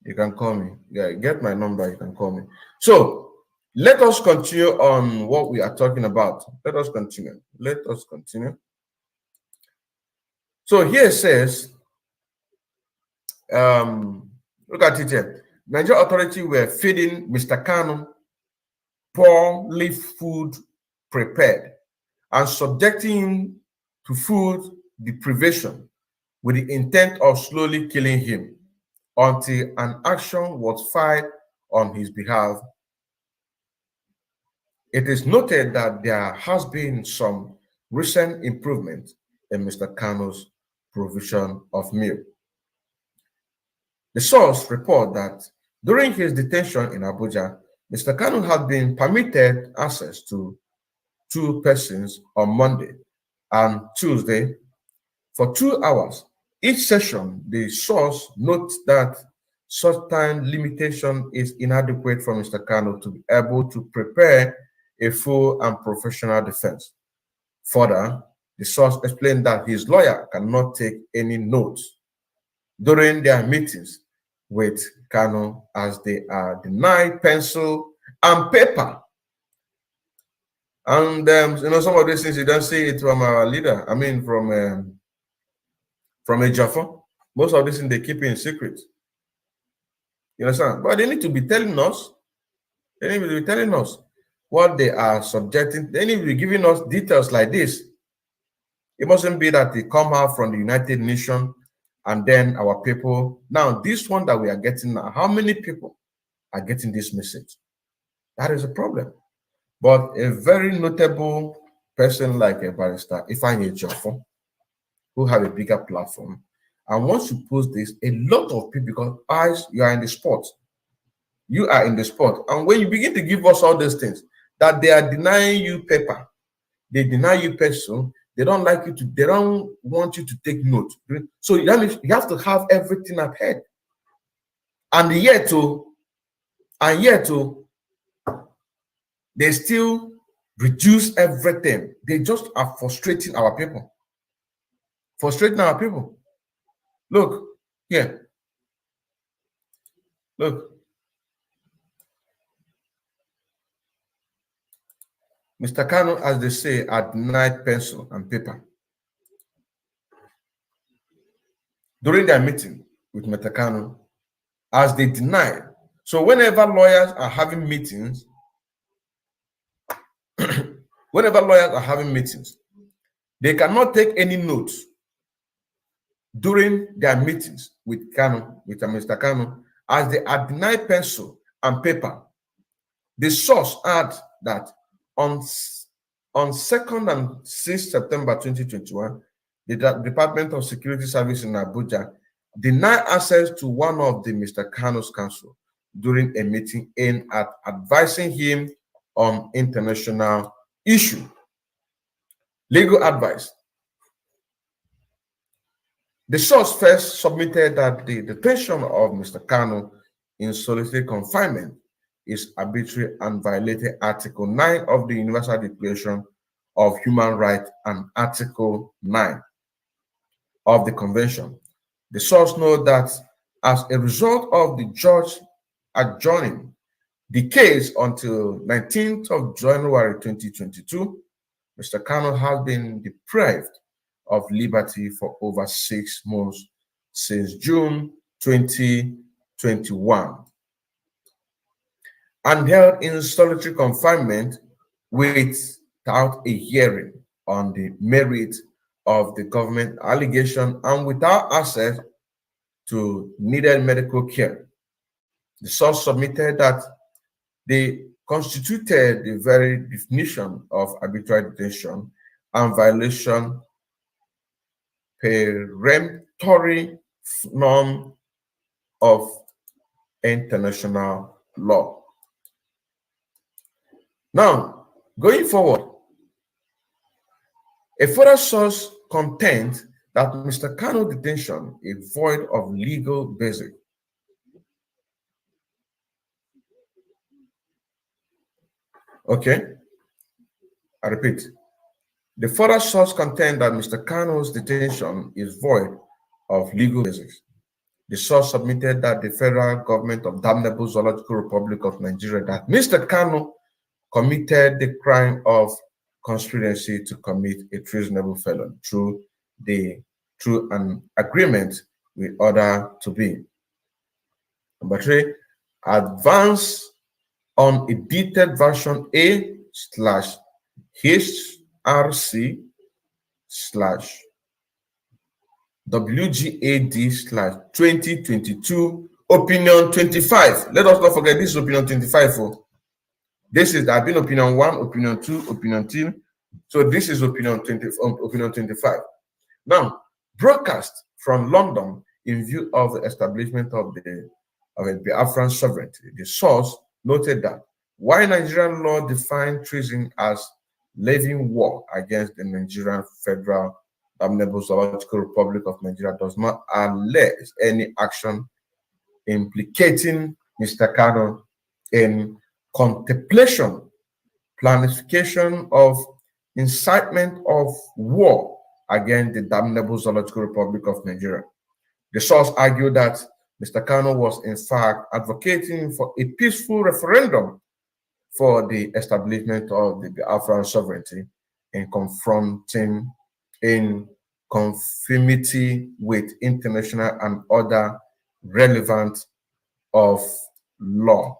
You can call me. Yeah, get my number. You can call me. So let us continue on what we are talking about. Let us continue. Let us continue. So here it says, look at it here. Nigeria authority were feeding Mr. Kanu poorly food prepared and subjecting him to food deprivation with the intent of slowly killing him until an action was filed on his behalf. It is noted that there has been some recent improvement in Mr. Kanu's provision of meal. The source report that during his detention in Abuja, Mr. Kanu had been permitted access to 2 persons on Monday and Tuesday for 2 hours. Each session, the source notes that such time limitation is inadequate for Mr. Kanu to be able to prepare a full and professional defense. Further, the source explained that his lawyer cannot take any notes during their meetings with Kanu as they are denied pencil and paper. And some of these things you don't see it from our leader. I mean, from a Jaffa. Most of these things they keep in secret. You understand? But they need to be telling us. They need to be telling us what they are subjecting. They need to be giving us details like this. It mustn't be that they come out from the United Nations and then our people. Now, this one that we are getting now, how many people are getting this message? That is a problem. But a very notable person like a barrister, Ifeanyi Ejiofor, who have a bigger platform, and once you post this, a lot of people, because you are in the sport, you are in the sport, and when you begin to give us all these things, that they are denying you paper, they deny you pencil, they don't like you to, they don't want you to take notes. So you have to have everything at hand. And yet, they still reduce everything. They just are frustrating our people. Frustrating our people. Look, here. Look. Mr. Kanu, as they say, are denied pencil and paper. During their meeting with Mr. Kanu, as they deny. So whenever lawyers are having meetings, they cannot take any notes during their meetings with Kanu, with Mr. Kanu, as they are denied pencil and paper. The source adds that on 2nd and 6th September 2021, the Department of Security Service in Abuja denied access to one of the Mr. Kanu's counsel during a meeting aimed at advising him on international issue. Legal advice. The source first submitted that the detention of Mr. Kanu in solitary confinement is arbitrary and violated Article 9 of the Universal Declaration of Human Rights and Article 9 of the Convention. The source notes that as a result of the judge adjourning the case until 19th of January 2022, Mr. Kanu has been deprived of liberty for over 6 months since June 2021 and held in solitary confinement without a hearing on the merit of the government allegation and without access to needed medical care. The source submitted that they constituted the very definition of arbitrary detention and violation peremptory norm of international law. Now, going forward, a further source contends that Mr. Kanu detention is void of legal basis. Okay, I repeat. The further source contends that Mr. Kanu's detention is void of legal basis. The source submitted that the federal government of Damnable Zoological Republic of Nigeria, that Mr. Kanu committed the crime of conspiracy to commit a treasonable felony through an agreement with other to be. Number 3, advance on a detailed version A/HRC/WGAD/2022 opinion 25. Let us not forget this is opinion 25. This is I've been opinion 1, opinion 2, opinion 3. So this is opinion 25. Now, broadcast from London in view of the establishment of a Biafran sovereignty. The source noted that while Nigerian law defined treason as levying war against the Nigerian Federal Damnable Zoological Republic of Nigeria, does not allege any action implicating Mr. Kanu in contemplation, planification of incitement of war against the Damnable Zoological Republic of Nigeria. The source argued that Mr. Kanu was in fact advocating for a peaceful referendum for the establishment of the Biafran sovereignty in conformity with international and other relevant law.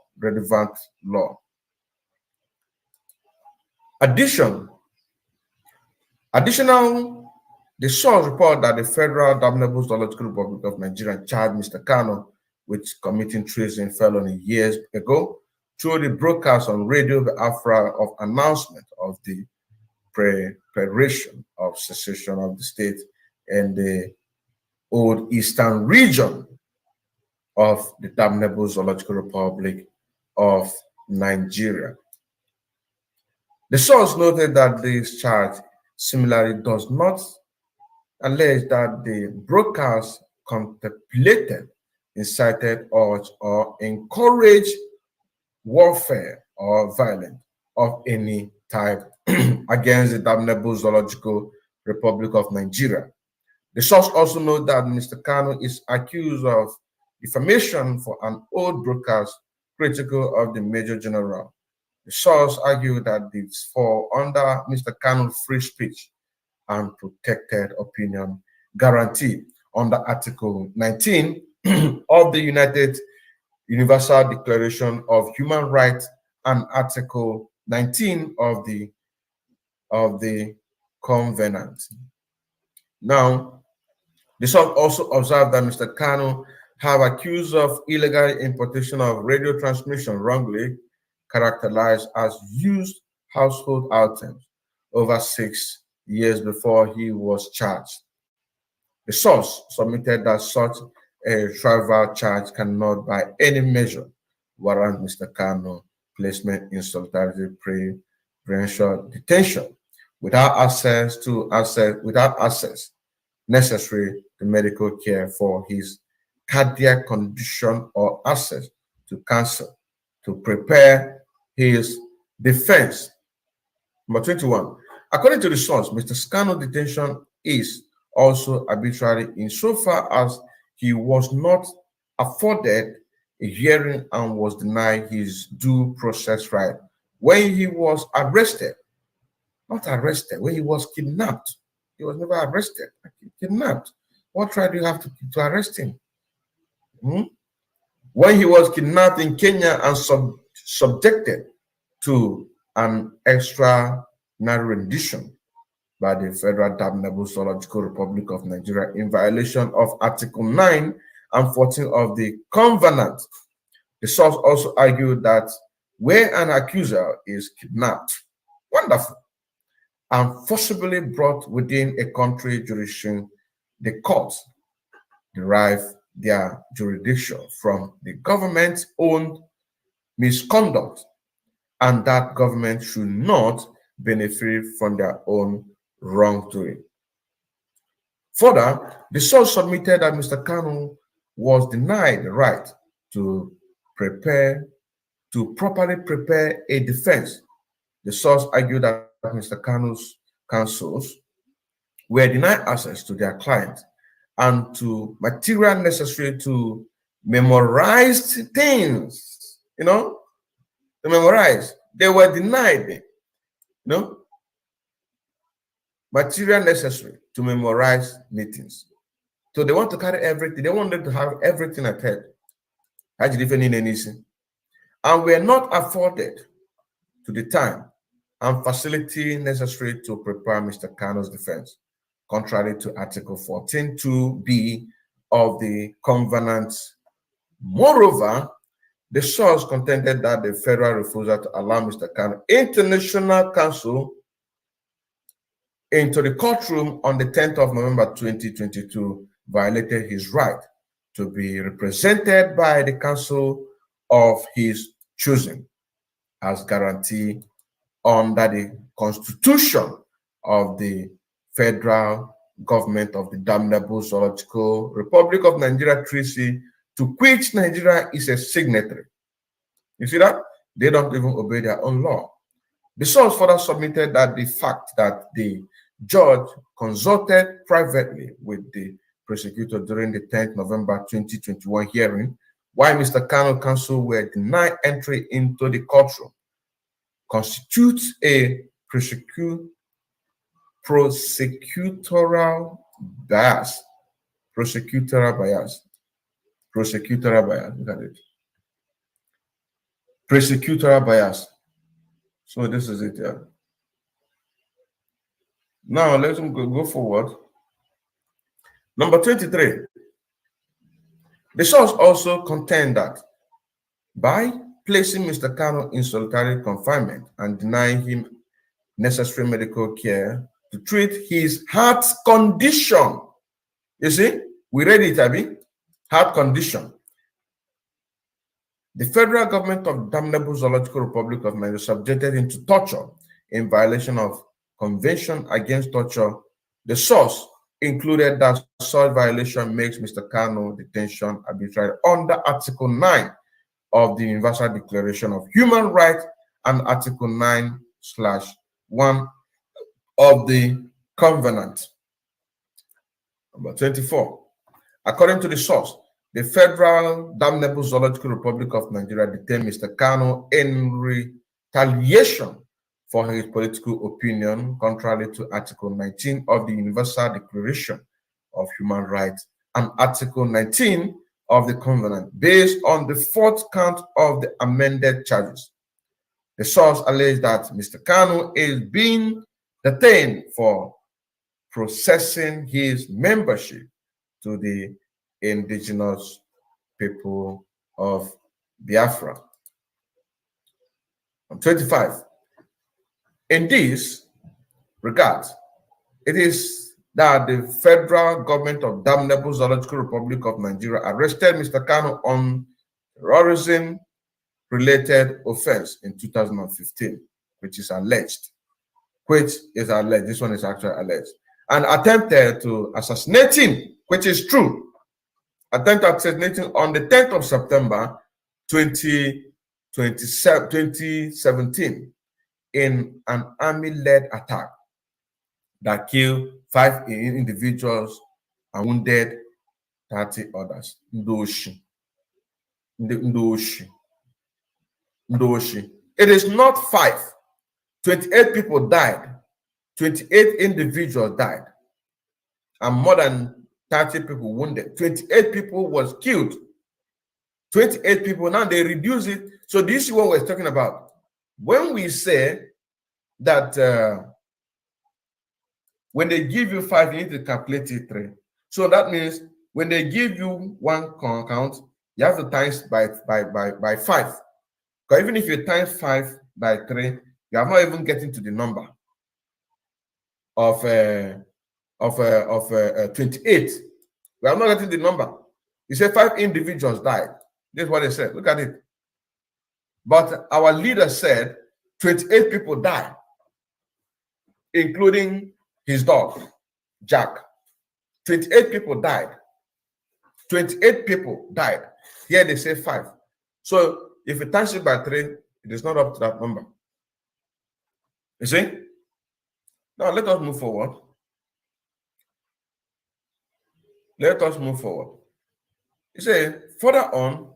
The source report that the Federal Damnable Zoological Republic of Nigeria charged Mr. Kanu with committing treason felony years ago through the broadcast on Radio Biafra of announcement of the preparation of secession of the state in the old eastern region of the Damnable Zoological Republic of Nigeria. The source noted that this charge similarly does not allege that the broadcast contemplated, incited, urged, or encouraged warfare or violence of any type against the Damnable Zoological Republic of Nigeria. The source also notes that Mr. Kanu is accused of defamation for an old broadcast critical of the Major General. The source argued that this fall under Mr. Kanu's free speech and protected opinion guarantee under Article 19 of the Universal Declaration of Human Rights and Article 19 of the Covenant. Now, the source also observed that Mr. Kanu have accused of illegal importation of radio transmission wrongly characterized as used household items over 6 years before he was charged. The source submitted that such a trivial charge cannot by any measure warrant Mr. Kanu placement in solitary preferential detention without access necessary to medical care for his cardiac condition or access to counsel to prepare his defense. Number 21. According to the source, Mr. Kanu's detention is also arbitrary insofar as he was not afforded a hearing and was denied his due process right when he was arrested. Not arrested, when he was kidnapped. He was never arrested, kidnapped. What right do you have to arrest him? When he was kidnapped in Kenya and subjected to an extraordinary rendition by the Federal Damnable Zoological Republic of Nigeria in violation of Article 9 and 14 of the Covenant. The source also argued that where an accuser is kidnapped, wonderful, and forcibly brought within a country jurisdiction, the courts derive their jurisdiction from the government's own misconduct and that government should not benefit from their own wrongdoing. Further, the source submitted that Mr. Kanu was denied the right to properly prepare a defense. The source argued that Mr. Kanu's counsels were denied access to their client and to material necessary to memorize things, to memorize. They were denied, material necessary to memorize meetings. So they want to carry everything. They wanted to have everything at head. And were not afforded to the time and facility necessary to prepare Mr. Kanu's defense, contrary to Article 14.2b of the Covenant. Moreover, the source contended that the federal refusal to allow Mr. Kanu international counsel into the courtroom on the 10th of November 2022 violated his right to be represented by the counsel of his choosing, as guaranteed under the Constitution of the Federal Government of the Damnable Zoological Republic of Nigeria Treaty, to which Nigeria is a signatory. You see that? They don't even obey their own law. The source further submitted that the fact that the judge consulted privately with the prosecutor during the 10th November 2021 hearing, while Mr. Kanu counsel were denied entry into the courtroom, constitutes a prosecutorial bias. Look at it. Prosecutorial bias. So this is it. Yeah. Now let's go forward. Number 23. The source also contend that by placing Mr. Kanu in solitary confinement and denying him necessary medical care to treat his heart condition. You see, we read it, Abby. Heart condition. The federal government of Damnable Zoological Republic of Nigeria subjected him to torture in violation of Convention Against Torture. The source included that such violation makes Mr. Kanu detention arbitrary under Article 9 of the Universal Declaration of Human Rights and Article 9/1 of the Covenant. Number 24. According to the source, the Federal Damnable Zoological Republic of Nigeria detained Mr. Kanu in retaliation for his political opinion, contrary to Article 19 of the Universal Declaration of Human Rights and Article 19 of the Covenant, based on the fourth count of the amended charges. The source alleged that Mr. Kanu is being detained for processing his membership to the indigenous people of Biafra. 25. In this regard, it is that the federal government of Damnable Zoological Republic of Nigeria arrested Mr. Kanu on terrorism-related offense in 2015, which is alleged. This one is actually alleged. And attempted to assassinate him, which is true. Attempted assassinating on the 10th of September 2017 in an army-led attack that killed 5 individuals and wounded 30 others. Ndoshi. It is not 5. 28 people died. 28 individuals died. And more than 30 people wounded. 28 people was killed. 28 people, now they reduce it. So this is what we're talking about. When we say that when they give you 5, you need to calculate it 3. So that means when they give you 1 count, you have to times by 5. Because even if you times 5 by 3, you are not even getting to the number of 28. We are not getting the number. You said 5 individuals died. This is what they said. Look at it. But our leader said 28 people died, including his dog, Jack. 28 people died. 28 people died. Here they say 5. So if you times it by 3, it is not up to that number. You see? Now let us move forward. Let us move forward. You say further on,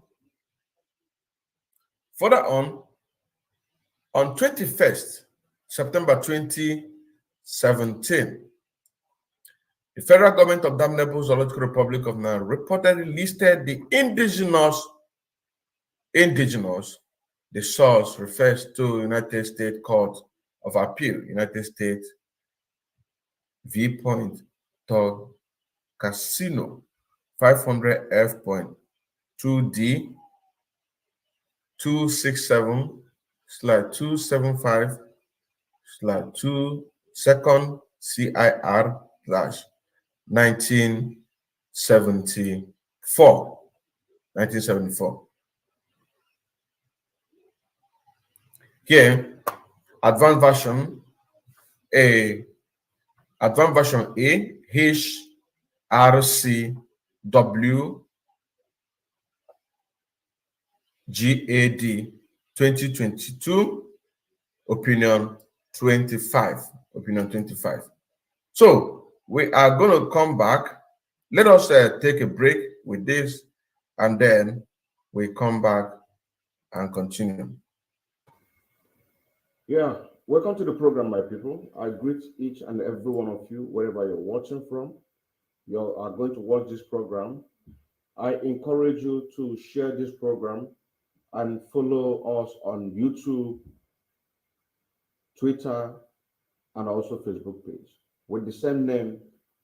on 21st September 2017, the federal government of Damnable Zoological Republic of Nigeria reportedly listed the indigenous. The source refers to United States Court of Appeal, United States V. Casino 500F.2D 267/275/2 second CIR / 1974. Here, advanced version A, HRCW GAD 2022 opinion 25. So we are going to come back. Let us take a break with this, and then we come back and continue. Yeah, welcome to the program, my people. I greet each and every one of you wherever you're watching from. You are going to watch this program. I encourage you to share this program and follow us on YouTube, Twitter, and also Facebook page with the same name,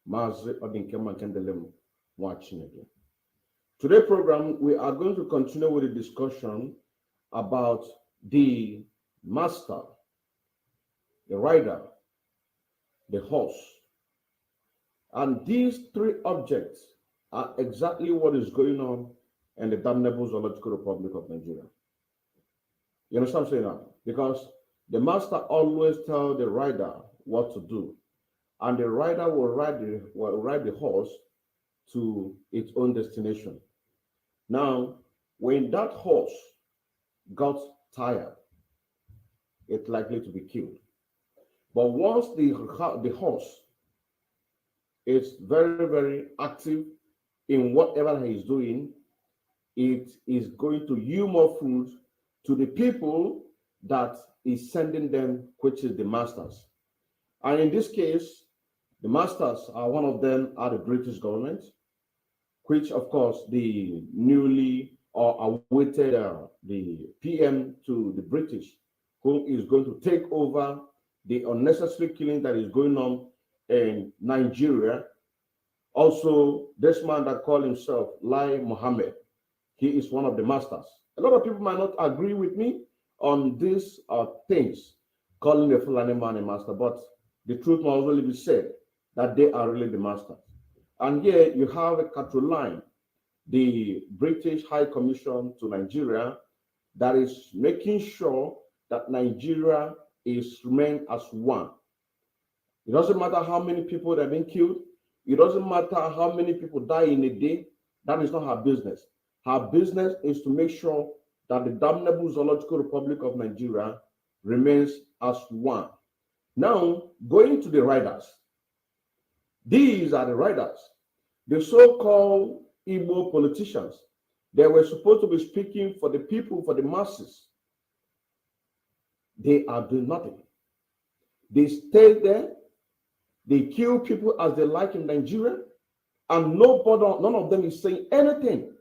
Mazi Odinkema Kendelem watching again. Today's program, we are going to continue with the discussion about the master, the rider, the horse. And these 3 objects are exactly what is going on in the Damnable Zoological Republic of Nigeria. You understand what I'm saying now? Because the master always tells the rider what to do, and the rider will ride the horse to its own destination. Now, when that horse got tired, it's likely to be killed. But once the horse is very, very active in whatever he is doing, it is going to yield more food to the people that is sending them, which is the masters. And in this case, the masters are one of them are the British government, which of course the newly or awaited the PM to the British, who is going to take over the unnecessary killing that is going on in Nigeria. Also, this man that called himself Lai Mohammed, he is one of the masters. A lot of people might not agree with me on these things, calling the Fulani man a master, but the truth must really be said that they are really the masters. And here you have a Caroline, the British High Commission to Nigeria, that is making sure that Nigeria is remain as one. It doesn't matter how many people that have been killed. It doesn't matter how many people die in a day. That is not her business. Her business is to make sure that the Damnable Zoological Republic of Nigeria remains as one. Now, going to the riders. These are the riders. The so-called Igbo politicians. They were supposed to be speaking for the people, for the masses. They are doing nothing. They stay there. They kill people as they like in Nigeria, and none of them is saying anything.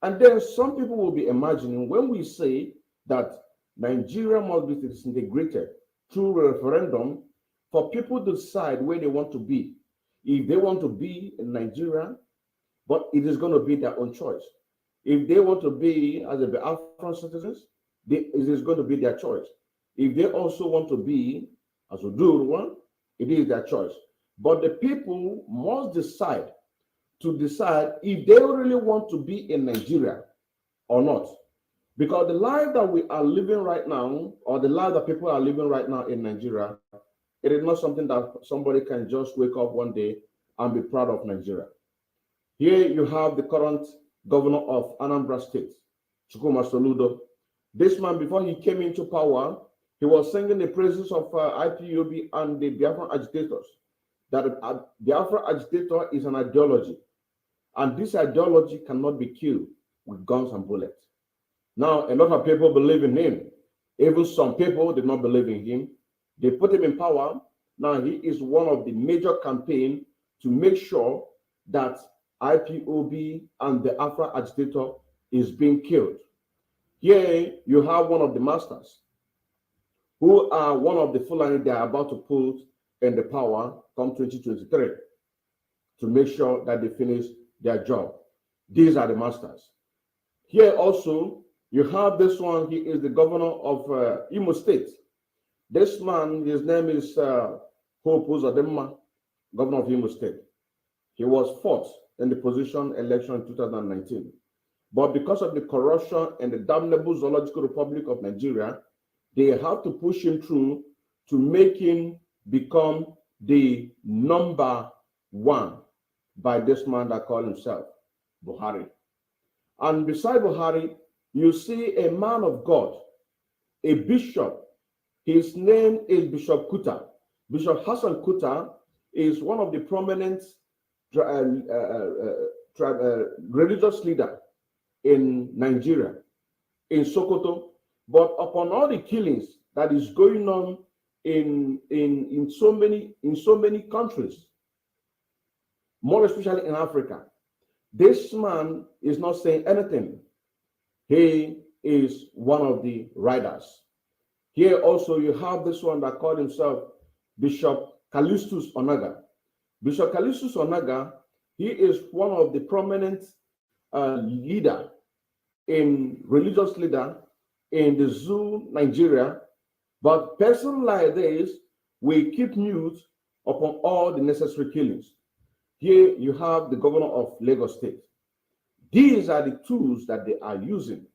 And then some people will be imagining when we say that Nigeria must be disintegrated through referendum for people to decide where they want to be. If they want to be in Nigeria, but it is going to be their own choice. If they want to be as a Biafran citizens, it is going to be their choice. If they also want to be as a Durwan, it is their choice. But the people must decide if they really want to be in Nigeria or not. Because the life that we are living right now, or the life that people are living right now in Nigeria, it is not something that somebody can just wake up one day and be proud of Nigeria. Here you have the current governor of Anambra State, Chukwuma Soludo. This man, before he came into power, he was singing the praises of IPOB and the Biafran agitators, that a Biafra agitator is an ideology, and this ideology cannot be killed with guns and bullets. Now, a lot of people believe in him. Even some people did not believe in him. They put him in power. Now, he is one of the major campaigns to make sure that IPOB and the Afra agitator is being killed. Here, you have one of the masters who are one of the Fulani they are about to put in the power come 2023 to make sure that they finish their job. These are the masters. Here also, you have this one. He is the governor of Imo State. This man, his name is Hope Uzodimma, governor of Imo State. He was fourth in the position election in 2019. But because of the corruption in the damnable Zoological Republic of Nigeria, they have to push him through to make him become the number one by this man that called himself Buhari. And beside Buhari, you see a man of God, a bishop. His name is Bishop Kuta. Bishop Hassan Kuta is one of the prominent religious leaders in Nigeria, in Sokoto. But upon all the killings that is going on in so many countries, more especially in Africa, this man is not saying anything. He is one of the riders. Here also you have this one that called himself Bishop Callistus Onaga. Bishop Callistus Onaga, he is one of the prominent leader in religious leader in the zoo, Nigeria. But person like this will keep mute upon all the necessary killings. Here you have the governor of Lagos State. These are the tools that they are using,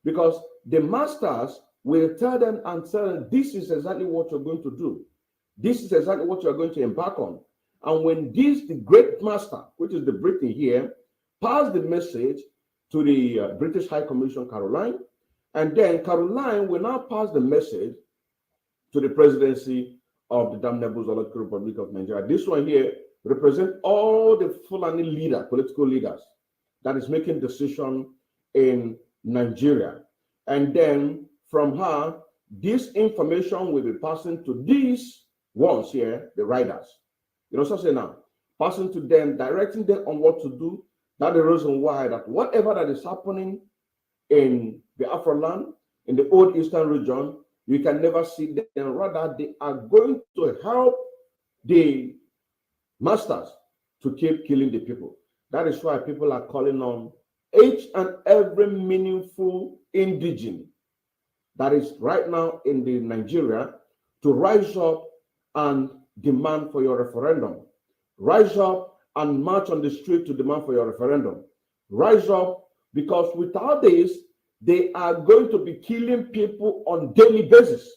because the masters will tell them and tell them, this is exactly what you're going to do. This is exactly what you're going to embark on. And when this, the great master, which is the Britain here, pass the message to the British High Commission, Caroline, and then Caroline will now pass the message to the presidency of the damnable Zoological Republic of Nigeria. This one here represents all the Fulani leaders, political leaders, that is making decision in Nigeria. And then from her, this information will be passing to these ones here, the riders. You know, so say now, passing to them, directing them on what to do. That's the reason why that whatever that is happening in the Biafraland, in the old eastern region, you can never see them. Rather, they are going to help the masters to keep killing the people. That is why people are calling on each and every meaningful indigene that is right now in the Nigeria to rise up and demand for your referendum. Rise up and march on the street to demand for your referendum. Rise up, because without this, they are going to be killing people on daily basis.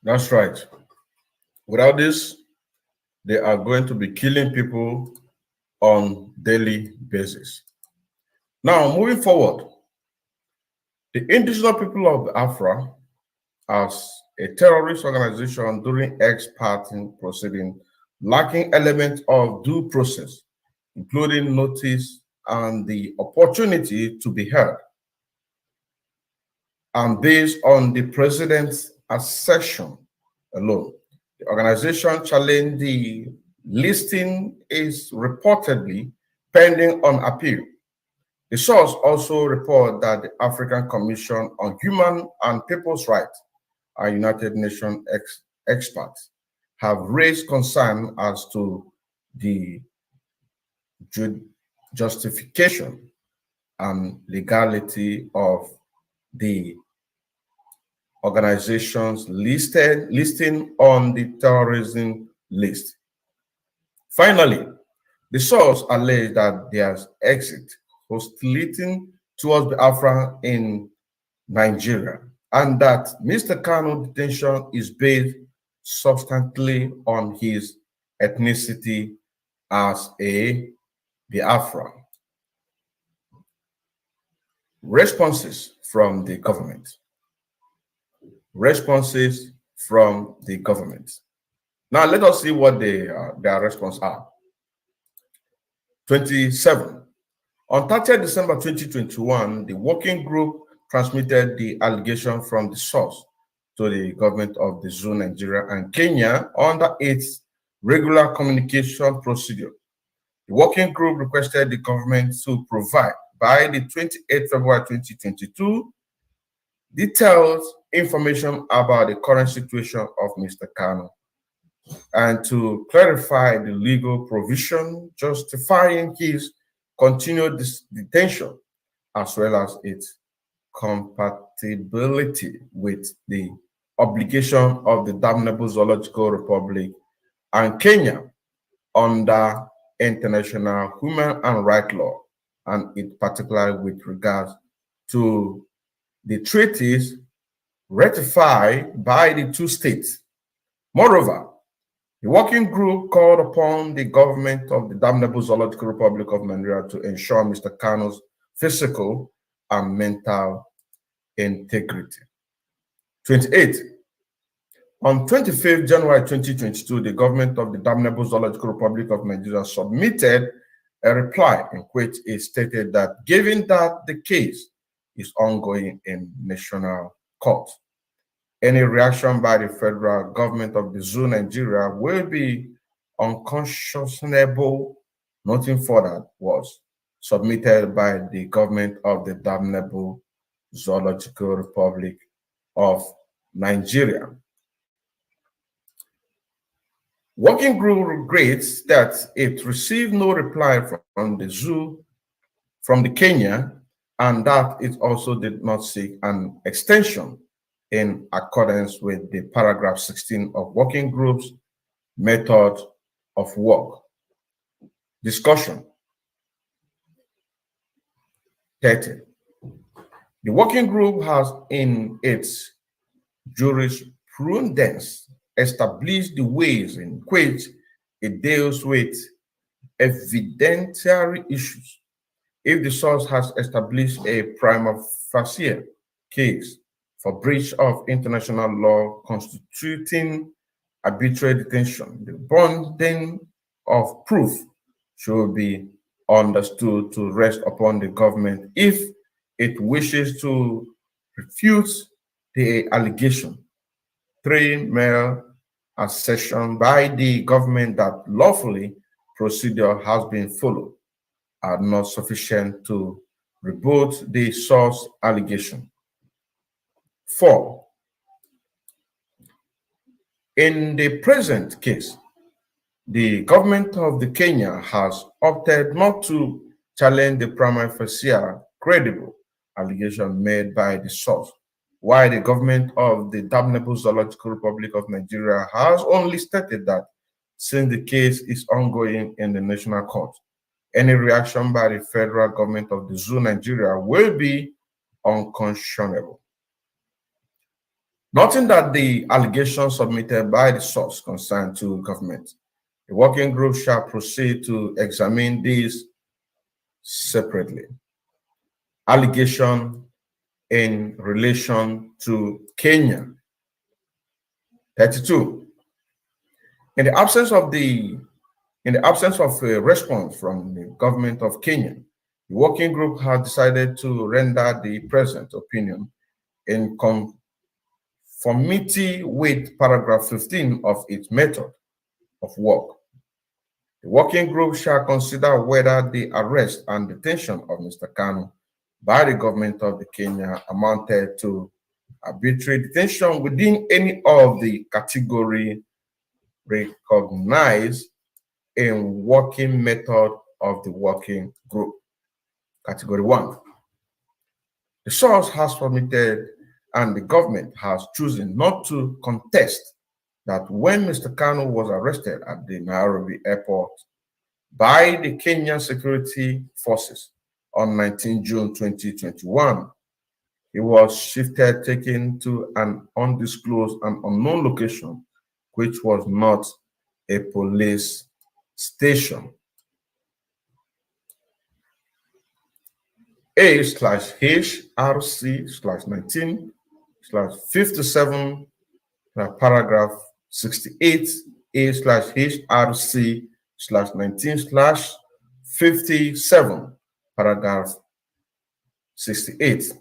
That's right. Without this, they are going to be killing people on daily basis. Now, moving forward, the indigenous people of Biafra, as a terrorist organization during ex-parte proceeding, lacking elements of due process, including notice and the opportunity to be heard, and based on the president's assertion alone, the organization challenged the listing is reportedly pending on appeal. The source also reports that the African Commission on Human and People's Rights, our United Nations experts, have raised concern as to the justification and legality of the organizations listing on the terrorism list. Finally, the source alleged that there's exit hostility towards Biafran in Nigeria, and that Mr. Kanu's detention is based substantially on his ethnicity as a Biafran. Responses from the government. Responses from the government. Now let us see what their responses are. 27. On 30 December 2021, the working group transmitted the allegation from the source to the government of the Zoo, Nigeria and Kenya under its regular communication procedure. The working group requested the government to provide, by the 28th February 2022, detailed information about the current situation of Mr. Kanu, and to clarify the legal provision justifying his continued detention, as well as its compatibility with the obligation of the damnable Zoological Republic and Kenya under international human and right law, and in particular with regards to the treaties ratified by the two states. Moreover, the working group called upon the government of the damnable Zoological Republic of Nigeria to ensure Mr. Kanu's physical and mental integrity. 28. On 25th January 2022, the government of the damnable Zoological Republic of Nigeria submitted a reply in which it stated that given that the case is ongoing in national court, any reaction by the federal government of the Zoo, Nigeria will be unconscionable. Nothing further was submitted by the government of the damnable Zoological Republic of Nigeria. Working group regrets that it received no reply from the Zoo, from the Kenya, and that it also did not seek an extension in accordance with the paragraph 16 of working group's method of work. Discussion. 30. The working group has in its jurisprudence established the ways in which it deals with evidentiary issues. If the source has established a prima facie case for breach of international law constituting arbitrary detention, the burden of proof should be understood to rest upon the government if it wishes to refute the allegation. 3, mere assertion by the government that lawfully procedure has been followed are not sufficient to rebut the source allegation. 4. In the present case, the government of the Kenya has opted not to challenge the prima facie credible allegation made by the source, while the government of the damnable Zoological Republic of Nigeria has only stated that since the case is ongoing in the national court, any reaction by the federal government of the Zoo, Nigeria will be unconscionable. Noting that the allegations submitted by the source concerned to government, the working group shall proceed to examine these separately. Allegation in relation to Kenya. 32. In the absence of a response from the government of Kenya, the working group has decided to render the present opinion in conformity with paragraph 15 of its method of work. The working group shall consider whether the arrest and detention of Mr. Kanu by the government of the Kenya amounted to arbitrary detention within any of the category recognized in working method of the working group. Category 1. The source has submitted and the government has chosen not to contest that when Mr. Kanu was arrested at the Nairobi airport by the Kenyan security forces on 19 June 2021, he was shifted, taken to an undisclosed and unknown location, which was not a police station. A/HRC/19/57 paragraph 68 A/HRC/19/57 paragraph 68.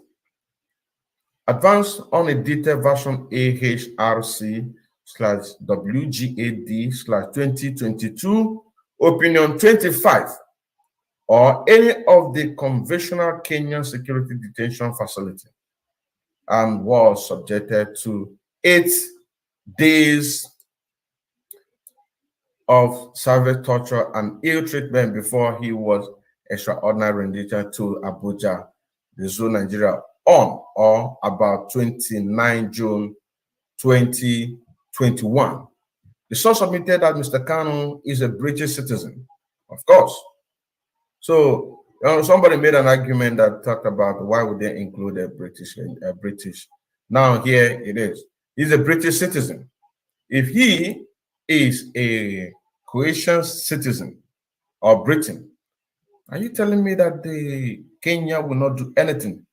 Advance on a detailed version AHRC/WGAD/2022 opinion 25 or any of the conventional Kenyan security detention facility, and was subjected to 8 days of severe torture and ill treatment before he was extraordinarily rendered to Abuja, the zoo, Nigeria, on or about 29 June 2021. The source submitted that Mr. Kanu is a British citizen, of course. So somebody made an argument that talked about why would they include a British. Now here it is. He's a British citizen. If he is a Croatian citizen or Britain, are you telling me that the Kenya will not do anything?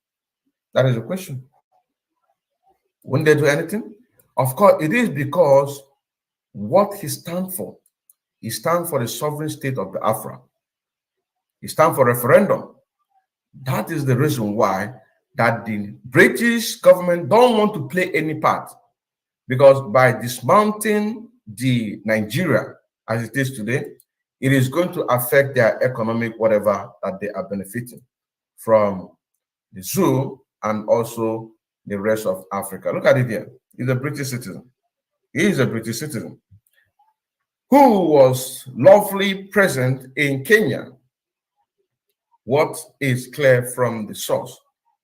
That is the question. Wouldn't they do anything? Of course, it is because what he stands for the sovereign state of Biafra. He stands for referendum. That is the reason why that the British government don't want to play any part, because by dismounting the Nigeria as it is today, it is going to affect their economic whatever that they are benefiting from the zoo and also the rest of Africa. Look at it here. He's a British citizen. He is a British citizen who was lawfully present in Kenya. What is clear from the source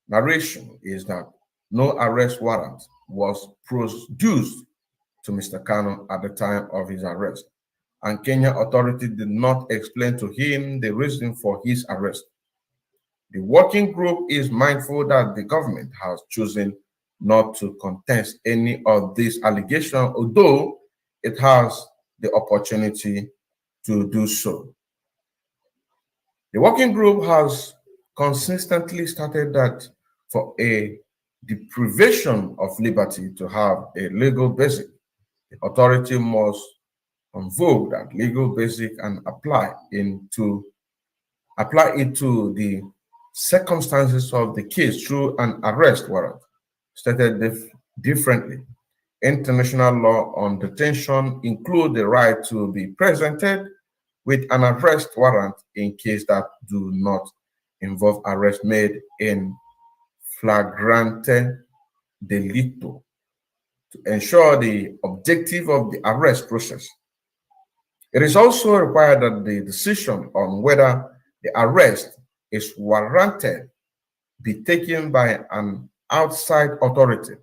narration is that no arrest warrant was produced to Mr. Kanu at the time of his arrest, and Kenya authorities did not explain to him the reason for his arrest. The working group is mindful that the government has chosen not to contest any of these allegations, although it has the opportunity to do so. The working group has consistently stated that for a deprivation of liberty to have a legal basis, the authority must convoke that legal basis and apply it to the circumstances of the case through an arrest warrant. Stated differently, international law on detention includes the right to be presented with an arrest warrant in case that do not involve arrest made in flagrante delicto to ensure the objective of the arrest process. It is also required that the decision on whether the arrest is warranted be taken by an outside authority,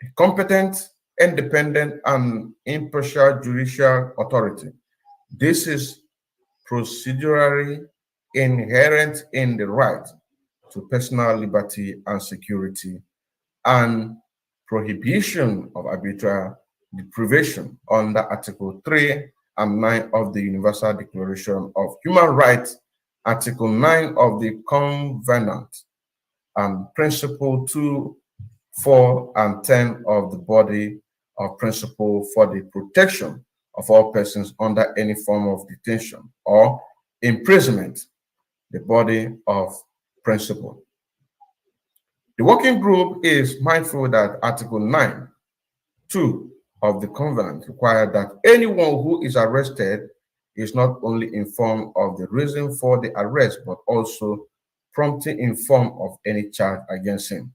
a competent, independent, and impartial judicial authority. This is procedurally inherent in the right to personal liberty and security and prohibition of arbitrary deprivation under Article 3 and 9 of the Universal Declaration of Human Rights, Article 9 of the Covenant, and Principle 2, 4, and 10 of the Body of Principle for the Protection of all persons under any form of detention or imprisonment, the Body of Principle. The working group is mindful that Article 9, 2 of the Covenant requires that anyone who is arrested is not only informed of the reason for the arrest, but also promptly informed of any charge against them.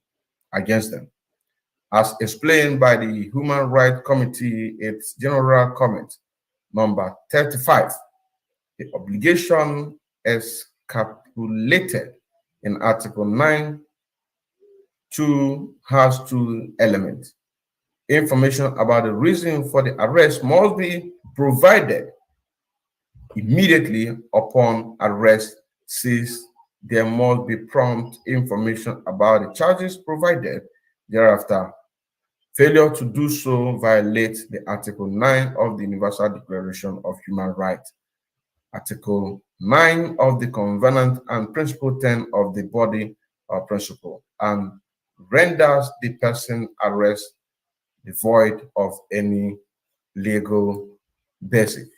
As explained by the Human Rights Committee, its General Comment number 35, the obligation is capitulated in Article 9 has two elements. Information about the reason for the arrest must be provided immediately upon arrest, since there must be prompt information about the charges provided thereafter. Failure to do so violates the Article 9 of the Universal Declaration of Human Rights, Article 9 of the Covenant, and Principle 10 of the Body or Principle, and renders the person arrested devoid of any legal basis.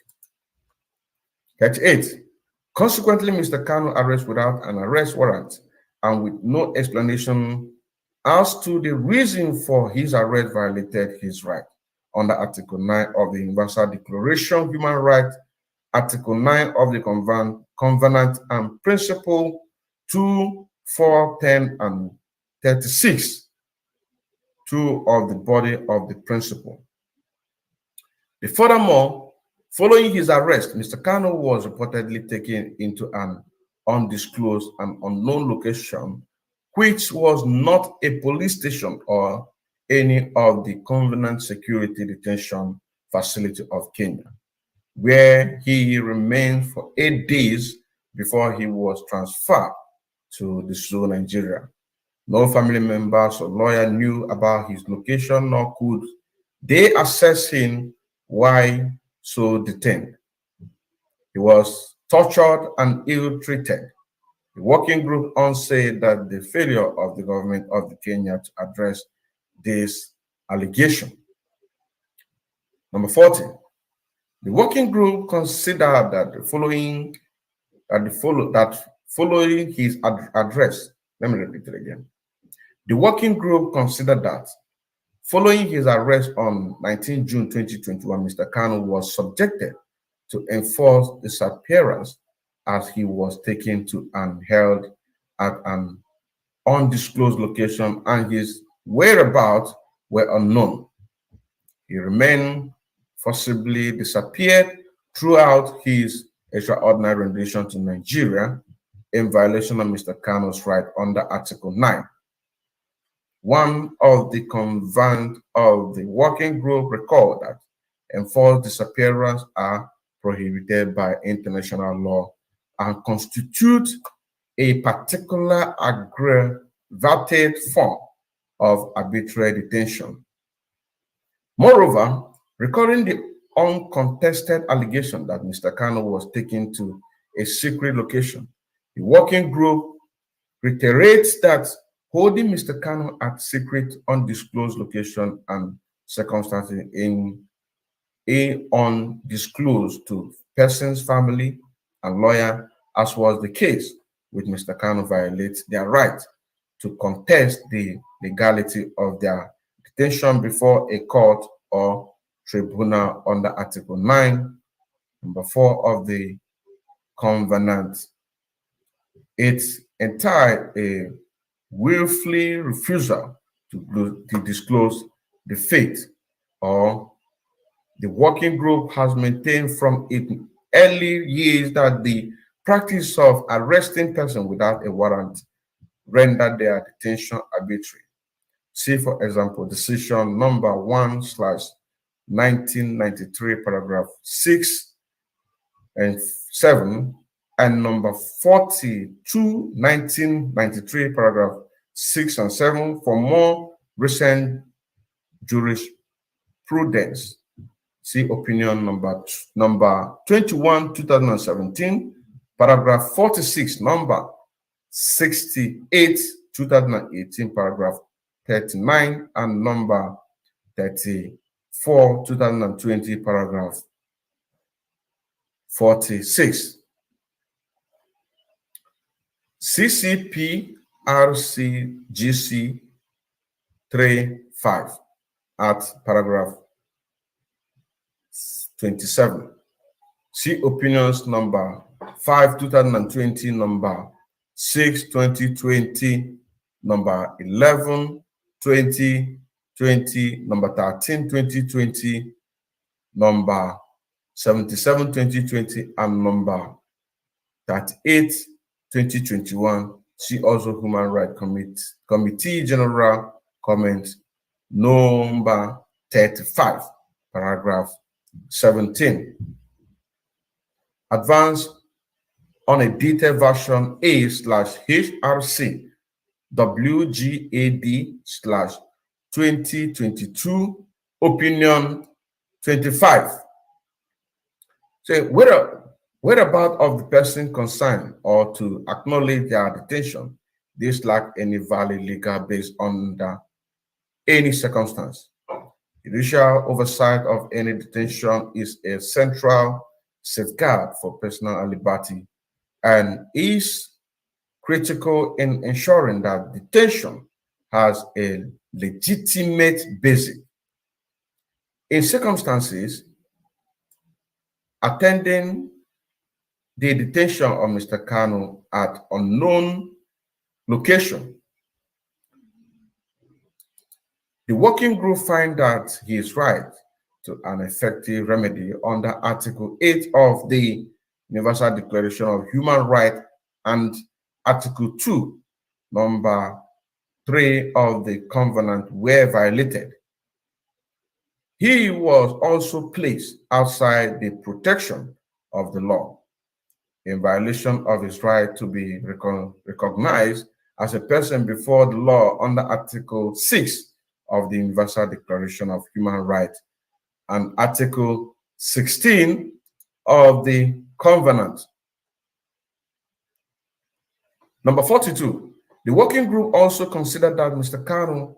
38. Consequently, Mr. Kanu arrested without an arrest warrant and with no explanation as to the reason for his arrest violated his right under Article 9 of the Universal Declaration of Human Rights, Article 9 of the Covenant, and Principle 2, 4, 10, and 36, 2 of the Body of the Principle. Furthermore, following his arrest, Mr. Kanu was reportedly taken into an undisclosed and unknown location, which was not a police station or any of the Covenant Security Detention Facility of Kenya, where he remained for 8 days before he was transferred to the zoo, Nigeria. No family members or lawyer knew about his location, nor could they assess him while so detained. He was tortured and ill-treated. The working group on said that the failure of the government of Kenya to address this allegation. Number 40. The working group considered that following his address, let me repeat it again. The working group considered that following his arrest on 19 June 2021, Mr. Kanu was subjected to enforced disappearance as he was taken to and held at an undisclosed location, and his whereabouts were unknown. He remained forcibly disappeared throughout his extraordinary rendition to Nigeria in violation of Mr. Kanu's right under Article 9. One of the convened of the working group recalled that enforced disappearances are prohibited by international law and constitute a particular aggravated form of arbitrary detention. Moreover, recording the uncontested allegation that Mr. Kanu was taken to a secret location, the working group reiterates that holding Mr. Kanu at secret, undisclosed location and circumstances in a undisclosed to person's family and lawyer, as was the case with Mr. Kanu, violates their right to contest the legality of their detention before a court or tribunal under Article 9, number 4 of the Covenant. It's entitled a willfully refusal to disclose the fate, or the working group has maintained from its early years that the practice of arresting persons without a warrant rendered their detention arbitrary. See, for example, decision number 1/1993, paragraph 6 and 7, and number 42, 1993, paragraph 6 and 7 for more recent jurisprudence. See opinion number 21, 2017, paragraph 46, number 68, 2018, paragraph 39, and number 34, 2020, paragraph 46. CCP RCGC 35 at paragraph 27. See opinions number 5, 2020, number 6, 2020, number 11, 2020, number 13, 2020, number 77, 2020, and number 38, 2021. See also Human Rights Committee General Comment number 35, paragraph 17. Advance on a detailed version A/HRC WGAD/2022 opinion 25. So whereabout of the person concerned or to acknowledge their detention, this lack any valid legal base under any circumstance. Judicial oversight of any detention is a central safeguard for personal liberty and is critical in ensuring that detention has a legitimate basis. In circumstances attending the detention of Mr. Kanu at unknown location, the working group find that he is right to an effective remedy under Article 8 of the Universal Declaration of Human Rights and Article 2, number 3 of the Covenant were violated. He was also placed outside the protection of the law in violation of his right to be recognized as a person before the law under Article 6 of the Universal Declaration of Human Rights and Article 16 of the Covenant. Number 42, the working group also considered that Mr. Kanu's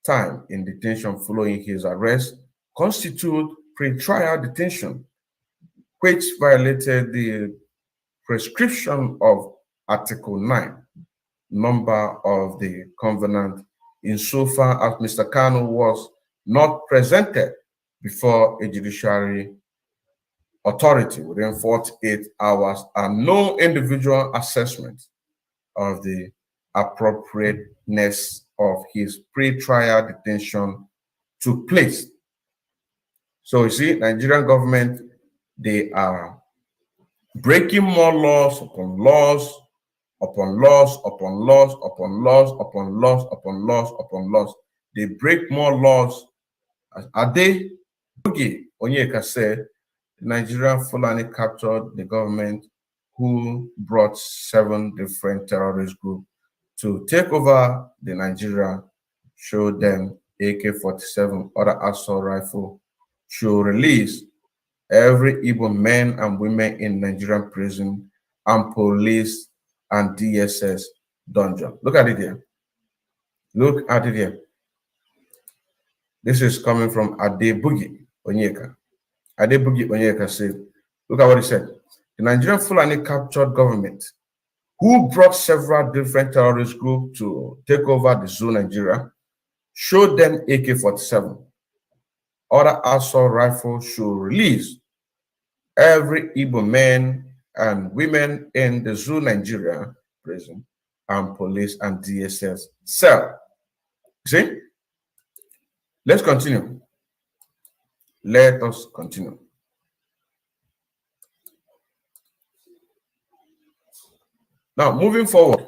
time in detention following his arrest constitute pre-trial detention, which violated the prescription of Article 9, number of the Covenant, insofar as Mr. Kanu was not presented before a judiciary authority within 48 hours and no individual assessment of the appropriateness of his pre-trial detention took place. So you see, Nigerian government, they are breaking more laws upon laws, upon laws, upon laws, upon laws, upon laws, upon laws, upon laws. They break more laws. Ade Bugi Onyeka said, the Nigerian Fulani captured the government who brought 7 different terrorist groups to take over the Nigeria, show them AK-47, other assault rifle, should release every Igbo men and women in Nigerian prison and police and DSS dungeon. Look at it here. Look at it here. This is coming from Ade Bugi Onyeka. Ade Bugi Onyeka said, look at what he said. The Nigerian Fulani captured government who brought several different terrorist groups to take over the zoo Nigeria, showed them AK-47. Other assault rifles should release every Igbo men and women in the zoo Nigeria prison and police and DSS cell. See? Let's continue. Let us continue. Now, moving forward.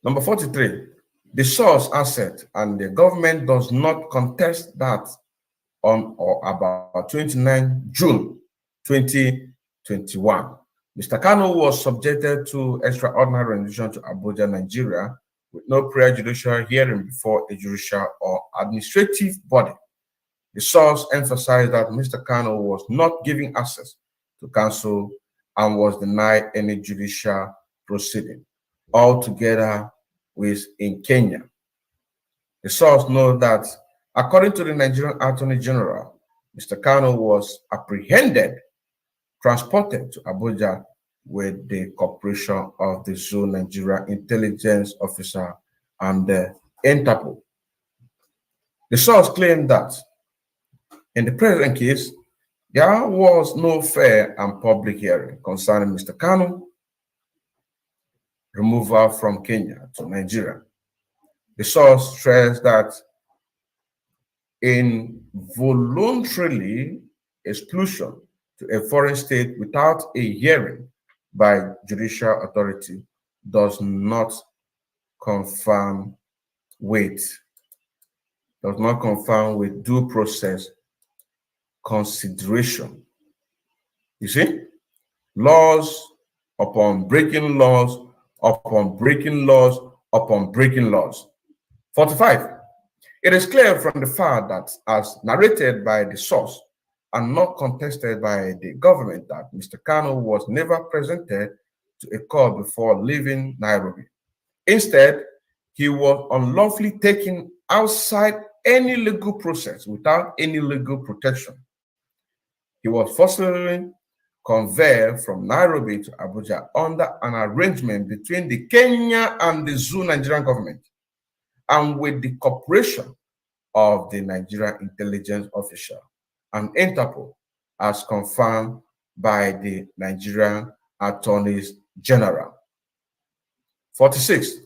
Number 43, the source asset and the government does not contest that on or about 29 June 2021. Mr. Kanu was subjected to extraordinary rendition to Abuja, Nigeria, with no prior judicial hearing before a judicial or administrative body. The source emphasized that Mr. Kanu was not given access to counsel and was denied any judicial proceeding altogether in Kenya. The source noted that, according to the Nigerian Attorney General, Mr. Kanu was apprehended, transported to Abuja with the cooperation of the Zoo Nigeria intelligence officer and the Interpol. The source claimed that in the present case, there was no fair and public hearing concerning Mr. Kanu removal from Kenya to Nigeria. The source stressed that in voluntarily expulsion to a foreign state without a hearing by judicial authority does not confirm with due process consideration. You see, laws upon breaking laws, upon breaking laws, upon breaking laws. 45. It is clear from the fact that, as narrated by the source and not contested by the government, that Mr. Kanu was never presented to a court before leaving Nairobi. Instead, he was unlawfully taken outside any legal process without any legal protection. He was forcibly conveyed from Nairobi to Abuja under an arrangement between the Kenya and the Zoo Nigerian government, and with the cooperation of the Nigerian intelligence official and Interpol, as confirmed by the Nigerian attorneys general. 46.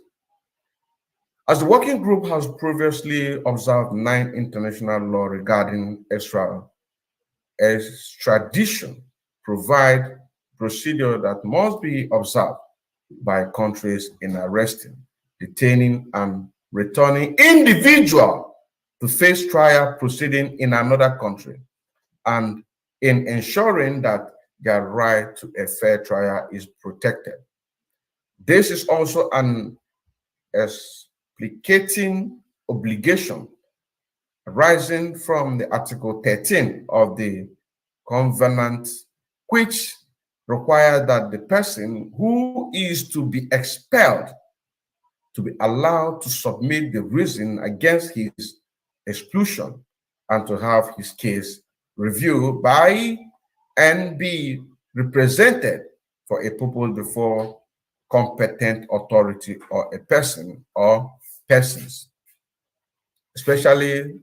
As the working group has previously observed 9 international law regarding extradition, provide procedure that must be observed by countries in arresting, detaining, and returning individual to face trial proceeding in another country, and in ensuring that their right to a fair trial is protected. This is also an explicating obligation arising from the Article 13 of the Covenant, which requires that the person who is to be expelled to be allowed to submit the reason against his exclusion and to have his case reviewed by and be represented for a purpose before competent authority or a person or persons, especially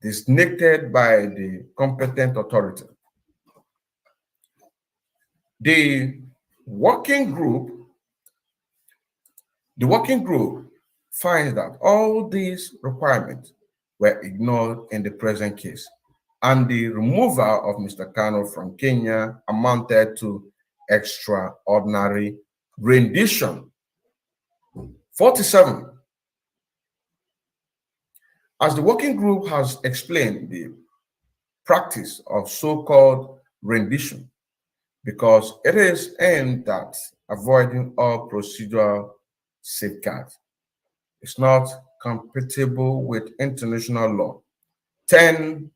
designated by the competent authority. The working group finds that all these requirements were ignored in the present case, and the removal of Mr. Kanu from Kenya amounted to extraordinary rendition. 47. As the working group has explained the practice of so-called rendition, because it is aimed at avoiding all procedural safeguards. It's not compatible with international law. 10.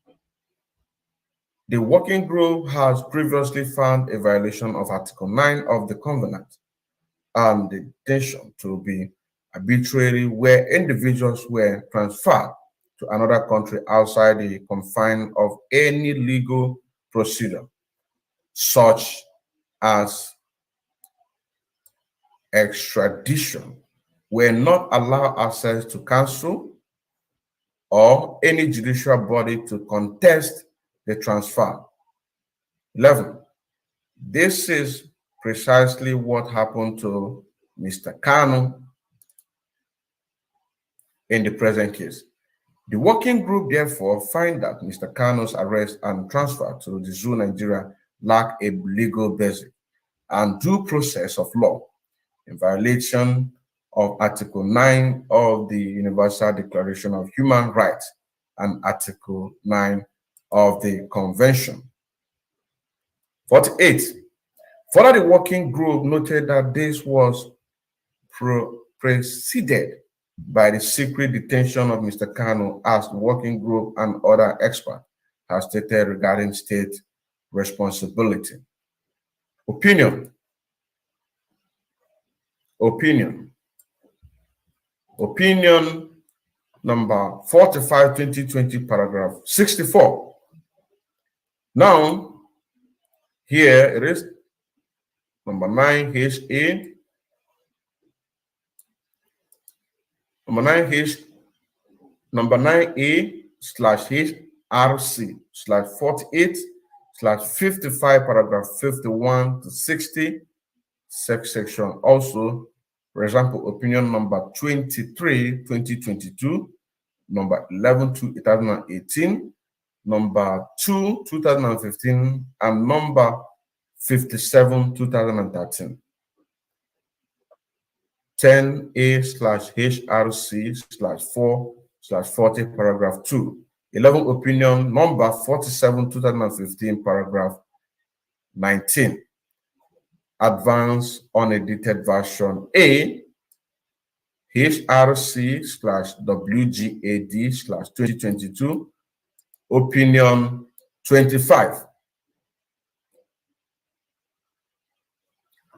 The working group has previously found a violation of Article 9 of the Covenant and the detention to be arbitrary where individuals were transferred to another country outside the confines of any legal procedure, such as extradition, were not allowed access to counsel or any judicial body to contest the transfer. 11. This is precisely what happened to Mr. Kanu in the present case. The working group therefore find that Mr. Kanu's arrest and transfer to the Zoo Nigeria lack a legal basis and due process of law in violation of Article 9 of the Universal Declaration of Human Rights and Article 9 of the Convention. 48. Further, the working group noted that this was preceded by the secret detention of Mr. Kanu, as the working group and other experts have stated regarding state responsibility. Opinion. Opinion number 45, 2020, paragraph 64. Now, here it is, number 9HA. Number 9A/HRC/48/55, paragraph 51 to 60, section. Also, for example, opinion number 23, 2022, number 11 to 2018, number 2, 2015, and number 57, 2013. 10A/HRC/4/40, paragraph 2. 11 opinion number 47, 2015, paragraph 19. Advance unedited version A, HRC/WGAD/2022, opinion 25.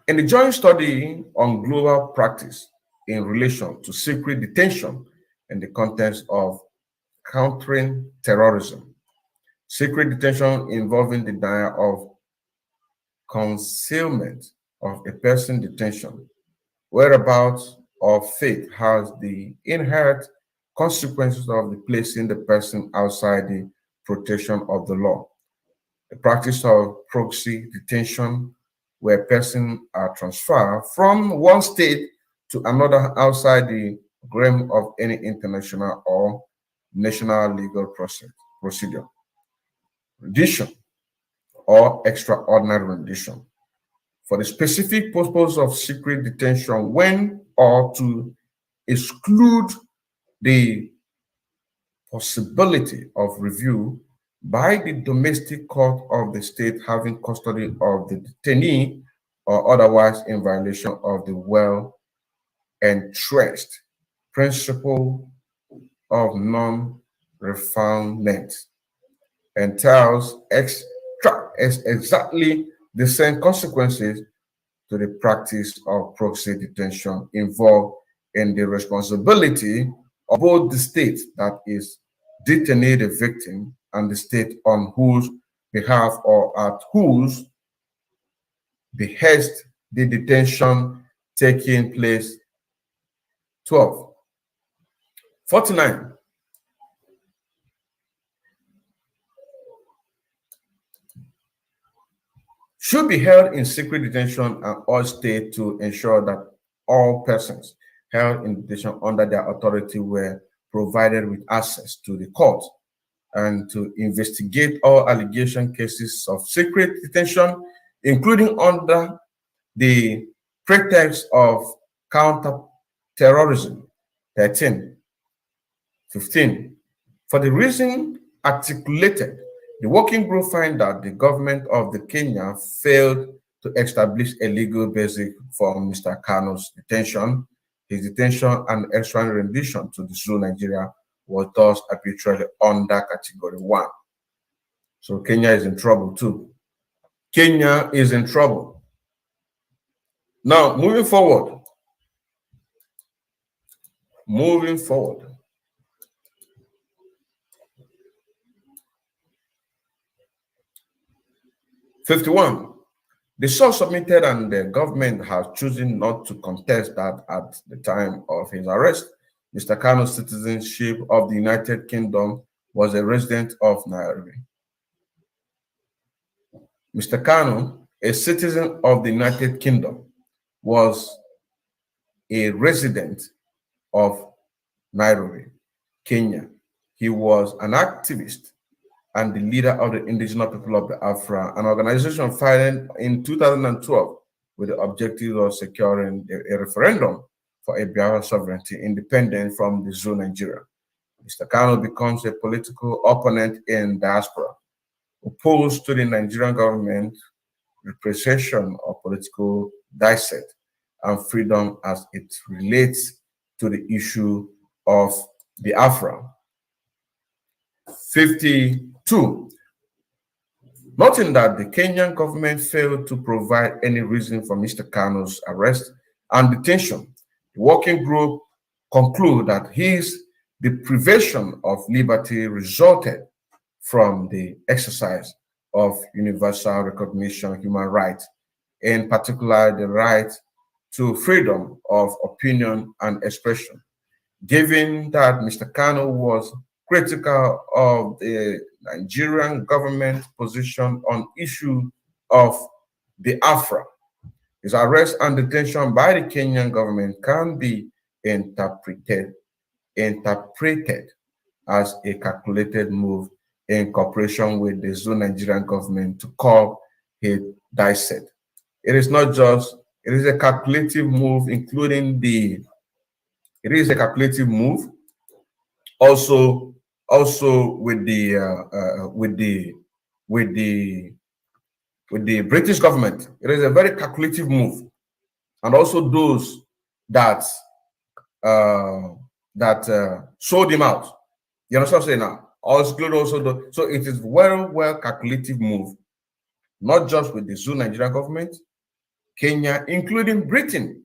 In the joint study on global practice in relation to secret detention in the context of countering terrorism, secret detention involving the denial of concealment of a person detention, whereabouts, or fate has the inherent consequences of the placing the person outside the protection of the law. The practice of proxy detention, where persons are transferred from one state to another outside the realm of any international or national legal procedure. Rendition or extraordinary rendition for the specific purpose of secret detention, when or to exclude the possibility of review by the domestic court of the state having custody of the detainee, or otherwise in violation of the well-entrenched principle of non-refoulement, entails exactly the same consequences to the practice of proxy detention involved in the responsibility of both the state that is detained the victim and the state on whose behalf or at whose behest the detention taking place. 12. 49. Should be held in secret detention and urge state to ensure that all persons held in detention under their authority were provided with access to the court, and to investigate all allegation cases of secret detention, including under the pretext of counter-terrorism. 13. 15. For the reason articulated, the working group find that the government of the Kenya failed to establish a legal basis for Mr. Kanu's detention. His detention and extraordinary rendition to the zoo Nigeria was thus arbitrarily under category 1. So Kenya is in trouble too. Kenya is in trouble. Now, moving forward. 51. The source submitted and the government has chosen not to contest that at the time of his arrest, Mr. Kanu's citizenship of the United Kingdom was a resident of Nairobi. Mr. Kanu, a citizen of the United Kingdom, was a resident of Nairobi, Kenya. He was an activist and the leader of the indigenous people of Biafran, an organization founded in 2012 with the objective of securing a referendum for a Biafran sovereignty independent from the zoo Nigeria. Mr. Kanu becomes a political opponent in diaspora, opposed to the Nigerian government representation of political dissent and freedom as it relates to the issue of Biafra. 52. Noting that the Kenyan government failed to provide any reason for Mr. Kanu's arrest and detention, the working group concluded that his deprivation of liberty resulted from the exercise of universal recognition human rights, in particular the right to freedom of opinion and expression. Given that Mr. Kanu was critical of the Nigerian government position on issue of Biafra, his arrest and detention by the Kenyan government can be interpreted as a calculated move in cooperation with the Zoo Nigerian government to call it deceive. It is not just, it is a calculative move, including the, it is a calculative move also with the British government. It is a very calculative move, and also those that sold him out. You understand what I'm saying now? Also, so it is very well calculative move, not just with the Zoo Nigerian government, Kenya, including Britain.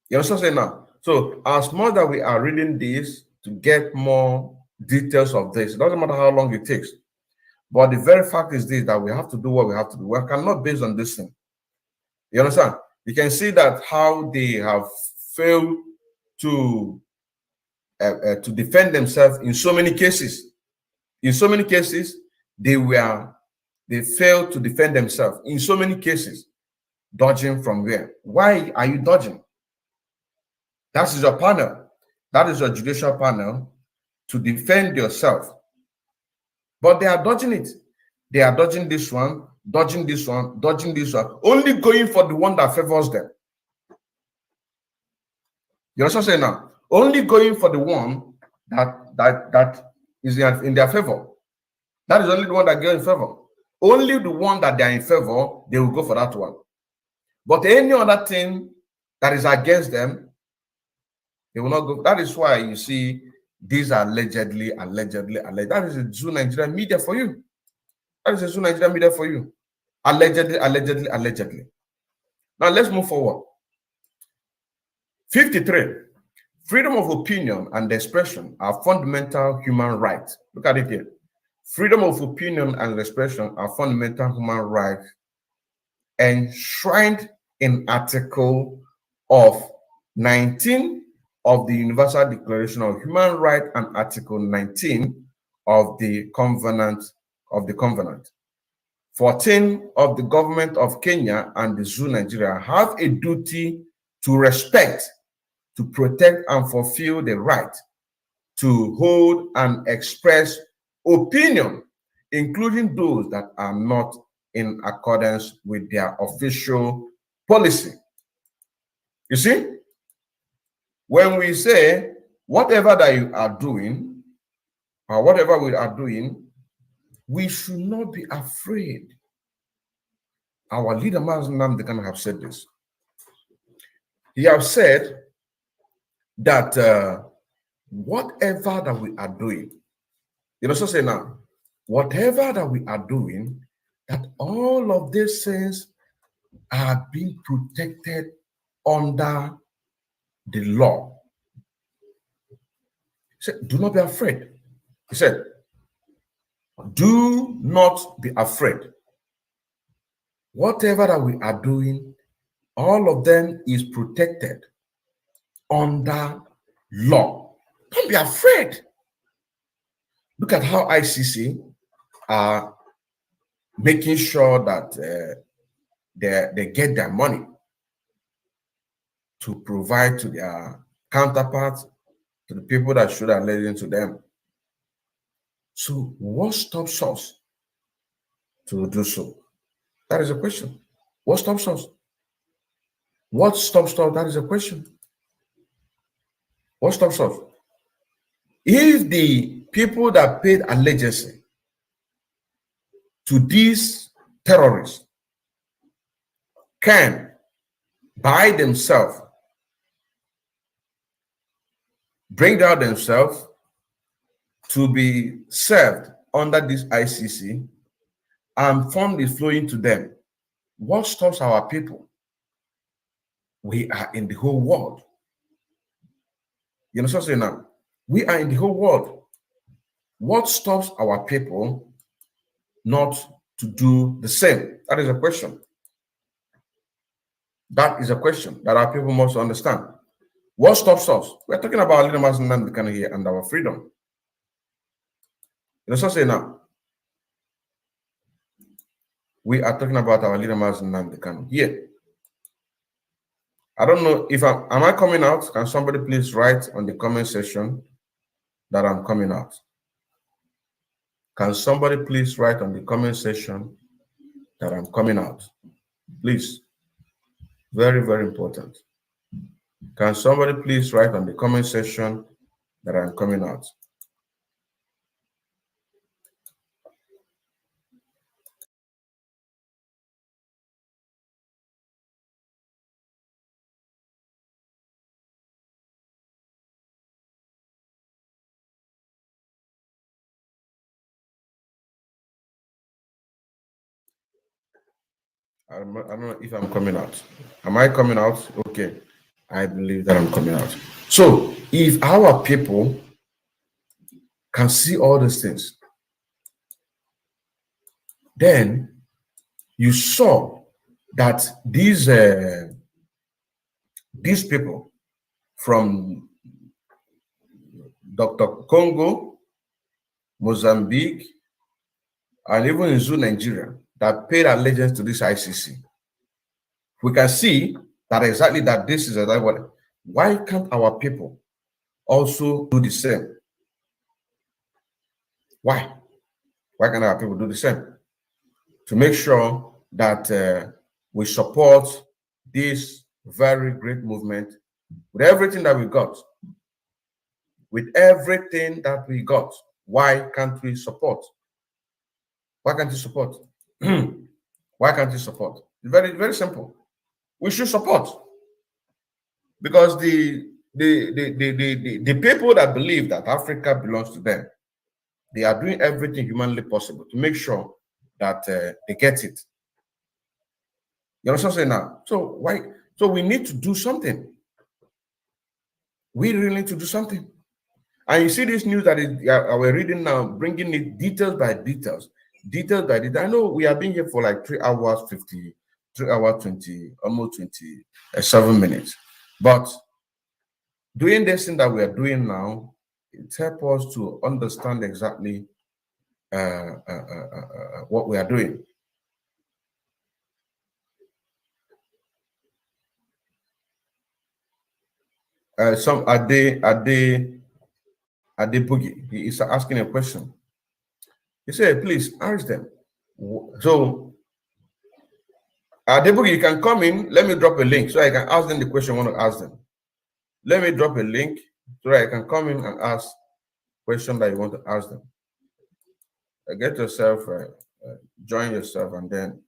You understand what I'm saying now? So as much that we are reading this to get more details of this, it doesn't matter how long it takes. But the very fact is this, that we have to do what we have to do. We cannot base on this thing. You understand? You can see that how they have failed to defend themselves in so many cases. In so many cases, they failed to defend themselves. In so many cases, dodging from where? Why are you dodging? That is your panel. That is your judicial panel to defend yourself. But they are dodging it. They are dodging this one, dodging this one, dodging this one, only going for the one that favors them. You understand what I'm saying now? Only going for the one that is in their favor. That is only the one that goes in favor. Only the one that they are in favor, they will go for that one. But any other thing that is against them, they will not go. That is why you see these are allegedly. That is a Zoo Nigerian media for you. That is a Zoo Nigerian media for you. Allegedly. Now let's move forward. 53. Freedom of opinion and expression are fundamental human rights. Look at it here. Freedom of opinion and expression are fundamental human rights enshrined in Article of 19 of the Universal Declaration of Human Rights and Article 19 of the Covenant. 14 of the government of Kenya and the Zoo Nigeria have a duty to respect, to protect and fulfill the right to hold and express opinion, including those that are not in accordance with their official policy. You see? When we say whatever that you are doing, or whatever we are doing, we should not be afraid. Our leader, Nnamdi, can have said this. He has said that whatever that we are doing, you know, so say now, whatever that we are doing, that all of these things are being protected under the law. He said, do not be afraid. He said, do not be afraid. Whatever that we are doing, all of them is protected under law. Don't be afraid. Look at how ICC are making sure that they get their money to provide to their counterparts, to the people that should have led into them. So what stops us to do so? That is a question. What stops us? What stops us? That is a question. What stops us? If the people that paid allegiance to these terrorists can by themselves bring down themselves to be served under this ICC and fund is flowing to them, what stops our people? We are in the whole world. You know what I'm saying now? We are in the whole world. What stops our people not to do the same? That is a question. That is a question that our people must understand. What stops us? We're talking about leader Nnamdi here and our freedom. You know what I'm saying now? We are talking about our leader Nnamdi here. I don't know if am I coming out? Can somebody please write on the comment section that I'm coming out? Can somebody please write on the comment section that I'm coming out? Please. Very, very important. Can somebody please write on the comment section that I'm coming out? I don't know if I'm coming out. Am I coming out? Okay. I believe that I'm coming out. So, if our people can see all these things, then you saw that these people from Dr. Congo, Mozambique, and even in Zoo, Nigeria, that paid allegiance to this ICC. We can see that exactly that this is exactly what. Why can't our people also do the same? Why? Why can't our people do the same? To make sure that we support this very great movement with everything that we got. With everything that we got. Why can't we support? Why can't you support? Why can't you support? It's very, very simple. We should support. Because the people that believe that Africa belongs to them, they are doing everything humanly possible to make sure that they get it. You understand what I'm saying now? So why? So we need to do something. We really need to do something. And you see this news that we're reading now, bringing it details by details, details by details. I know we have been here for like 3 hours 50, 3 hours 20, almost 27 minutes. But doing this thing that we are doing now, it helps us to understand exactly what we are doing. Some are they Boogie? He is asking a question. He said, please ask them. So Boogie, you can come in. Let me drop a link so I can ask them the question I want to ask them. Let me drop a link so I can come in and ask question that you want to ask them. Get yourself, join yourself, and then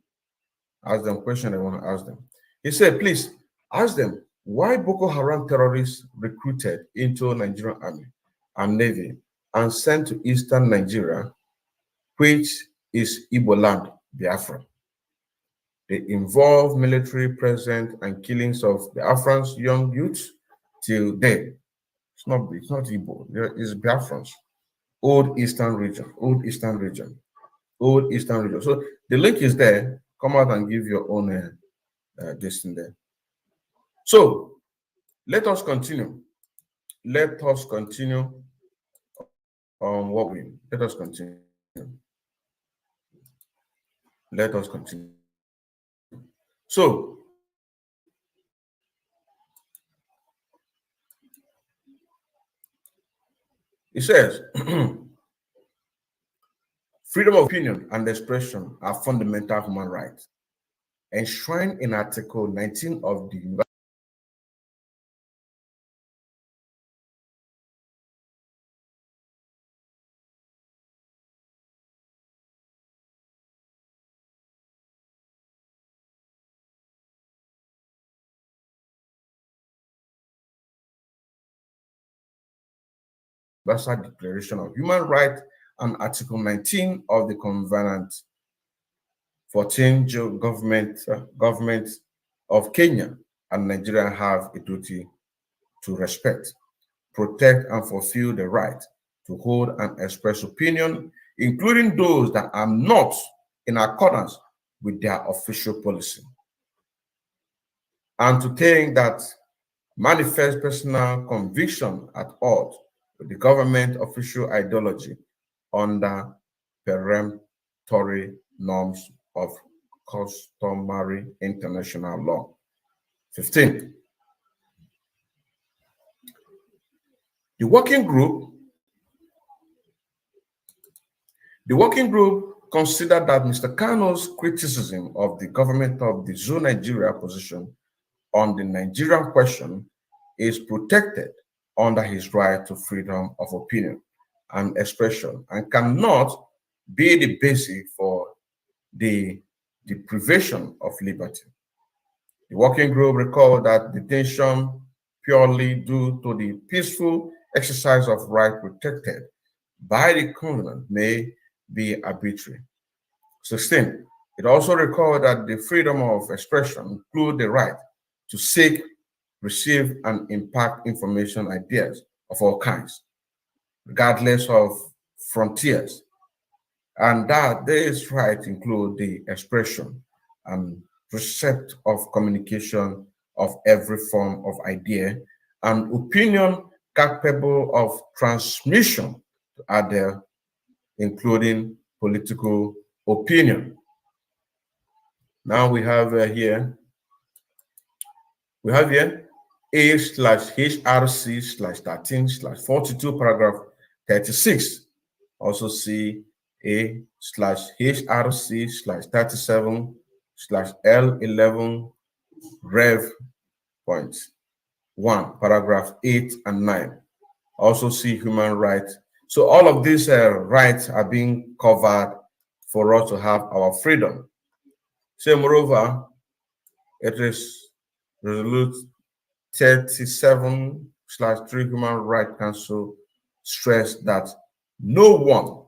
ask them question they want to ask them. He said, please ask them why Boko Haram terrorists recruited into Nigerian Army and Navy and sent to Eastern Nigeria, which is Igbo land, Biafran. They involve military presence and killings of Biafrans, young youths till day. It's not Igbo, it's Biafrans. Old Eastern region. So the link is there. Come out and give your own this thing there. So let us continue. Let us continue on what we. Let us continue. Let us continue. So it says freedom of opinion and expression are fundamental human rights, enshrined in Article 19 of the Universal Declaration of Human Rights and Article 19 of the Covenant 14 government of Kenya and Nigeria have a duty to respect, protect, and fulfill the right to hold and express opinion, including those that are not in accordance with their official policy, and to think that manifest personal conviction at odds with the government official ideology under peremptory norms of customary international law. 15. The working group The working group considered that Mr. Kanu's criticism of the government of the Zoo Nigeria position on the Nigerian question is protected under his right to freedom of opinion and expression and cannot be the basis for the deprivation of liberty. The working group recalled that detention purely due to the peaceful exercise of right protected by the covenant may be arbitrary. 16. It also recalled that the freedom of expression includes the right to seek, receive, and impact information ideas of all kinds, regardless of frontiers, and that this right includes the expression and precept of communication of every form of idea and opinion capable of transmission to others, including political opinion. Now we have here A/HRC/13/42 paragraph 36. Also see A/HRC/37/L11 Rev. Point 1, paragraph 8 and 9. Also see human rights. So all of these rights are being covered for us to have our freedom. So moreover, it is Resolute 37/3 Human Rights Council stressed that no one.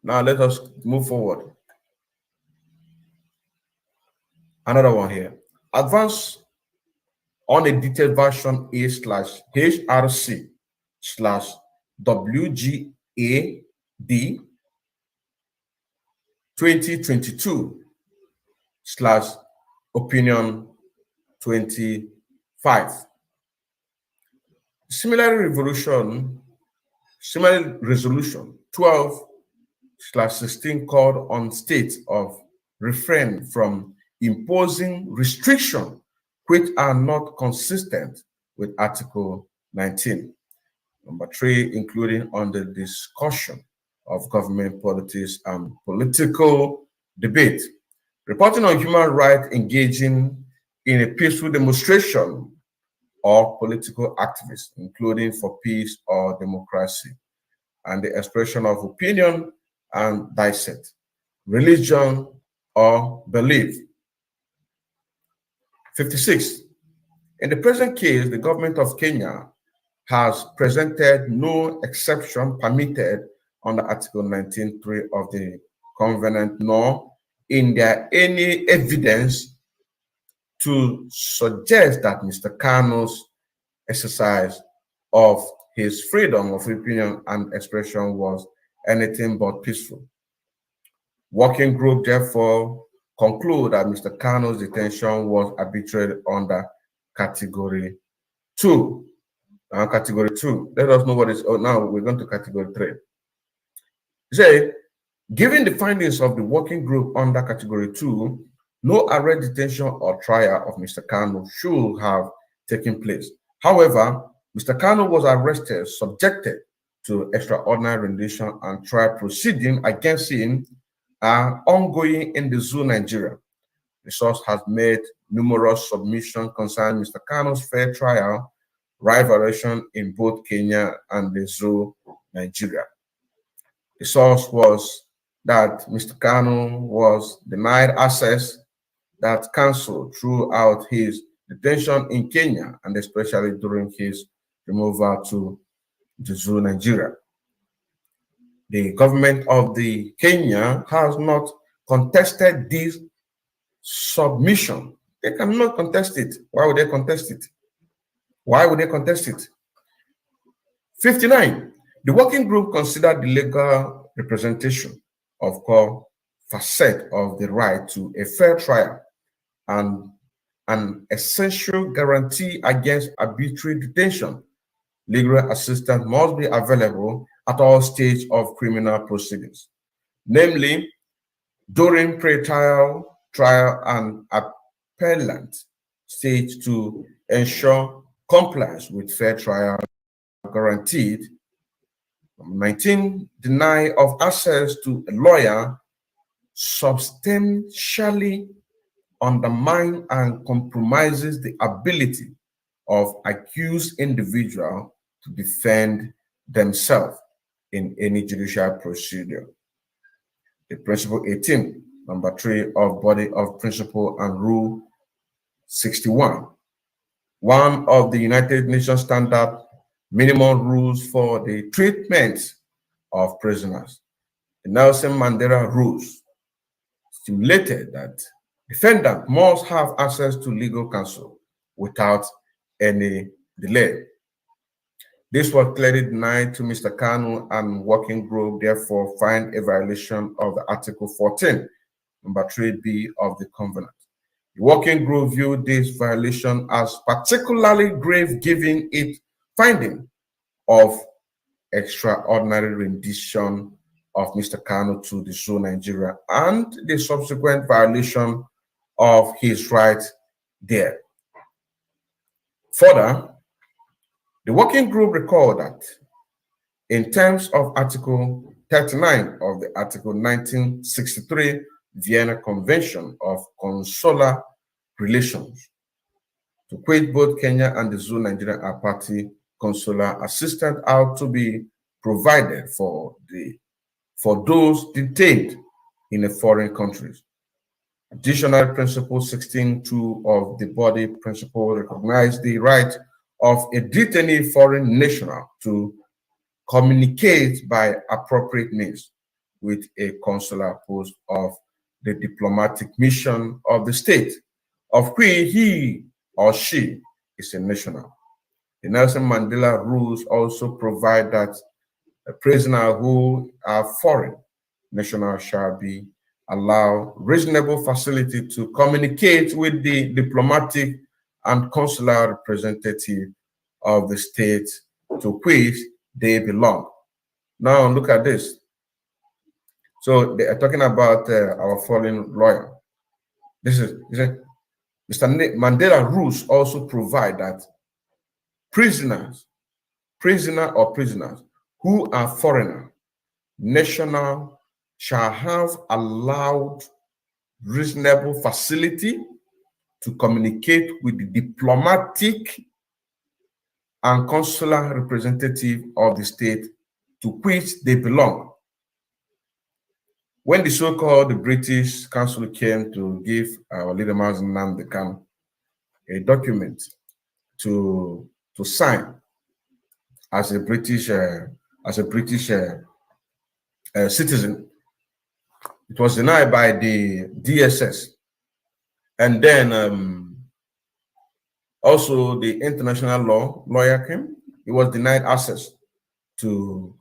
Now let us move forward. Another one here. Advance on a detailed version A/HRC/WGAD 2022/opinion 25. Similar resolution 12/16 called on states of refrain from imposing restrictions which are not consistent with Article 19. Number 3, including on the discussion of government politics and political debate. Reporting on human rights engaging in a peaceful demonstration or political activists, including for peace or democracy, and the expression of opinion and dissent, religion or belief. 56. In the present case, the government of Kenya has presented no exception permitted under Article 19.3 of the Covenant, nor is there any evidence to suggest that Mr. Kanu's exercise of his freedom of opinion and expression was anything but peaceful. Working group therefore conclude that Mr. Kanu's detention was arbitrary under Category 2. Category 2. Let us know what is. Oh, now we're going to Category 3. Say, given the findings of the working group under Category 2, no arrest, detention, or trial of Mr. Kanu should have taken place. However, Mr. Kanu was arrested, subjected to extraordinary rendition, and trial proceedings against him are ongoing in the Zoo, Nigeria. The source has made numerous submissions concerning Mr. Kanu's fair trial, right violation in both Kenya and the Zoo, Nigeria. The source was that Mr. Kanu was denied access that canceled throughout his detention in Kenya, and especially during his removal to the Zoo, Nigeria. The government of the Kenya has not contested this submission. They cannot contest it. Why would they contest it? Why would they contest it? 59. The working group considered the legal representation of core facet of the right to a fair trial and an essential guarantee against arbitrary detention. Legal assistance must be available at all stages of criminal proceedings, namely during pre-trial, trial, and appellant stage to ensure compliance with fair trial guaranteed 19, deny of access to a lawyer substantially undermine and compromises the ability of accused individual to defend themselves in any judicial procedure. The principle 18, number 3 of body of principle and rule 61. One of the United Nations standard minimum rules for the treatment of prisoners. The Nelson Mandela rules stipulated that defendant must have access to legal counsel without any delay. This was clearly denied to Mr. Kanu, and working group therefore find a violation of the Article 14, number 3B of the Covenant. The working group viewed this violation as particularly grave, given its finding of extraordinary rendition of Mr. Kanu to the zoo Nigeria and the subsequent violation of his rights there. Further, the working group recalled that in terms of Article 39 of the Article 1963 Vienna Convention of Consular Relations, to which both Kenya and the zoo Nigeria are party, consular assistance are to be provided for those detained in a foreign countries. Additional Principle 16.2 of the body principle recognize the right of a detainee foreign national to communicate by appropriate means with a consular post of the diplomatic mission of the state of which he or she is a national. The Nelson Mandela rules also provide that a prisoner who are foreign national shall be allowed reasonable facility to communicate with the diplomatic and consular representative of the state to which they belong. Now look at this. So they are talking about our fallen lawyer. Mr. Mandela rules also provide that prisoner or prisoners who are foreigner national shall have allowed reasonable facility to communicate with the diplomatic and consular representative of the state to which they belong. When the so-called British Council came to give our leader Nnamdi a document to sign as a British citizen, it was denied by the DSS, and then also the international lawyer came. He was denied access to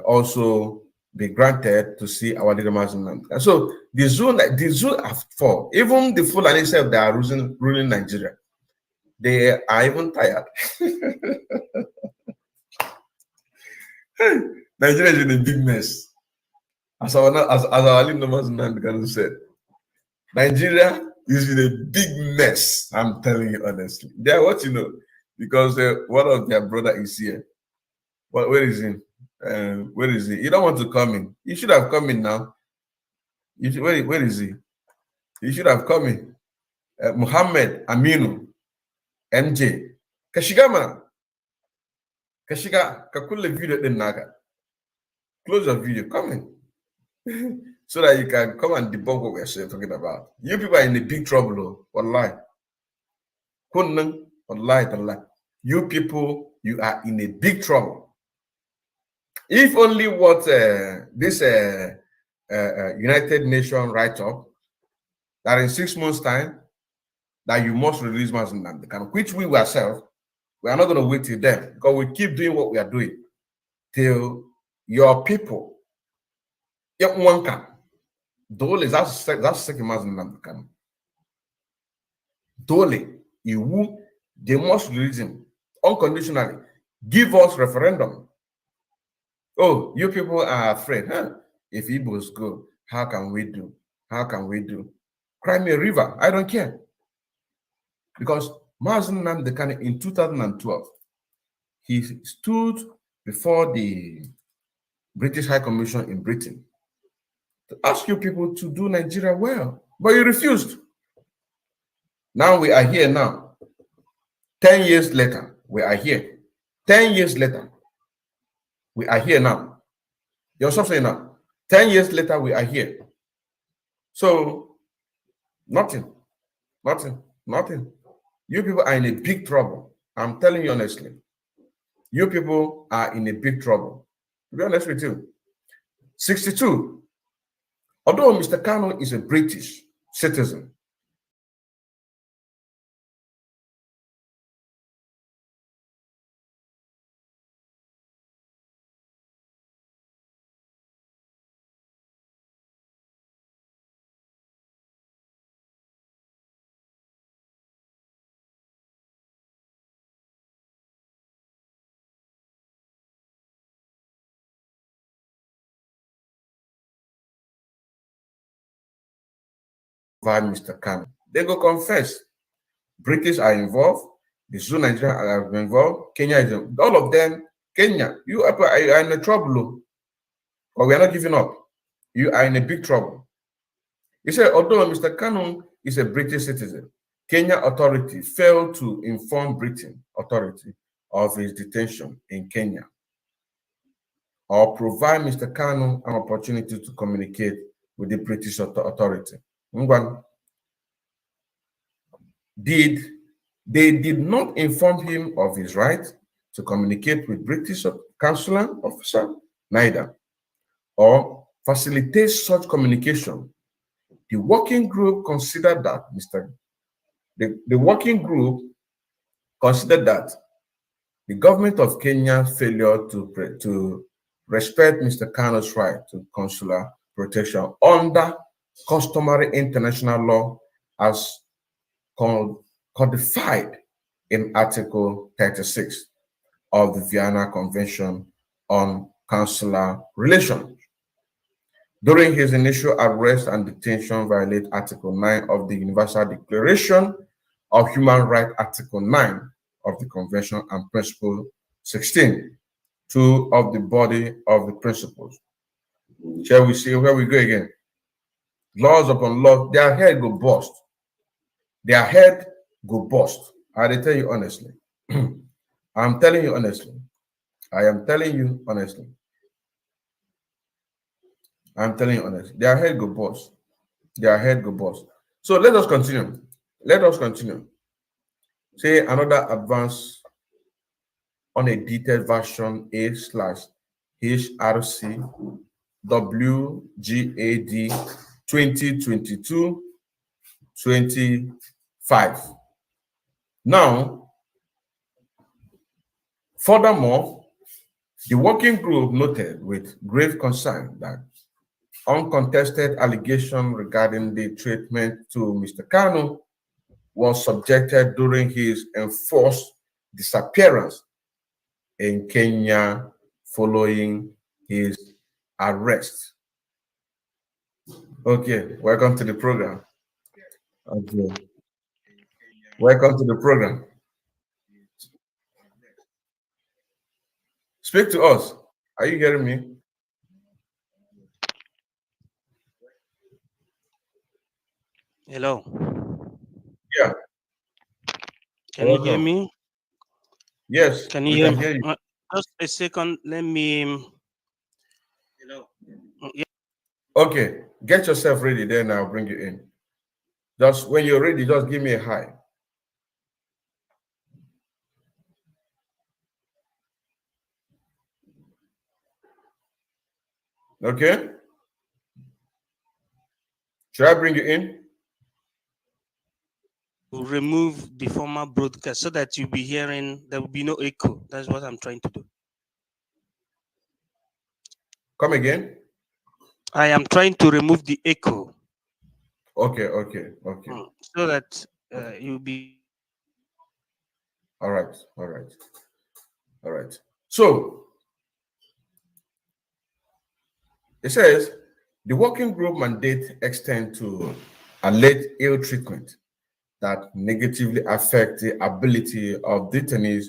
also be granted to see our leader Nnamdi. And so the zoo have fall. Even the Fulani self that are ruling Nigeria, they are even tired. Nigeria is in a big mess. As our leader Nnamdi said, Nigeria is in a big mess. I'm telling you honestly. They are what you know, because one of their brother is here. But where is he? Where is he? You don't want to come in. You should have come in now. Where is he? You should have come in. Muhammad Aminu, MJ. Kashiga, kakule video den naga. Close your video, come in. So that you can come and debunk what we're talking about. You people are in a big trouble, wallahi. Wallahi. You people, you are in a big trouble. If only what this United Nations write up, that in 6 months' time, that you must release Nnamdi, which we ourselves, we are not going to wait till then, because we keep doing what we are doing till your people, one can. Dole, that's second Nnamdi. Dole, they must release him unconditionally. Give us referendum. Oh, you people are afraid, huh? If Igbos go, how can we do? How can we do? Cry me a river. I don't care. Because Nnamdi in 2012, he stood before the British High Commission in Britain, to ask you people to do Nigeria well, but you refused. Now we are here now. 10 years later, we are here. 10 years later, we are here now. You understand what I'm saying now? 10 years later, we are here. So, nothing. You people are in a big trouble. I'm telling you honestly. You people are in a big trouble. To be honest with you. 62. Although Mr. Kanu is a British citizen, by Mr. Kanu, they go confess. British are involved, the Zoo Nigeria are involved, Kenya is involved. All of them. Kenya, you are in a trouble, but we are not giving up. You are in a big trouble. He said, although Mr. Kanu is a British citizen, Kenya authority failed to inform Britain authority of his detention in Kenya or provide Mr. Kanu an opportunity to communicate with the British authority. They did not inform him of his right to communicate with British consular officer, neither, or facilitate such communication. The working group considered that the working group considered that the government of Kenya's failure to respect Mr. Kanu's right to consular protection under customary international law as codified in Article 36 of the Vienna Convention on Consular Relations. During his initial arrest and detention, violate Article 9 of the Universal Declaration of Human Rights, Article 9 of the Convention, and Principle 16, 2 of the body of the principles. Shall we see where we go again? Laws upon laws, their head go bust. Their head go bust. I tell you honestly. I'm telling you honestly. I am telling you honestly. I'm telling you honestly. Their head go bust. Their head go bust. So let us continue. Let us continue. Say another advance on a detailed version A/HRC WGAD 2022-25. Now, furthermore, the working group noted with grave concern that uncontested allegation regarding the treatment to Mr. Kanu was subjected during his enforced disappearance in Kenya following his arrest. Okay, welcome to the program. Okay, welcome to the program. Speak to us. Are you hearing me? Hello. Yeah. Can you hear me? Yes. Can you hear me? Just a second. Let me. Hello. Yeah. Okay. Get yourself ready. Then I'll bring you in. Just when you're ready, just give me a hi. Okay. Should I bring you in? Remove the former broadcast so that you'll be hearing, there will be no echo. That's what I'm trying to do. Come again? I am trying to remove the echo. Okay. So that you'll be. All right. So, it says, the working group mandate extend to alleged ill treatment that negatively affect the ability of detainees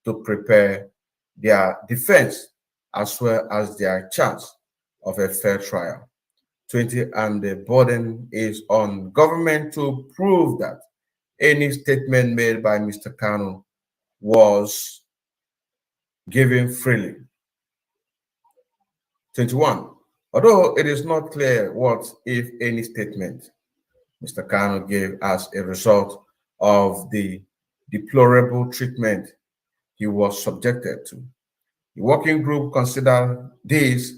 to prepare their defense as well as their chance of a fair trial. 20, and the burden is on government to prove that any statement made by Mr. Kanu was given freely. 21, although it is not clear what, if any, statement Mr. Kanu gave as a result of the deplorable treatment he was subjected to, the working group considered this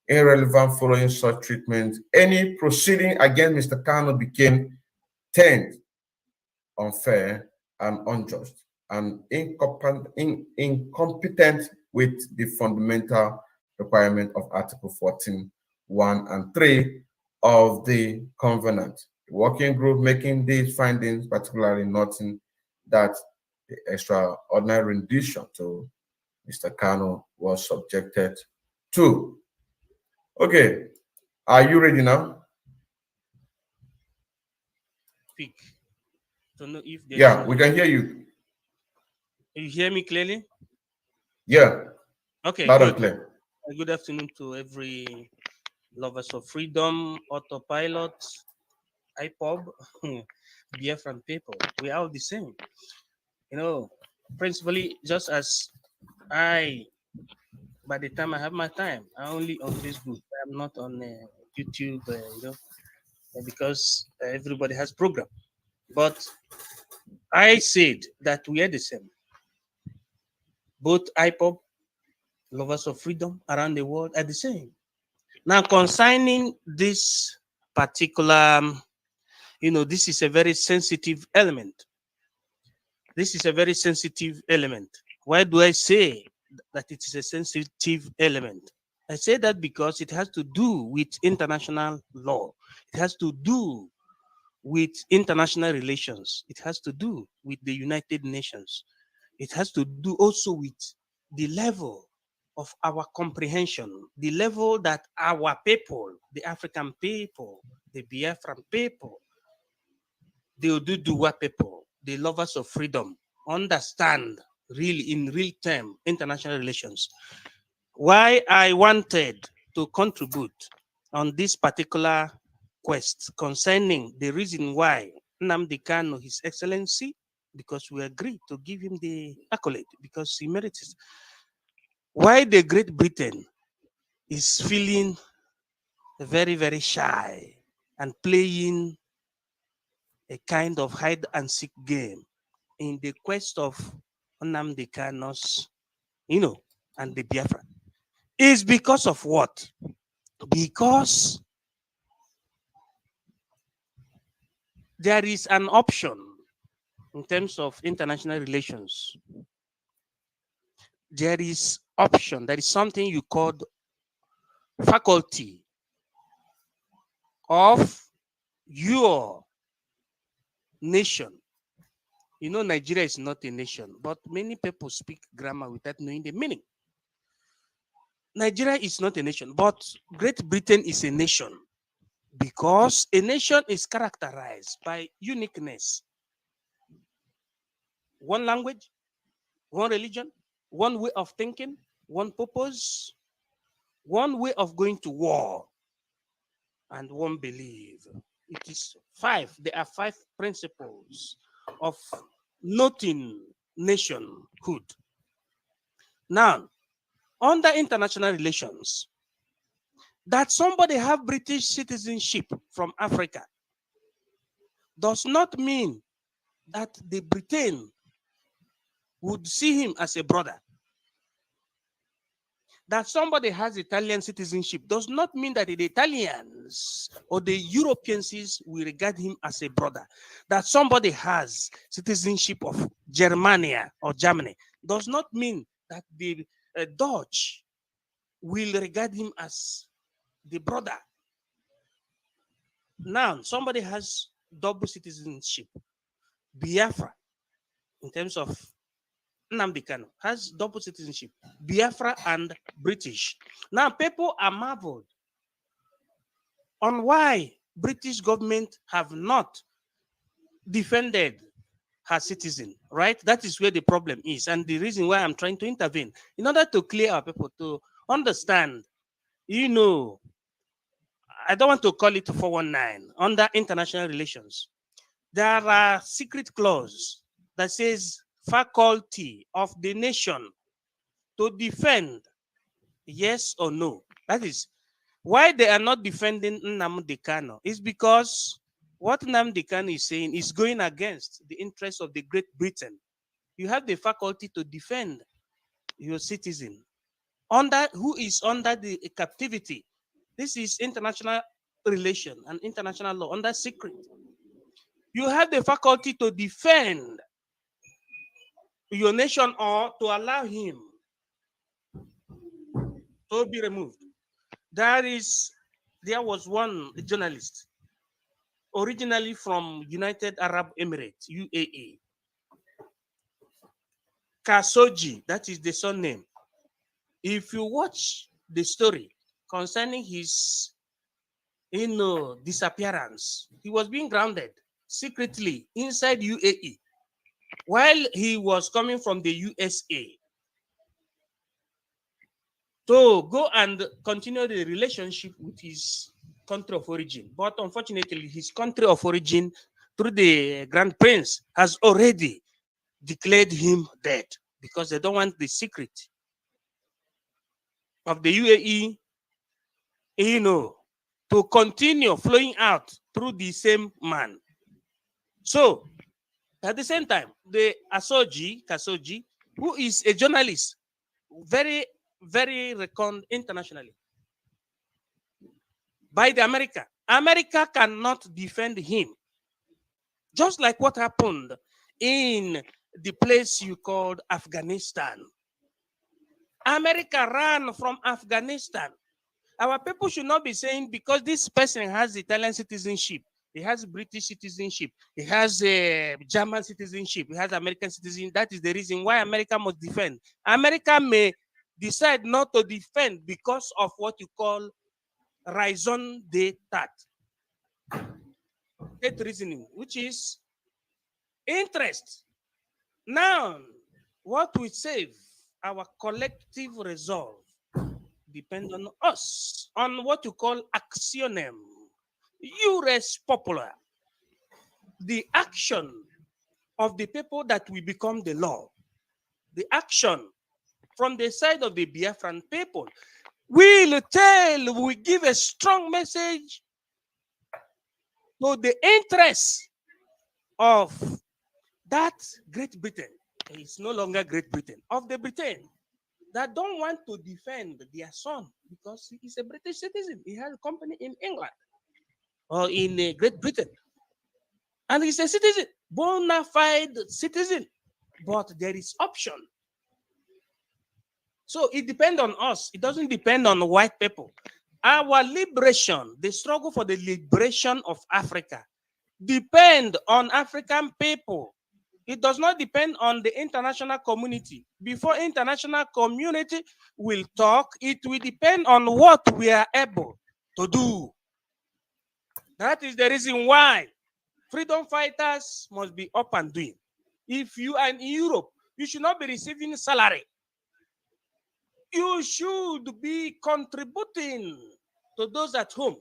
irrelevant. Following such treatment, any proceeding against Mr. Kanu became tainted, unfair, and unjust, and incompetent with the fundamental requirement of Article 14, 1 and 3 of the Covenant. The working group making these findings, particularly noting that the extraordinary rendition to Mr. Kanu was subjected to. Okay, are you ready now? Speak. Don't know if yeah, we can hear you. You hear me clearly? Yeah. Okay. Loud and clear. Good afternoon to every lovers of freedom, autopilot, IPOB, Biafran people. We are all the same. You know, principally, just as by the time I have my time, I'm only on Facebook. I'm not on YouTube, because everybody has program. But I said that we are the same. Both IPOB, lovers of freedom around the world are the same. Now, concerning this particular, this is a very sensitive element. This is a very sensitive element. Why do I say that it is a sensitive element? I say that because it has to do with international law. It has to do with international relations. It has to do with the United Nations. It has to do also with the level of our comprehension, the level that our people, the African people, the Biafran people, the Oduduwa people, the lovers of freedom, understand really in real time international relations. Why I wanted to contribute on this particular quest concerning the reason why Nnamdi Kanu, His Excellency, because we agreed to give him the accolade because he merits it. Why the Great Britain is feeling very, very shy and playing a kind of hide and seek game in the quest of Nnamdi Kanu's, and the Biafra is because of what? Because there is an option in terms of international relations. There is option. There is something you call faculty of your nation. Nigeria is not a nation, but many people speak grammar without knowing the meaning. Nigeria is not a nation, but Great Britain is a nation because a nation is characterized by uniqueness. One language, one religion, one way of thinking, one purpose, one way of going to war, and one belief. It is 5. There are 5 principles of noting nationhood. Now, under international relations, that somebody have British citizenship from Africa does not mean that the Britain would see him as a brother. That somebody has Italian citizenship does not mean that the Italians or the Europeans will regard him as a brother. That somebody has citizenship of Germania or Germany does not mean that the Dutch will regard him as the brother. Now, somebody has double citizenship. Biafra, in terms of Nnamdi Kanu, has double citizenship. Biafra and British. Now, people are marveled on why British government have not defended her citizen, right? That is where the problem is. And the reason why I'm trying to intervene, in order to clear our people, to understand, you know, I don't want to call it 419 under international relations. There are secret clause that says faculty of the nation to defend, yes or no. That is why they are not defending Nnamdi Kanu is because what Nnamdi Kanu is saying is going against the interests of the Great Britain. You have the faculty to defend your citizen under who is under the captivity. This is international relation and international law under secret. You have the faculty to defend your nation or to allow him to be removed. There was one journalist originally from United Arab Emirates, UAE. Khashoggi, that is the surname. If you watch the story concerning his disappearance, he was being grounded secretly inside UAE while he was coming from the USA to go and continue the relationship with his country of origin. But unfortunately, his country of origin, through the Grand Prince, has already declared him dead because they don't want the secret of the UAE, to continue flowing out through the same man. So, at the same time, the Khashoggi, who is a journalist, very, very reckoned internationally by the America. America cannot defend him. Just like what happened in the place you called Afghanistan. America ran from Afghanistan. Our people should not be saying because this person has Italian citizenship, he has British citizenship, he has a German citizenship, he has American citizenship. That is the reason why America must defend. America may decide not to defend because of what you call raison d'etat. That reasoning, which is interest. Now, what we save, our collective resolve, depend on us, on what you call actionem, iures populi, the action of the people that will become the law, the action from the side of the Biafran people will give a strong message to the interests of that Great Britain. It's no longer Great Britain, of the Britain that don't want to defend their son because he is a British citizen. He has a company in England or in Great Britain. And he's a citizen, bona fide citizen. But there is option. So it depends on us. It doesn't depend on white people. Our liberation, the struggle for the liberation of Africa, depend on African people. It does not depend on the international community. Before international community will talk, it will depend on what we are able to do. That is the reason why freedom fighters must be up and doing. If you are in Europe, you should not be receiving salary. You should be contributing to those at home,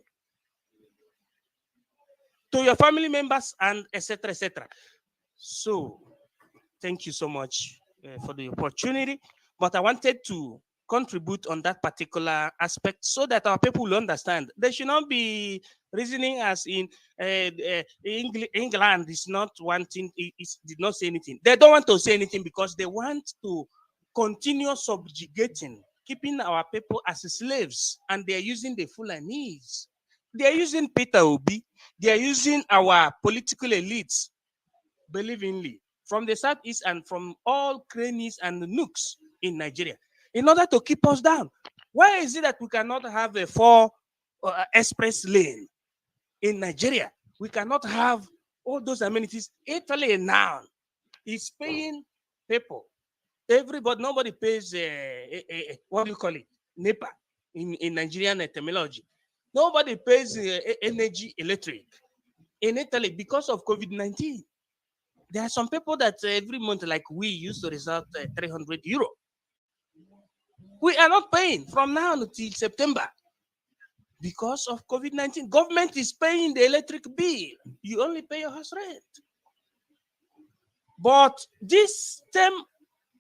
to your family members, and etc., etc. So, thank you so much for the opportunity. But I wanted to contribute on that particular aspect so that our people will understand. They should not be reasoning as in England is not wanting, it did not say anything. They don't want to say anything because they want to continue subjugating, keeping our people as slaves, and they are using the Fulanese. They are using Peter Obi. They are using our political elites, believingly, from the southeast and from all crannies and nooks in Nigeria, in order to keep us down. Why is it that we cannot have a 4 express lane in Nigeria? We cannot have all those amenities. Italy now is paying people. Everybody, nobody pays, what do you call it? NEPA in Nigerian terminology. Nobody pays energy, electric in Italy because of COVID-19. There are some people that every month, like we, used to result 300 euro. We are not paying from now until September because of COVID-19. Government is paying the electric bill. You only pay your house rent. But this same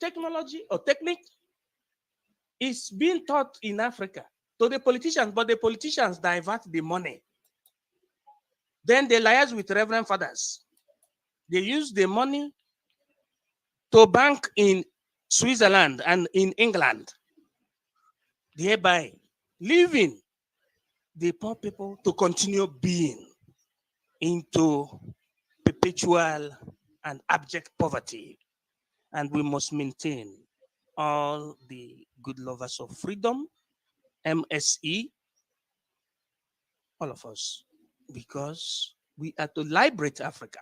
technology or technique is being taught in Africa to the politicians, but the politicians divert the money. Then they liaise with reverend fathers. They use the money to bank in Switzerland and in England, thereby leaving the poor people to continue being into perpetual and abject poverty. And we must maintain all the good lovers of freedom, MSE, all of us, because we are to liberate Africa.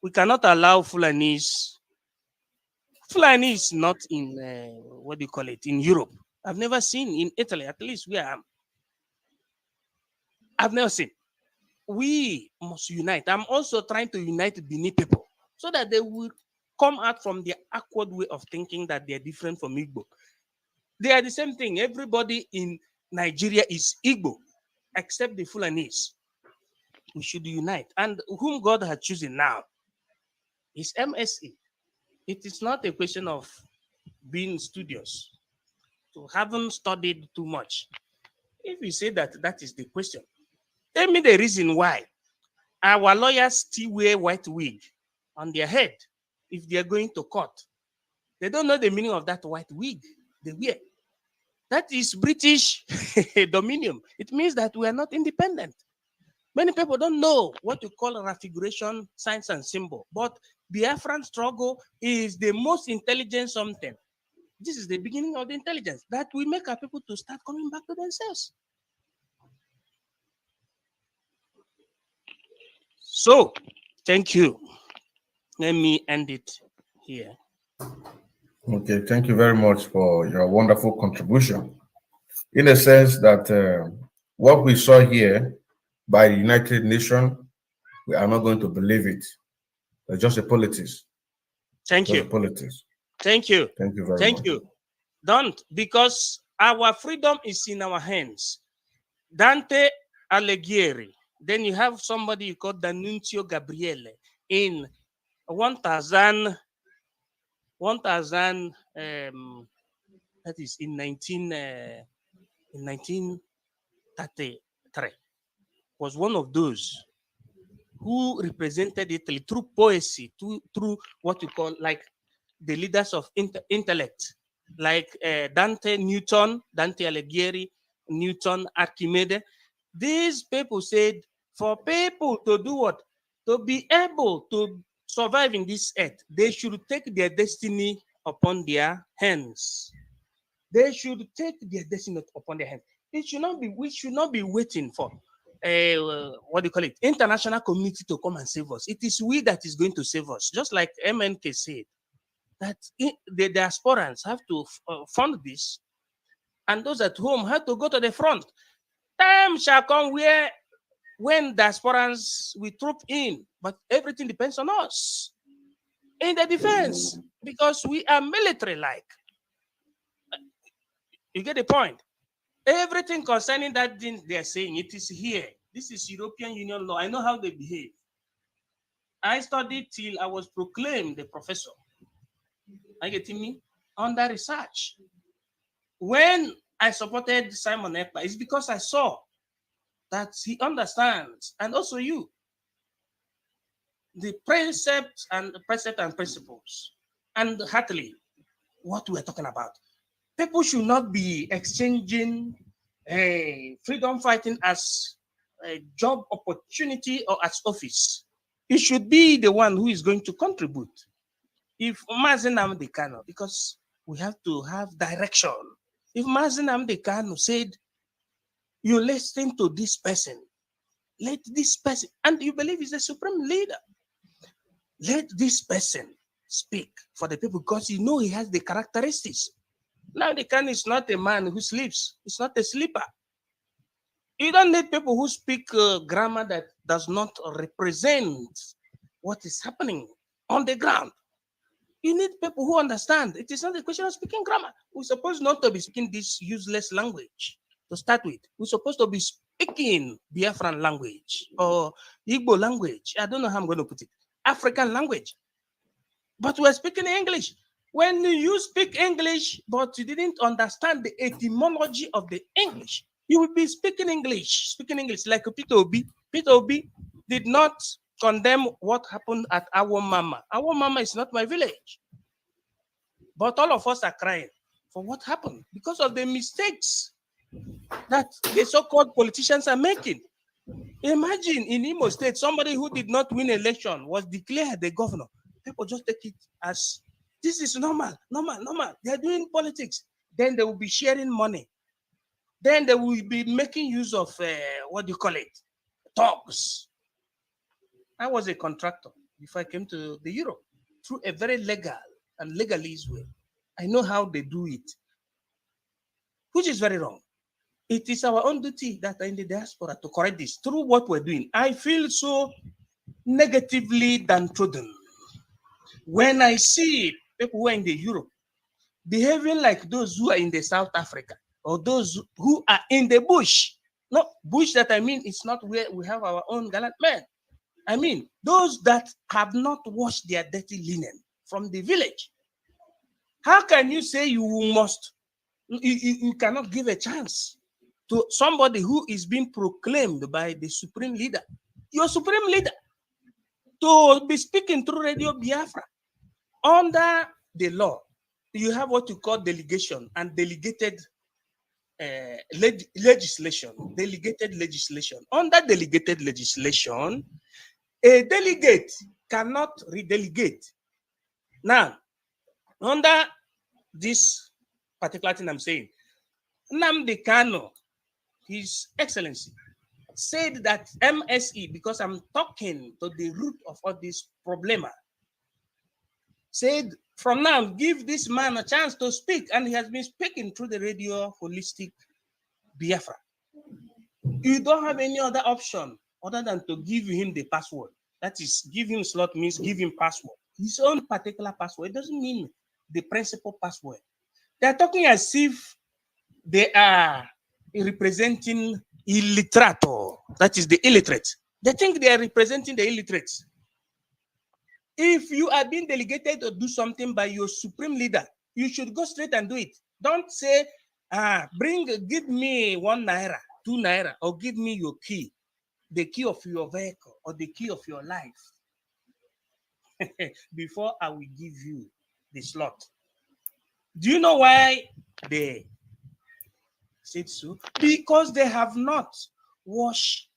We cannot allow Fulanis. Fulani is not in, what do you call it, in Europe. I've never seen in Italy, at least where I am. I've never seen. We must unite. I'm also trying to unite Bini people so that they will come out from their awkward way of thinking that they're different from Igbo. They are the same thing. Everybody in Nigeria is Igbo, except the Fulanis. We should unite. And whom God has chosen now is MSE. It is not a question of being studious, to haven't studied too much. If you say that that is the question, tell me the reason why our lawyers still wear white wig on their head if they are going to court. They don't know the meaning of that white wig they wear. That is British dominion. It means that we are not independent. Many people don't know what you call raffiguration, signs and symbol, but Biafran struggle is the most intelligent something. This is the beginning of the intelligence that we make our people to start coming back to themselves. So, thank you. Let me end it here. Okay, thank you very much for your wonderful contribution. In a sense that what we saw here by the United Nations, we are not going to believe it. It's just a politics. Thank you. Politics. Thank you. Thank you very much. Thank you. Don't, because our freedom is in our hands. Dante Alighieri. Then you have somebody you call D'Annunzio Gabriele in 1000, that is in 1933, was one of those who represented Italy through poesy, through what you call like the leaders of intellect, like Dante Alighieri, Newton, Archimedes. These people said, for people to do what? To be able to survive in this earth, they should take their destiny upon their hands. They should take their destiny upon their hands. It should not be, we should not be waiting for what do you call it? International community to come and save us. It is we that is going to save us. Just like MNK said, that the diasporans have to fund this, and those at home have to go to the front. Time shall come where when diasporans we troop in, but everything depends on us in the defense because we are military-like. You get the point? Everything concerning that thing they are saying, it is here. This is European Union law. I know how they behave. I studied till I was proclaimed the professor. Are you getting me? Under research. When I supported Simon Ekpa, it's because I saw that he understands, and also you, the precepts and principles, and heartily what we're talking about. People should not be exchanging freedom fighting as a job opportunity or as office. It should be the one who is going to contribute. If Nnamdi Kanu, because we have to have direction. If Nnamdi Kanu said, you listen to this person, let this person, and you believe he's the supreme leader, let this person speak for the people because you know he has the characteristics. Now the Kanu is not a man who sleeps. It's not a sleeper. You don't need people who speak grammar that does not represent what is happening on the ground. You need people who understand. It is not a question of speaking grammar. We're supposed not to be speaking this useless language to start with. We're supposed to be speaking Biafran language or Igbo language. I don't know how I'm going to put it. African language. But we're speaking English. When you speak English, but you didn't understand the etymology of the English, you will be speaking English like Peter Obi. Peter Obi did not condemn what happened at our mama. Our mama is not my village. But all of us are crying for what happened because of the mistakes that the so-called politicians are making. Imagine in Imo State, somebody who did not win election was declared the governor. People just take it as this is normal. They're doing politics. Then they will be sharing money. Then they will be making use of what do you call it? Talks. I was a contractor before I came to the Europe through a very legal and legalese way. I know how they do it, which is very wrong. It is our own duty that are in the diaspora to correct this through what we're doing. I feel so negatively downtrodden when I see people who are in the Europe behaving like those who are in the South Africa or those who are in the bush. No, bush that I mean, it's not where we have our own gallant men. I mean, those that have not washed their dirty linen from the village. How can you say you cannot give a chance to somebody who is being proclaimed by the supreme leader, your supreme leader, to be speaking through Radio Biafra? Under the law, you have what you call delegation and delegated legislation. Delegated legislation. Under delegated legislation, a delegate cannot redelegate. Now, under this particular thing I'm saying, Nnamdi Kanu, His Excellency, said that MSE, because I'm talking to the root of all this problema, said from now, give this man a chance to speak. And he has been speaking through the radio holistic Biafra. You don't have any other option other than to give him the password. That is, give him slot means give him password. His own particular password. It doesn't mean the principal password. They're talking as if they are representing illiterato. That is the illiterate. They think they are representing the illiterates. If you are being delegated to do something by your supreme leader, you should go straight and do it. Don't say, give me 1 naira, 2 naira, or give me your key, the key of your vehicle, or the key of your life, before I will give you the slot. Do you know why they said so? Because they have not washed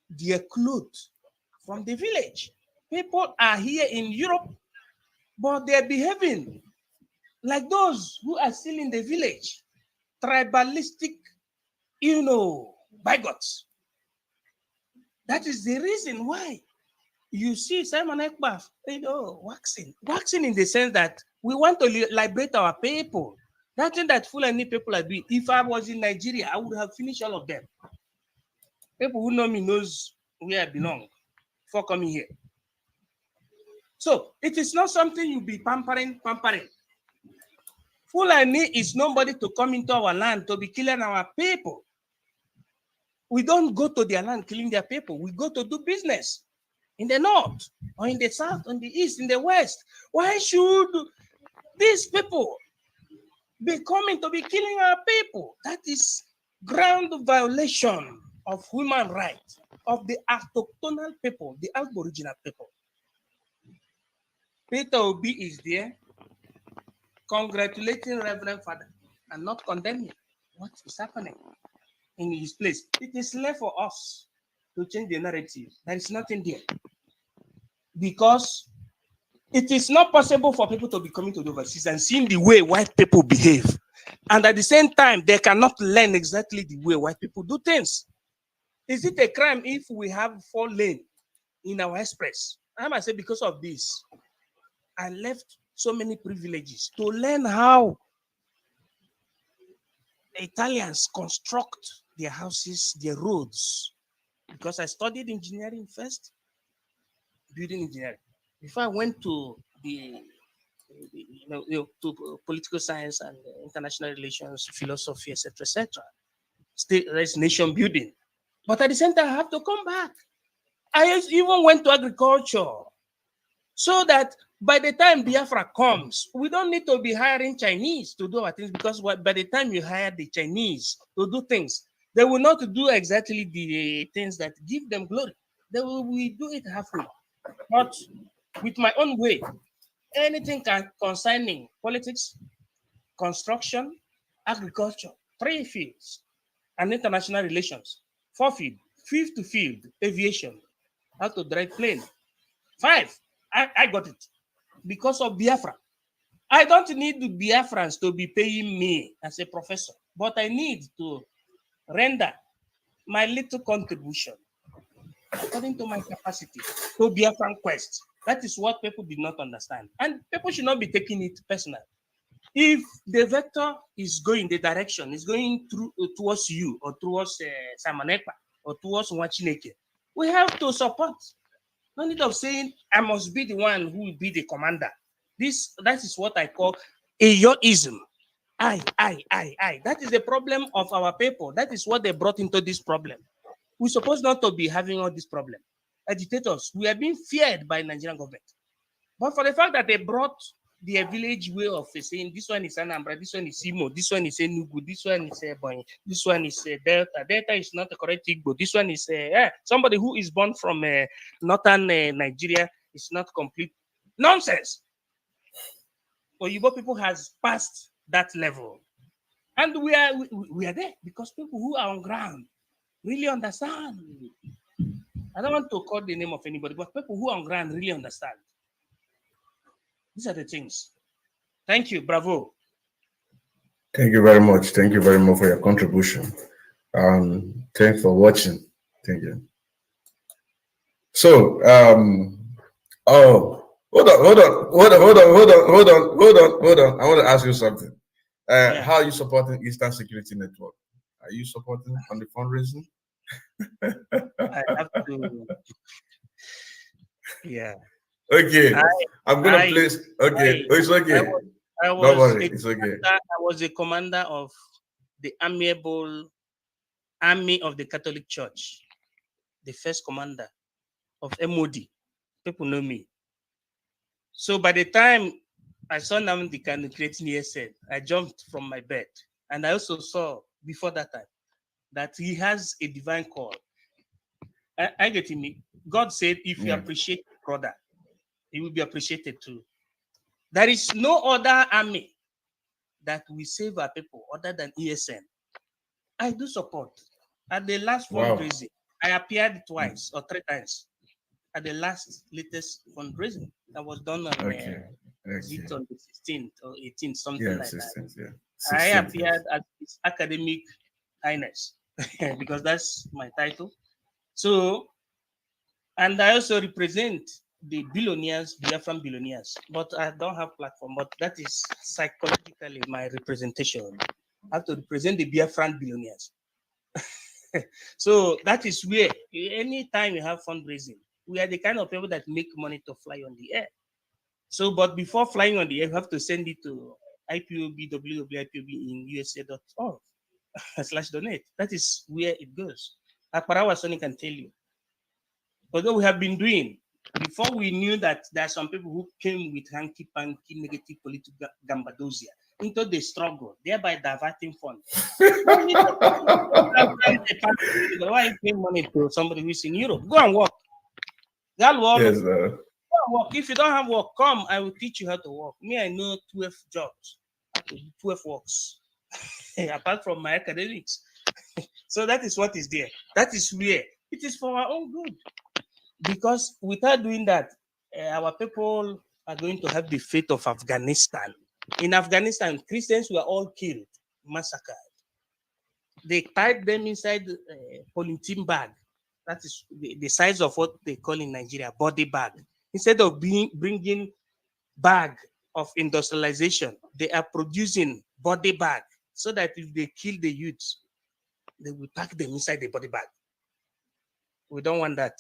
their clothes from the village. People are here in Europe, but they're behaving like those who are still in the village. Tribalistic, bigots. That is the reason why you see Simon Ekbaf, waxing in the sense that we want to liberate our people. That thing that Fulani people are doing. If I was in Nigeria, I would have finished all of them. People who know me knows where I belong before coming here. So it is not something you be pampering. Fulani is nobody to come into our land to be killing our people. We don't go to their land killing their people. We go to do business in the north or in the south, in the east, in the west. Why should these people be coming to be killing our people? That is ground violation of human rights of the autochthonal people, the aboriginal people. Peter Obi is there congratulating Reverend Father and not condemning what is happening in his place. It is left for us to change the narrative. There is nothing there. Because it is not possible for people to be coming to the overseas and seeing the way white people behave. And at the same time, they cannot learn exactly the way white people do things. Is it a crime if we have 4 lanes in our express? I must say, because of this, I left so many privileges to learn how Italians construct their houses, their roads. Because I studied engineering first, building engineering. Before I went to the to political science and international relations, philosophy, etc., etc. Still, there's nation building. But at the same time, I have to come back. I even went to agriculture so that by the time Biafra comes, we don't need to be hiring Chinese to do our things, because by the time you hire the Chinese to do things, they will not do exactly the things that give them glory. They will do it halfway. But with my own way, anything concerning politics, construction, agriculture, 3 fields, and international relations, 4 field, 5th field, aviation, how to drive plane. 5, I got it because of Biafra. I don't need the Biafrans to be paying me as a professor, but I need to render my little contribution according to my capacity to Biafran quest. That is what people did not understand. And people should not be taking it personal. If the vector is going, the direction is going towards you or towards Samanekpa or towards Nwachineke, we have to support. No need of saying, I must be the one who will be the commander. That is what I call a yoism. I. That is the problem of our people. That is what they brought into this problem. We're supposed not to be having all this problem. Agitators, we are being feared by Nigerian government. But for the fact that they brought the village way of saying, this one is Anambra, this one is Imo, this one is Enugu, this one is Ebonyi, this one is Delta. Delta is not a correct Igbo. This one is somebody who is born from northern Nigeria is not complete. Nonsense. Oyibo people has passed that level. And we are there because people who are on ground really understand. I don't want to call the name of anybody, but people who are on ground really understand. These are the things. Thank you. Bravo. Thank you very much. Thank you very much for your contribution. Thanks for watching. Thank you. So, hold on. I want to ask you something. How are you supporting Eastern Security Network? Are you supporting on the fundraising? I have to. Yeah. Okay. I'm gonna place. Okay. It's okay. Don't worry. It's okay. I was a commander of the Amiable Army of the Catholic Church, the first commander of MOD. People know me. So by the time I saw Nnamdi Kanu creating ESN, I jumped from my bed. And I also saw before that time that he has a divine call. I get him. God said, if you appreciate brother, he will be appreciated too. There is no other army that will save our people other than ESN. I do support. At the last fundraising, I appeared twice or 3 times. At the latest fundraising that was done on on the 16th or 18th, something like 16th, that. 16th, I appeared at His Academic Highness because that's my title. So, and I also represent the billionaires, Biafran billionaires, but I don't have platform, but that is psychologically my representation. I have to represent the Biafran billionaires. So that is where anytime you have fundraising, we are the kind of people that make money to fly on the air. So, but before flying on the air, you have to send it to IPOB, www.ipob in USA.org/donate. That is where it goes. Akparawa Sonny can tell you. Although we have been doing, before we knew that there are some people who came with hanky-panky negative political gambadosia into the struggle, thereby diverting funds. Why are you paying money to somebody who's in Europe? Go and work. Yes, go and work. If you don't have work, come. I will teach you how to work. Me, I know 12 jobs, 12 works, apart from my academics. So that is what is there. That is where it is for our own good. Because without doing that, our people are going to have the fate of Afghanistan. In Afghanistan, Christians were all killed, massacred. They tied them inside a polythene bag. That is the size of what they call in Nigeria, body bag. Instead of bringing bag of industrialization, they are producing body bag so that if they kill the youths, they will pack them inside the body bag. We don't want that.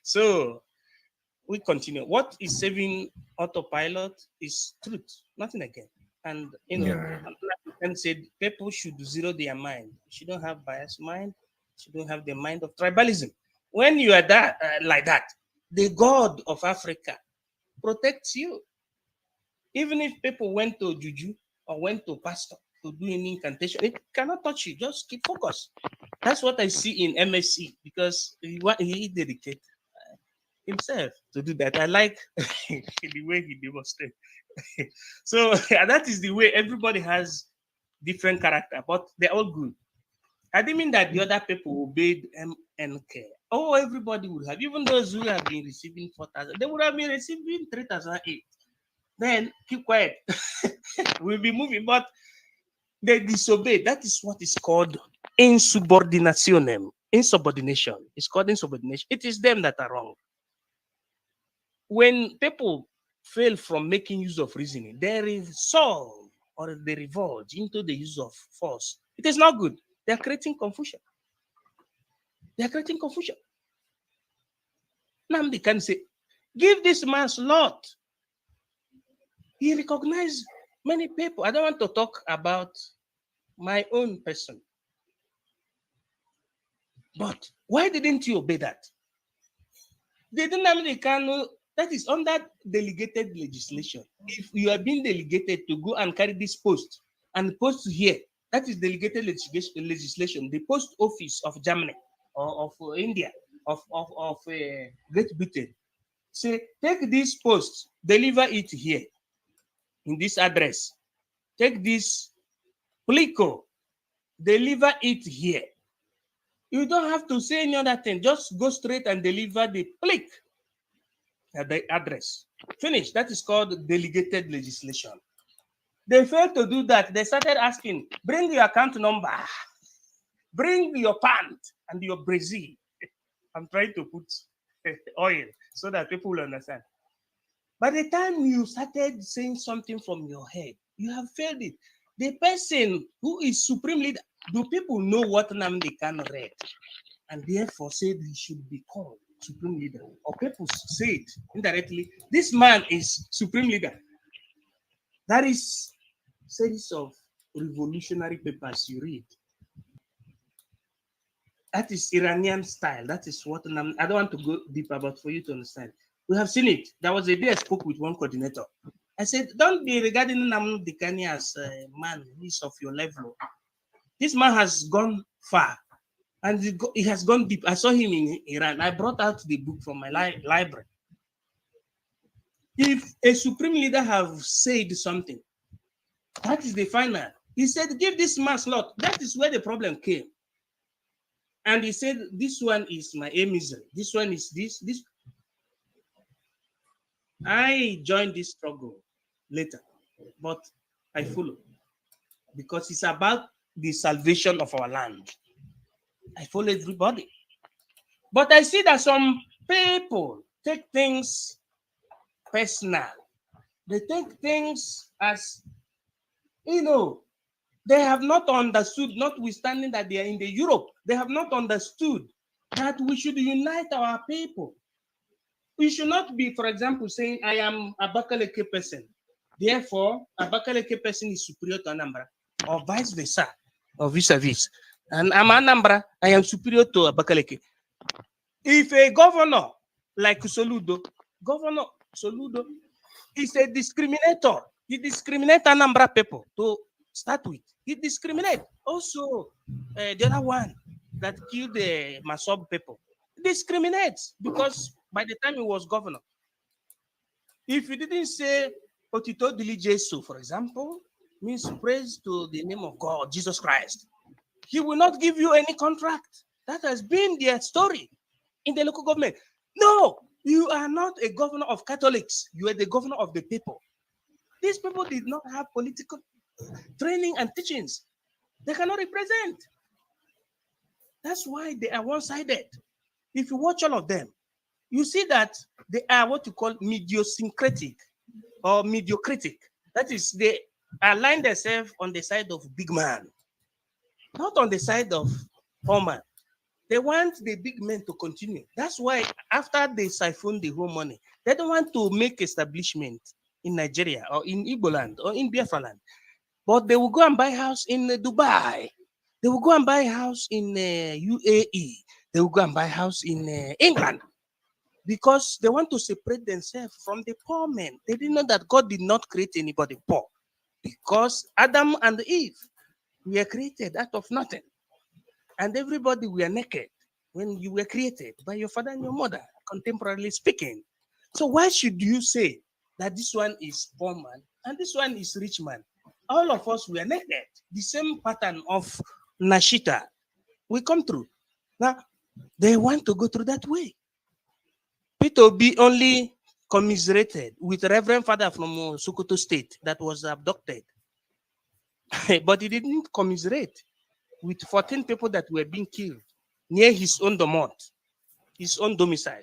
So we continue. What is saving autopilot is truth, nothing again. And and said people should zero their mind. You don't have biased mind. You don't have the mind of tribalism. When you are that like that, the God of Africa protects you. Even if people went to juju or went to pastor to do any incantation, it cannot touch you. Just keep focus. That's what I see in MSC, because he dedicated himself to do that. I like the way he demonstrated. So that is the way. Everybody has different character, but they're all good. I didn't mean that the other people obeyed MNK. Oh, everybody would have, even those who have been receiving 4,000, they would have been receiving 3,008. Then keep quiet. We'll be moving, but they disobeyed. That is what is called insubordination. Insubordination. It's called insubordination. It is them that are wrong. When people fail from making use of reasoning, they resolve or they revolve into the use of force. It is not good. They are creating confusion. They are creating confusion. Nnamdi can say, give this man slot. He recognized many people. I don't want to talk about my own person. But why didn't you obey that? The Nnamdi Kanu, that is under delegated legislation. If you are being delegated to go and carry this post and post here, that is delegated legislation. The post office of Germany or of India, of Great Britain, say, take this post, deliver it here in this address. Take this plico, deliver it here. You don't have to say any other thing. Just go straight and deliver the plic at the address. Finish. That is called delegated legislation. They failed to do that. They started asking, bring your account number, bring your pant and your brazier. I'm trying to put oil so that people will understand. By the time you started saying something from your head, you have failed it. The person who is supreme leader, do people know what Nnamdi Kanu read? And therefore said he should be called supreme leader. Or people say it indirectly, this man is supreme leader. That is series of revolutionary papers you read. That is Iranian style. That is what I don't want to go deep about for you to understand. We have seen it. There was a day I spoke with one coordinator. I said, don't be regarding Nnamdi Kanu as a man who is of your level. This man has gone far and he has gone deep. I saw him in Iran. I brought out the book from my library. If a supreme leader have said something, that is the final. He said, give this man slot. That is where the problem came. And he said, this one is my misery. This one is this. I joined this struggle later, but I follow because it's about the salvation of our land. I follow everybody. But I see that some people take things personal. They take things as, they have not understood, notwithstanding that they are in the Europe, they have not understood that we should unite our people. We should not be, for example, saying, I am a Abakaleke person. Therefore, a Abakaleke person is superior to Anambra, or vice versa, or vis-a-vis. And I'm Anambra, I am superior to Abakaleke. If a governor like Governor Soludo is a discriminator, he discriminates Anambra people to start with. He discriminates. Also, the other one that killed the Masob people discriminates because by the time he was governor, if he didn't say Otito Dili Jesu, for example, means praise to the name of God, Jesus Christ, he will not give you any contract. That has been their story in the local government. No, you are not a governor of Catholics. You are the governor of the people. These people did not have political training and teachings. They cannot represent. That's why they are one-sided. If you watch all of them, you see that they are what you call mediosyncratic or mediocritic. That is, they align themselves on the side of big man, not on the side of poor man. They want the big men to continue. That's why after they siphon the whole money, they don't want to make establishment in Nigeria or in Igbo land or in Biafraland. But they will go and buy house in Dubai. They will go and buy house in UAE. They will go and buy house in England because they want to separate themselves from the poor men. They didn't know that God did not create anybody poor because Adam and Eve were created out of nothing. And everybody were naked when you were created by your father and your mother, contemporarily speaking. So why should you say that this one is poor man and this one is rich man? All of us were naked. The same pattern of Nashita we come through. Now, they want to go through that way. Peter B only commiserated with Reverend Father from Sokoto State that was abducted. But he didn't commiserate with 14 people that were being killed near his own domot, his own domicile.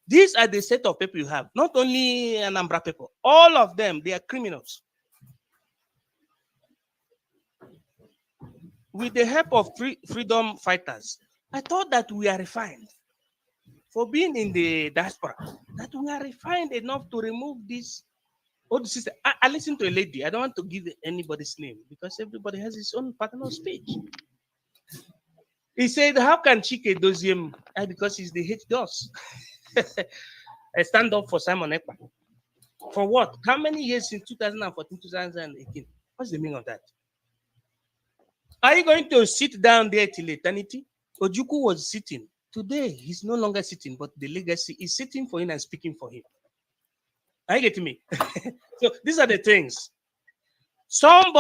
These are the set of people you have, not only Anambra people. All of them, they are criminals. With the help of freedom fighters, I thought that we are refined. For being in the diaspora, that we are refined enough to remove this old system. I listened to a lady. I don't want to give anybody's name because everybody has his own pattern of speech. He said, how can Chike Doziem? Because he's the H-DOS. I stand up for Simon Ekpa. For what? How many years since 2014, 2018? What's the meaning of that? Are you going to sit down there till eternity? Ojukwu was sitting. Today, he's no longer sitting, but the legacy is sitting for him and speaking for him. Are you getting me? So these are the things. Some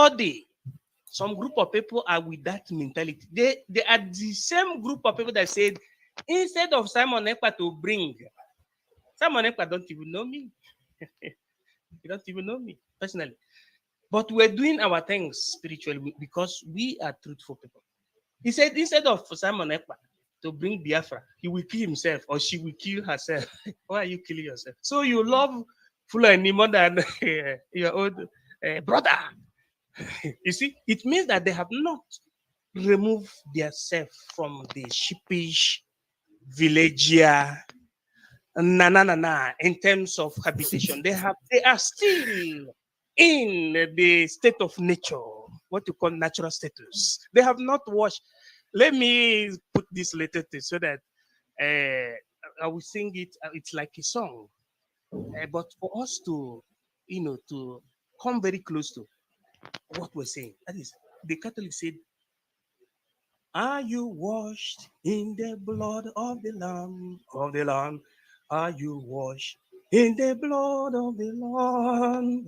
group of people are with that mentality. They are the same group of people that said, instead of Simon Ekpa to bring, Simon Ekpa don't even know me. You don't even know me personally. But we're doing our things spiritually because we are truthful people. He said, instead of Simon Ekpa to bring Biafra, he will kill himself or she will kill herself. Why are you killing yourself? So you love Fulani more than your own brother. You see, it means that they have not removed themselves from the sheepish, villager, in terms of habitation. They are still in the state of nature, what you call natural status. They have not washed. Let me put this later so that I will sing it. It's like a song. But for us to, to come very close to what we're saying, that is, the Catholic said, are you washed in the blood of the Lamb, Are you washed in the blood of the Lamb,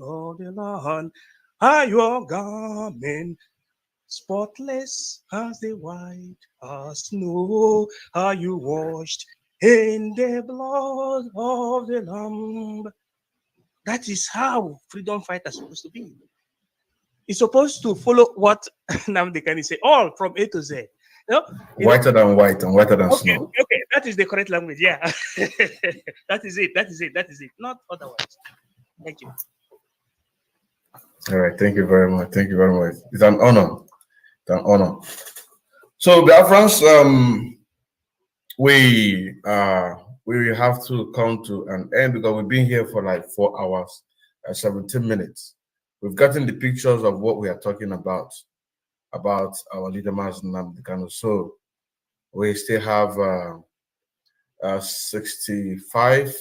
Are your garment spotless as the white as snow? Are you washed in the blood of the Lamb? That is how freedom fighters are supposed to be. It's supposed to follow what Nnamdi can say, all from A to Z. Whiter than white and whiter than snow. Okay, that is the correct language. Yeah, that is it. Not otherwise. Thank you. All right, thank you very much. It's an honor. So, Biafrans, we have to come to an end because we've been here for like 4 hours and 17 minutes. We've gotten the pictures of what we are talking about our leader, Nnamdi Kanu. So we still have 65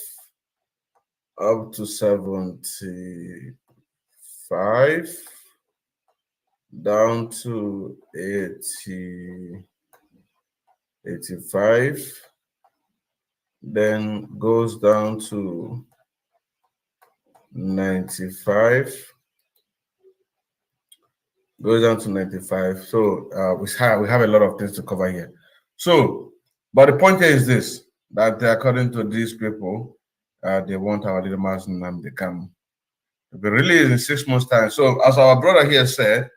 up to 75 down to 85, then goes down to 95. Goes down to 95. So we have a lot of things to cover here. So, but the point here is this: that according to these people, they want our leader Nnamdi Kanu to be released in 6 months' time. So, as our brother here said,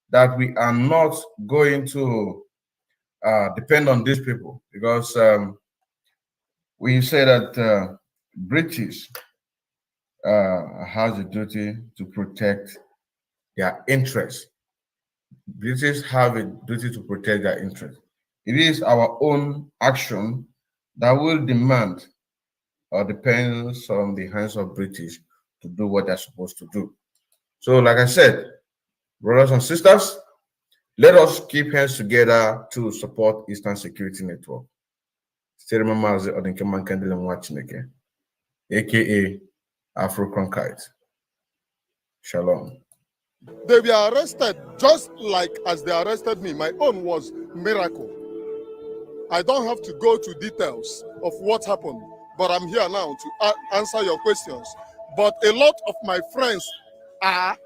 that we are not going to depend on these people because we say that British has a duty to protect their interests. British have a duty to protect their interests. It is our own action that will demand or depends on the hands of British to do what they're supposed to do. So, like I said, brothers and sisters, let us keep hands together to support Eastern Security Network. Still remember the Odinkeman Kendall and Wachineke, aka Afro Cronkite. Shalom. They were arrested just like as they arrested me. My own was miracle. I don't have to go to details of what happened, but I'm here now to answer your questions. But a lot of my friends are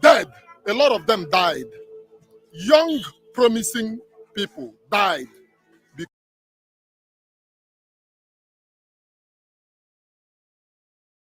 dead. A lot of them died. Young, promising people died.